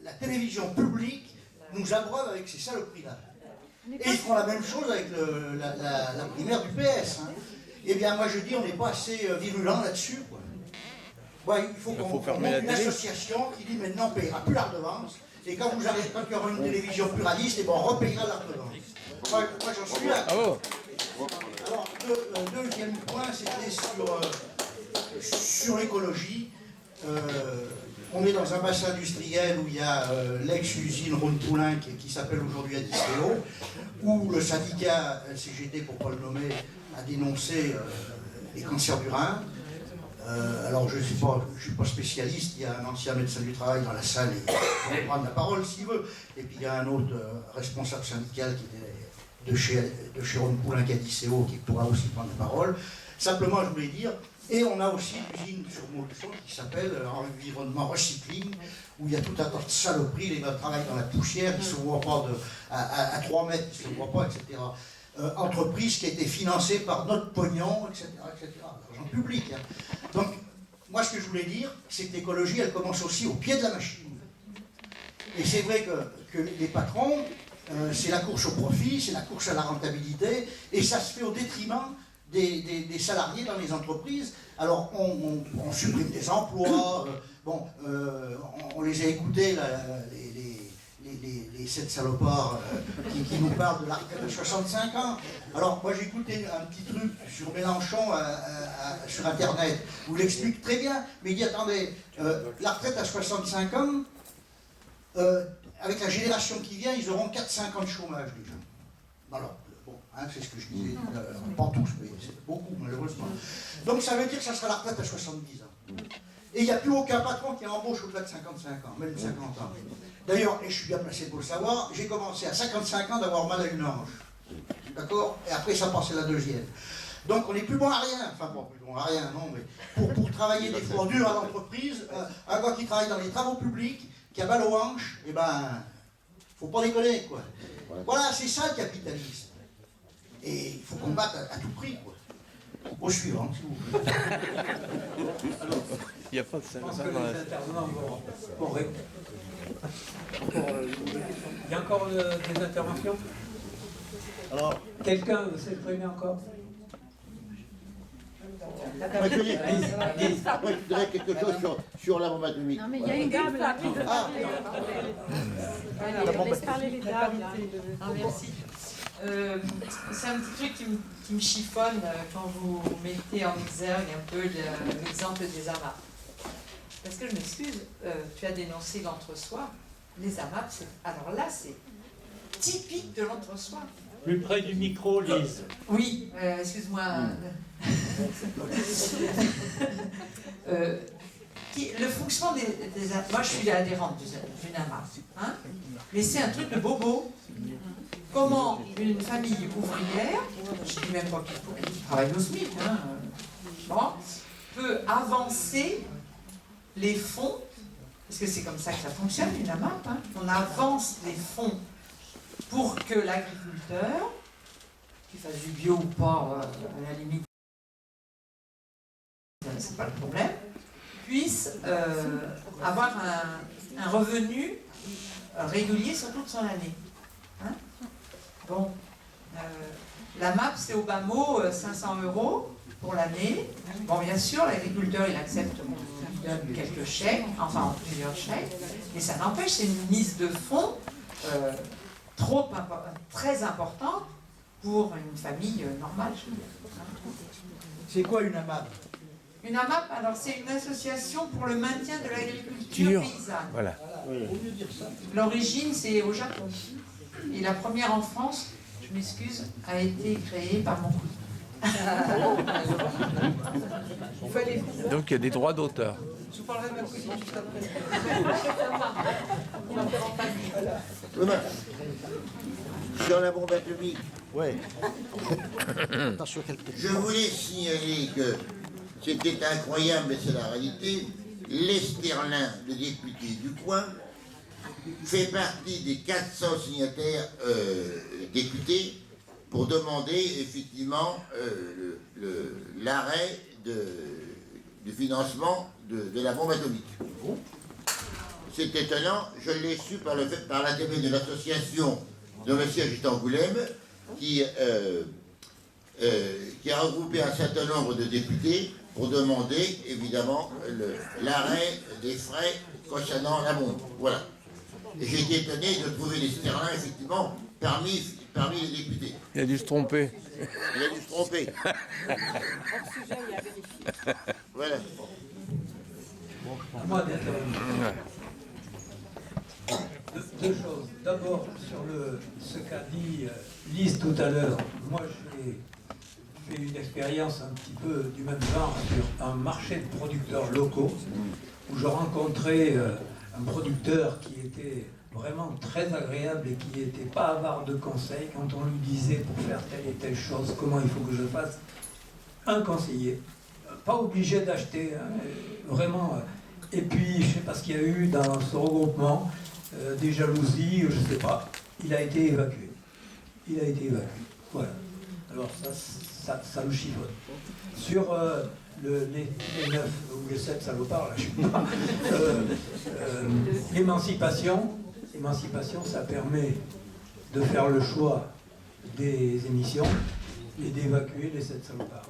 la télévision publique nous abreuve avec ces saloperies-là? Et ils font la même chose avec la primaire du PS. Hein. Eh bien, moi je dis, on n'est pas assez virulent là-dessus. Ouais, il faut qu'on monte une association qui dit maintenant on ne payera plus la redevance. Et quand il y aura une télévision pluraliste, eh ben, on repayera la redevance. Moi j'en suis là. Alors, deuxième point, c'était sur l'écologie. On est dans un bassin industriel où il y a l'ex-usine Rhône-Poulain qui s'appelle aujourd'hui Adiceo, où le syndicat CGT, pour ne pas le nommer, a dénoncé les cancers du rein. Alors je ne suis pas spécialiste, il y a un ancien médecin du travail dans la salle, il peut prendre la parole s'il veut. Et puis il y a un autre responsable syndical qui était de chez Rhône-Poulain Adiceo qui pourra aussi prendre la parole. Simplement, je voulais dire, et on a aussi l'usine sur Montluçon qui s'appelle Environnement Recycling, où il y a tout un tas de saloperies, les gars travaillent dans la poussière, ils ne se voient pas à 3 mètres, ils ne se voient pas, etc. Entreprise qui a été financée par notre pognon, etc., l'argent public. Hein. Donc, moi, ce que je voulais dire, c'est que l'écologie, elle commence aussi au pied de la machine. Et c'est vrai que les patrons, c'est la course au profit, c'est la course à la rentabilité, et ça se fait au détriment des salariés dans les entreprises. Alors, on supprime des emplois, on les a écoutés, là, les 7 salopards qui nous parlent de la retraite à 65 ans. Alors, moi, j'ai écouté un petit truc sur Mélenchon sur Internet, où il explique très bien, mais il dit, attendez, la retraite à 65 ans, avec la génération qui vient, ils auront 4-5 ans de chômage déjà. Alors, bon, hein, c'est ce que je disais, pas tous, mais c'est beaucoup, malheureusement. Donc, ça veut dire que ça sera la retraite à 70 ans. Et il n'y a plus aucun patron qui embauche au-delà de 55 ans, même 50 ans. D'ailleurs, et je suis bien placé pour le savoir, j'ai commencé à 55 ans d'avoir mal à une hanche. D'accord? Et après, ça passait la deuxième. Donc, on n'est plus bon à rien. Enfin, bon, plus bon à rien, non, mais pour travailler des fois dur à l'entreprise, un gars qui travaille dans les travaux publics, qui a mal aux hanches, eh ben, faut pas déconner, quoi. Voilà, c'est ça le capitalisme. Et il faut combattre à tout prix, quoi. Au suivant, s'il vous plaît. Il n'y a pas de ça. Je pense que les intervenants vont répondre. Il y a encore des interventions? Alors, quelqu'un veut s'exprimer encore? Moi, je dirais quelque chose sur la bombe atomique. Non, mais il y a une dame là. Laisse parler les dames. Merci. C'est un petit truc qui me chiffonne quand vous mettez en exergue un peu l'exemple des AMAP. Parce que je m'excuse, tu as dénoncé l'entre-soi. Les AMAP, alors là, c'est typique de l'entre-soi. Plus près du micro, Lise. Oui, excuse-moi. Le fonctionnement des AMAP, moi je suis adhérente d'une AMAP, hein, mais c'est un truc de bobo. Comment une famille ouvrière, je ne dis même pas qu'il travaille au SMIC, hein, peut avancer les fonds, parce que c'est comme ça que ça fonctionne, une AMAP, hein, on avance les fonds pour que l'agriculteur, qu'il fasse du bio ou pas, à la limite, c'est pas le problème, puisse avoir un revenu régulier sur toute son année. Hein? Bon, la MAP, c'est au bas mot 500 € pour l'année. Bon, bien sûr, l'agriculteur, il accepte qu'on lui donne quelques chèques, enfin plusieurs chèques, mais ça n'empêche, c'est une mise de fonds très importante pour une famille normale. C'est quoi une AMAP? Une AMAP, alors c'est une association pour le maintien de l'agriculture paysanne. Voilà. L'origine, c'est au Japon. Et la première en France, je m'excuse, a été créée par mon cousin. Donc il y a des droits d'auteur. Je vous parlerai de ma cousine juste après. Demain, sur la bombe atomique, Ouais. je voulais signaler que c'était incroyable, mais c'est la réalité. L'Esterlin, le député du coin, fait partie des 400 signataires députés pour demander effectivement l'arrêt du financement de la bombe atomique. C'est étonnant, je l'ai su par l'intermédiaire de l'association de M. Agustin Angoulême, qui a regroupé un certain nombre de députés pour demander évidemment l'arrêt des frais concernant la bombe. Voilà. Et j'ai été étonné de trouver les Sterlin effectivement parmi les députés. Il a dû se tromper. Il a dû se tromper. Voilà. À moi d'intervenir. Deux choses. D'abord, sur ce qu'a dit Lise tout à l'heure, moi j'ai fait une expérience un petit peu du même genre sur un marché de producteurs locaux où je rencontrais un producteur qui était vraiment très agréable et qui n'était pas avare de conseils quand on lui disait pour faire telle et telle chose, comment il faut que je fasse. Un conseiller, pas obligé d'acheter, hein, vraiment. Et puis, je ne sais pas ce qu'il y a eu dans ce regroupement, des jalousies, je ne sais pas. Il a été évacué. Il a été évacué. Voilà. Alors ça le chiffonne. Sur les 9 ou les 7 salopards, là, je ne sais pas. L'émancipation, ça permet de faire le choix des émissions et d'évacuer les 7 salopards.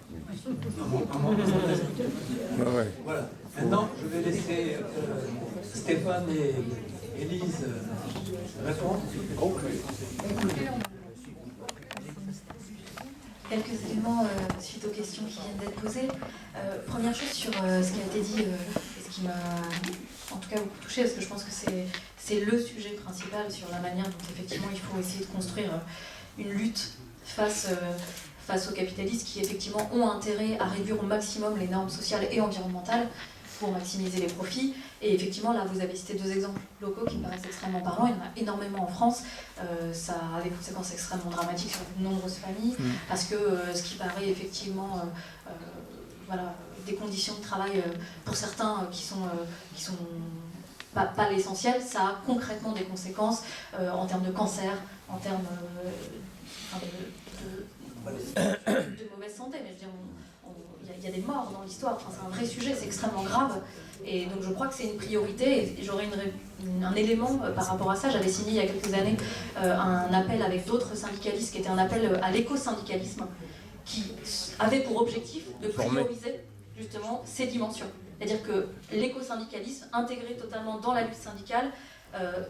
Voilà. Maintenant, je vais laisser Stéphane et Élise répondre. Quelques éléments suite aux questions qui viennent d'être posées. Première chose sur ce qui a été dit et ce qui m'a en tout cas beaucoup touché, parce que je pense que c'est le sujet principal sur la manière dont effectivement il faut essayer de construire une lutte face aux capitalistes qui effectivement ont intérêt à réduire au maximum les normes sociales et environnementales pour maximiser les profits. Et effectivement, là, vous avez cité 2 exemples locaux qui me paraissent extrêmement parlants. Il y en a énormément en France. Ça a des conséquences extrêmement dramatiques sur de nombreuses familles, parce que ce qui paraît effectivement voilà, des conditions de travail pour certains qui sont pas l'essentiel, ça a concrètement des conséquences en termes de cancer, en termes de mauvaise santé. Mais je veux dire, il y a des morts dans l'histoire, enfin, c'est un vrai sujet, c'est extrêmement grave. Et donc je crois que c'est une priorité, et j'aurais un élément par rapport à ça. J'avais signé il y a quelques années un appel avec d'autres syndicalistes qui était un appel à l'éco-syndicalisme qui avait pour objectif de prioriser justement ces dimensions. C'est-à-dire que l'éco-syndicalisme intégrait totalement dans la lutte syndicale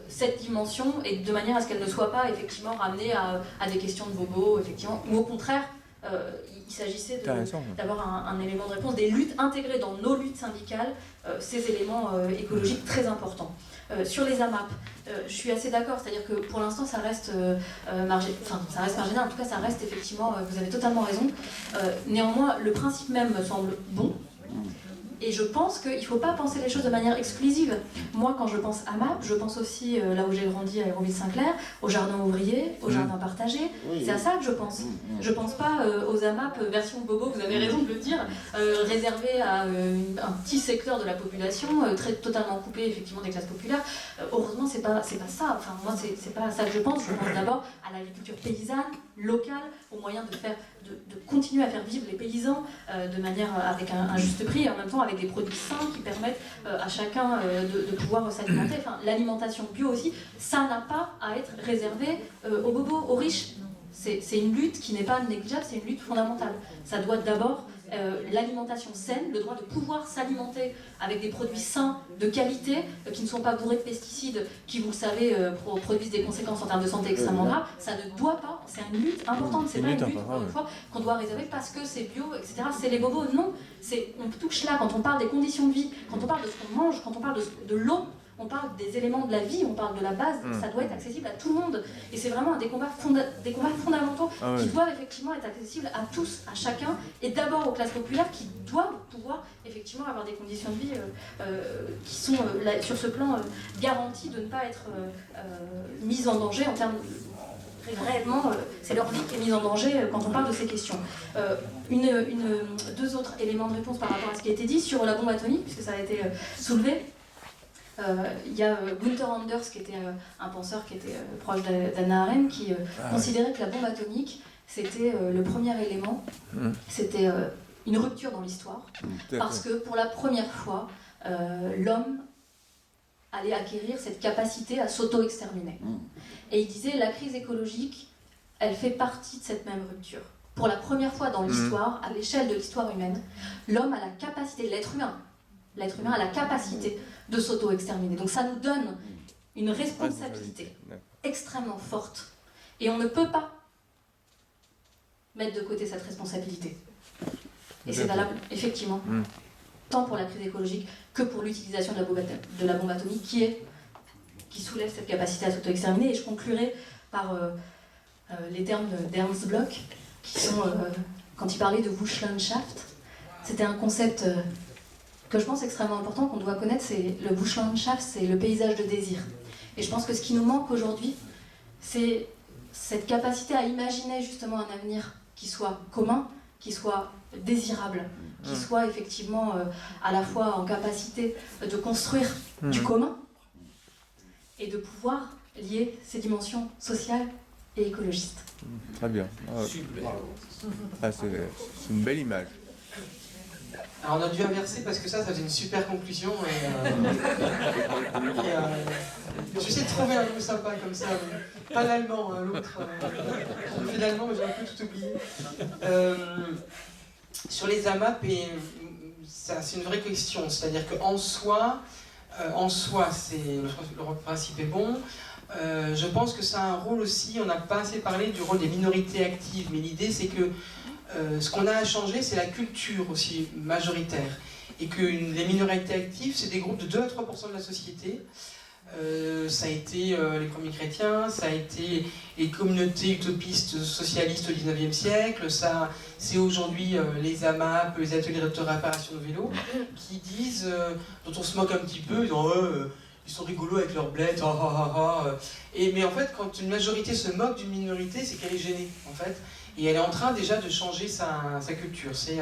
cette dimension, et de manière à ce qu'elle ne soit pas effectivement ramenée à des questions de bobo, effectivement, ou au contraire, il s'agissait d'avoir un élément de réponse, des luttes intégrées dans nos luttes syndicales, ces éléments écologiques très importants. Sur les AMAP, je suis assez d'accord, c'est-à-dire que pour l'instant ça reste marginal, en tout cas ça reste effectivement, vous avez totalement raison. Néanmoins, le principe même me semble bon. Et je pense qu'il ne faut pas penser les choses de manière exclusive. Moi, quand je pense AMAP, je pense aussi, là où j'ai grandi à Hérouville-Saint-Clair, au jardin ouvrier, au jardin partagé. C'est à ça que je pense. Je ne pense pas aux AMAP version bobo, vous avez raison de le dire, réservées à un petit secteur de la population, totalement coupé effectivement des classes populaires. Heureusement, c'est pas ça. Enfin, moi, c'est pas à ça que je pense. Je pense d'abord à l'agriculture paysanne, locale, aux moyens de continuer à faire vivre les paysans de manière avec un juste prix, et en même temps avec des produits sains qui permettent à chacun de pouvoir s'alimenter. Enfin, l'alimentation bio aussi, ça n'a pas à être réservé aux bobos, aux riches. C'est une lutte qui n'est pas négligeable, c'est une lutte fondamentale. Ça doit d'abord l'alimentation saine, le droit de pouvoir s'alimenter avec des produits sains, de qualité, qui ne sont pas bourrés de pesticides, qui, vous le savez, produisent des conséquences en termes de santé extrêmement graves. Ça ne doit pas, c'est une lutte importante, c'est pas une lutte, encore une fois, qu'on doit réserver parce que c'est bio, etc. C'est les bobos, non. On touche là, quand on parle des conditions de vie, quand on parle de ce qu'on mange, quand on parle de l'eau, on parle des éléments de la vie, on parle de la base, ça doit être accessible à tout le monde. Et c'est vraiment un des combats fondamentaux qui doivent effectivement être accessibles à tous, à chacun, et d'abord aux classes populaires qui doivent pouvoir effectivement avoir des conditions de vie qui sont sur ce plan garanties de ne pas être mises en danger en termes réellement, c'est leur vie qui est mise en danger quand on parle de ces questions. Deux autres éléments de réponse par rapport à ce qui a été dit sur la bombe atomique, puisque ça a été soulevé. Il y a Gunther Anders, qui était un penseur qui était proche d'Hannah Arendt, qui considérait que la bombe atomique, c'était le premier élément, c'était une rupture dans l'histoire, parce que pour la première fois, l'homme allait acquérir cette capacité à s'auto-exterminer. Et il disait, la crise écologique, elle fait partie de cette même rupture. Pour la première fois dans l'histoire, à l'échelle de l'histoire humaine, l'homme a la capacité, l'être humain a la capacité de s'auto-exterminer. Donc ça nous donne une responsabilité extrêmement forte. Et on ne peut pas mettre de côté cette responsabilité. Et c'est valable, effectivement, tant pour la crise écologique que pour l'utilisation de la bombe atomique qui soulève cette capacité à s'auto-exterminer. Et je conclurai par les termes d'Ernst Bloch, qui sont, quand il parlait de Bushlandschaft, c'était un concept que je pense extrêmement important, qu'on doit connaître, c'est le Bushlandschaft, c'est le paysage de désir. Et je pense que ce qui nous manque aujourd'hui, c'est cette capacité à imaginer justement un avenir qui soit commun, qui soit désirable, qui soit effectivement à la fois en capacité de construire du commun et de pouvoir lier ces dimensions sociales et écologistes. Très bien. C'est une belle image. Alors on a dû inverser parce que ça faisait une super conclusion. J'essaie de trouver un mot sympa comme ça. Pas l'allemand, l'autre. J'ai fait l'allemand, mais j'ai un peu tout oublié. Sur les AMAP, c'est une vraie question. C'est-à-dire qu'en soi, je pense que le principe est bon. Je pense que ça a un rôle aussi, on n'a pas assez parlé du rôle des minorités actives, mais l'idée c'est que ce qu'on a à changer, c'est la culture aussi majoritaire. Et que les minorités actives, c'est des groupes de 2 à 3% de la société. Ça a été les premiers chrétiens, ça a été les communautés utopistes socialistes au 19e siècle, c'est aujourd'hui les AMAP, les ateliers de réparation de vélo, qui disent, dont on se moque un petit peu, ils sont rigolos avec leurs bleds, mais en fait, quand une majorité se moque d'une minorité, c'est qu'elle est gênée, en fait. Et elle est en train déjà de changer sa culture. C'est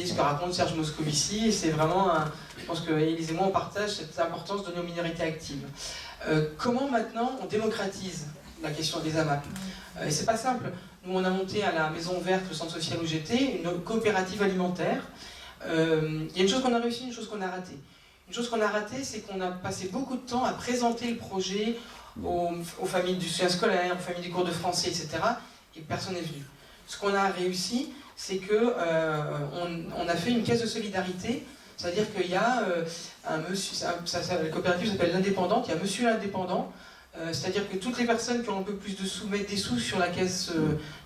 ce que raconte Serge Moscovici, et c'est vraiment, je pense que Élise et moi on partage cette importance donnée aux minorités actives. Comment maintenant on démocratise la question des AMAP? Et c'est pas simple. Nous on a monté à la Maison Verte, le centre social où j'étais, une coopérative alimentaire. Il y a une chose qu'on a réussi, une chose qu'on a ratée. Une chose qu'on a ratée, c'est qu'on a passé beaucoup de temps à présenter le projet aux familles du soutien scolaire, aux familles des cours de français, etc. Et personne n'est venu. Ce qu'on a réussi, c'est qu'on a fait une caisse de solidarité, c'est-à-dire qu'il y a un monsieur, la coopérative s'appelle l'Indépendante, il y a Monsieur l'Indépendant, c'est-à-dire que toutes les personnes qui ont un peu plus de sous mettent des sous sur la caisse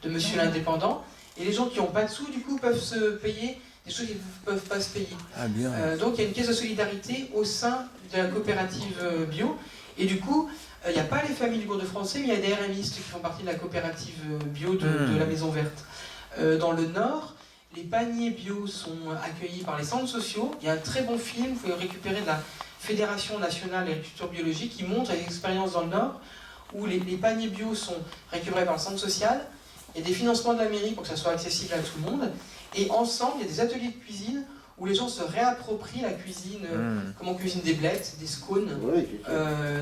de Monsieur l'Indépendant, et les gens qui n'ont pas de sous, du coup, peuvent se payer des choses qu'ils ne peuvent pas se payer. Donc il y a une caisse de solidarité au sein de la coopérative bio, et du coup, il n'y a pas les familles du cours de français, mais il y a des RMistes qui font partie de la coopérative bio de la Maison Verte. Dans le Nord, les paniers bio sont accueillis par les centres sociaux. Il y a un très bon film, vous pouvez le récupérer, de la Fédération nationale d'agriculture biologique, qui montre les expériences dans le Nord, où les paniers bio sont récupérés par le centre social. Il y a des financements de la mairie pour que ça soit accessible à tout le monde. Et ensemble, il y a des ateliers de cuisine où les gens se réapproprient la cuisine, comment on cuisine des blettes, des scones,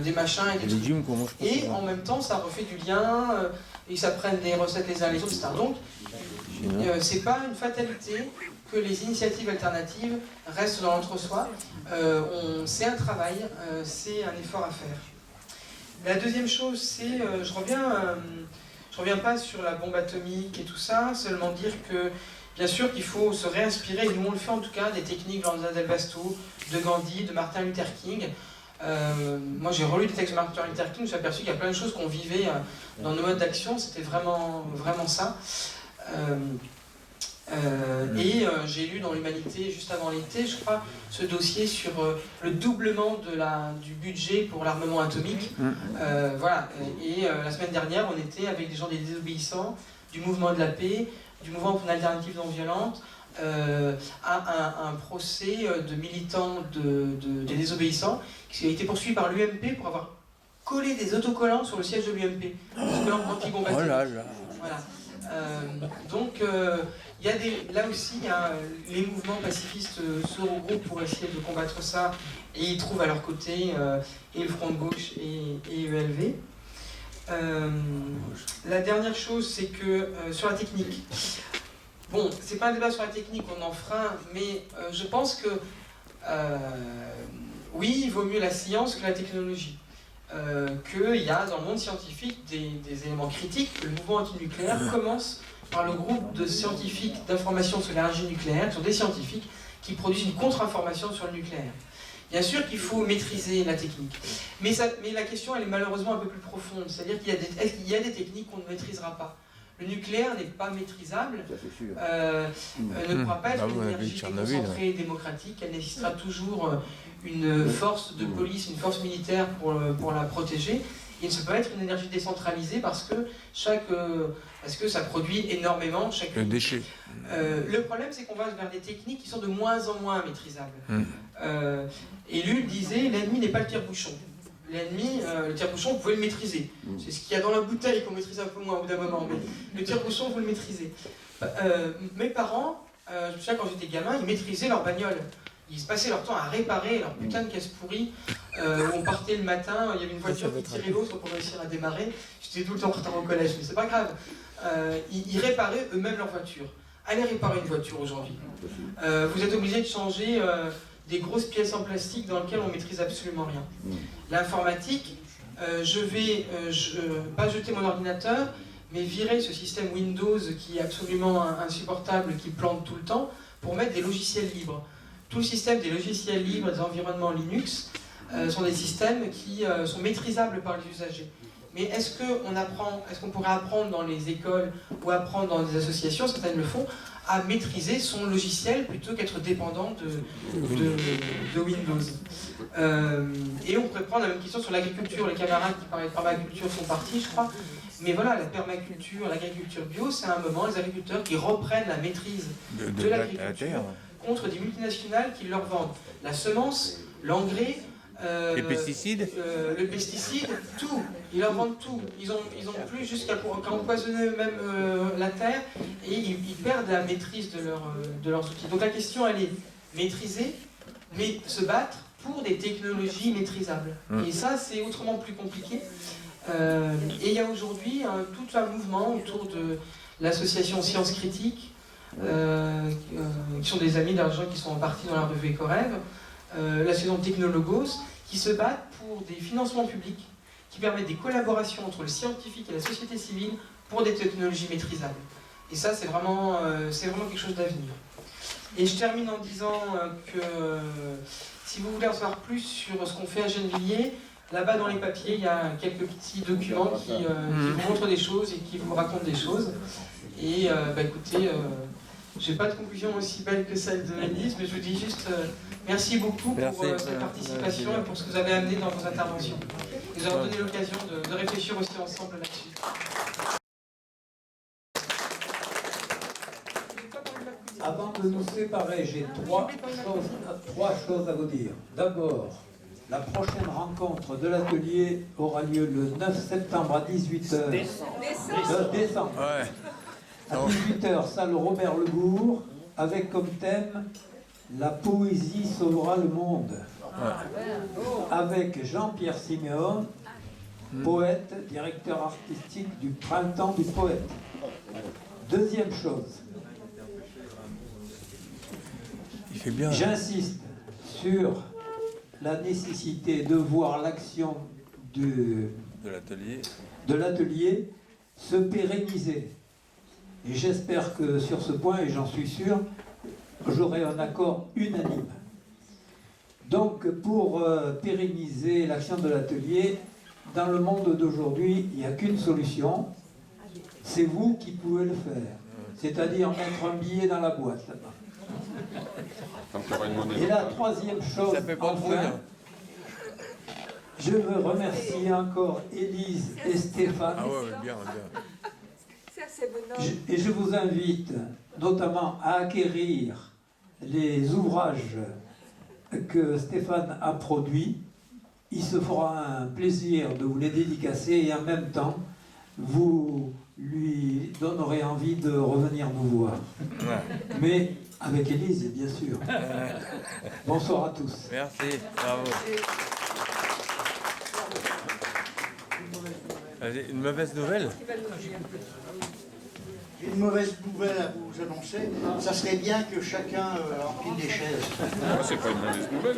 des machins et des trucs. Et en même temps, ça refait du lien, ils s'apprennent des recettes les uns les autres, etc. Donc, c'est pas une fatalité que les initiatives alternatives restent dans l'entre-soi. C'est un travail, c'est un effort à faire. La deuxième chose, c'est, je reviens pas sur la bombe atomique et tout ça, seulement dire que bien sûr qu'il faut se réinspirer, et nous on le fait en tout cas, des techniques de Jean Del Vasto, de Gandhi, de Martin Luther King. Moi j'ai relu des textes de Martin Luther King, je me suis aperçu qu'il y a plein de choses qu'on vivait dans nos modes d'action, c'était vraiment ça. J'ai lu dans l'Humanité, juste avant l'été, je crois, ce dossier sur le doublement du budget pour l'armement atomique. Voilà. La semaine dernière, on était avec des gens des désobéissants, du mouvement de la paix, du mouvement pour une alternative non violente, à un procès de militants des désobéissants qui a été poursuivi par l'UMP pour avoir collé des autocollants sur le siège de l'UMP. Oh là là. Voilà. Donc, là aussi, les mouvements pacifistes se regroupent pour essayer de combattre ça, et ils trouvent à leur côté et le Front de gauche et ELV. La dernière chose, c'est que sur la technique, bon, c'est pas un débat sur la technique, on en fera un, mais je pense que oui, il vaut mieux la science que la technologie. Qu'il y a dans le monde scientifique des éléments critiques. Le mouvement antinucléaire commence par le groupe de scientifiques d'information sur l'énergie nucléaire, qui sont des scientifiques qui produisent une contre-information sur le nucléaire. Bien sûr qu'il faut maîtriser la technique, mais la question elle est malheureusement un peu plus profonde, c'est-à-dire qu'il y a des techniques qu'on ne maîtrisera pas. Le nucléaire n'est pas maîtrisable, ne pourra pas être une énergie concentrée et démocratique, elle nécessitera toujours une force de police, une force militaire pour la protéger. Et ça peut être une énergie décentralisée parce que ça produit énormément chaque déchet. Le problème, c'est qu'on va vers des techniques qui sont de moins en moins maîtrisables. Et Lull disait, l'ennemi n'est pas le tire-bouchon. L'ennemi, le tire-bouchon, vous pouvez le maîtriser. C'est ce qu'il y a dans la bouteille qu'on maîtrise un peu moins au bout d'un moment, mais le tire-bouchon, vous le maîtrisez. Mes parents, je me souviens quand j'étais gamin, ils maîtrisaient leur bagnole. Ils se passaient leur temps à réparer leur putain de caisse pourrie. On partait le matin, il y avait une voiture qui tirait l'autre pour réussir à démarrer. J'étais tout le temps en retard au collège, mais c'est pas grave. Ils réparaient eux-mêmes leur voiture. Allez réparer une voiture aujourd'hui. Vous êtes obligé de changer des grosses pièces en plastique dans lesquelles on ne maîtrise absolument rien. L'informatique, je vais pas jeter mon ordinateur, mais virer ce système Windows qui est absolument insupportable, qui plante tout le temps, pour mettre des logiciels libres. Tout le système des logiciels libres, des environnements Linux, sont des systèmes qui sont maîtrisables par les usagers. Mais est-ce qu'on pourrait apprendre dans les écoles ou apprendre dans des associations, certaines le font, à maîtriser son logiciel plutôt qu'être dépendant de Windows. Et on pourrait prendre la même question sur l'agriculture. Les camarades qui parlaient de permaculture sont partis, je crois. Mais voilà, la permaculture, l'agriculture bio, c'est un moment les agriculteurs qui reprennent la maîtrise de l'agriculture contre des multinationales qui leur vendent la semence, l'engrais, les pesticides, le pesticide, tout. Ils leur vendent tout. Ils ont plus jusqu'à empoisonner eux-mêmes la terre et ils perdent la maîtrise de leurs outils. Donc la question, elle est maîtriser, mais se battre pour des technologies maîtrisables. Et ça, c'est autrement plus compliqué. Et il y a aujourd'hui tout un mouvement autour de l'association Sciences Critiques, qui sont des amis d'argent qui sont partis dans la revue Ecorev, l'association Technologos, qui se battent pour des financements publics qui permettent des collaborations entre le scientifique et la société civile pour des technologies maîtrisables. Et ça, c'est vraiment quelque chose d'avenir. Et je termine en disant que si vous voulez en savoir plus sur ce qu'on fait à Gennevilliers, là-bas dans les papiers, il y a quelques petits documents qui vous montrent des choses et qui vous racontent des choses. Et écoutez, j'ai pas de conclusion aussi belle que celle de Élise, mais je vous dis juste merci beaucoup pour cette participation et pour ce que vous avez amené dans vos interventions. Et vous avez donné l'occasion de réfléchir aussi ensemble là-dessus. Avant de nous séparer, j'ai trois choses à vous dire. D'abord, la prochaine rencontre de l'atelier aura lieu le 9 septembre à 18h. Décembre. Ouais. À 18h, salle Robert Lebourg, avec comme thème « La poésie sauvera le monde ». Avec Jean-Pierre Siméon, poète, directeur artistique du Printemps du Poète. Deuxième chose, j'insiste sur la nécessité de voir l'action de l'atelier se pérenniser. Et j'espère que sur ce point, et j'en suis sûr, j'aurai un accord unanime. Donc, pour pérenniser l'action de l'atelier, dans le monde d'aujourd'hui, il n'y a qu'une solution, c'est vous qui pouvez le faire. c'est-à-dire mettre un billet dans la boîte là-bas. Et la troisième chose, enfin, je veux remercier encore Élise et Stéphane. Ah ouais, bien. Et je vous invite notamment à acquérir les ouvrages que Stéphane a produits. Il se fera un plaisir de vous les dédicacer et en même temps, vous lui donnerez envie de revenir nous voir. Mais avec Élise, bien sûr. Bonsoir à tous. Merci, bravo. Une mauvaise nouvelle? J'ai une mauvaise nouvelle à vous annoncer. Ça serait bien que chacun empile les chaises. C'est pas une mauvaise nouvelle.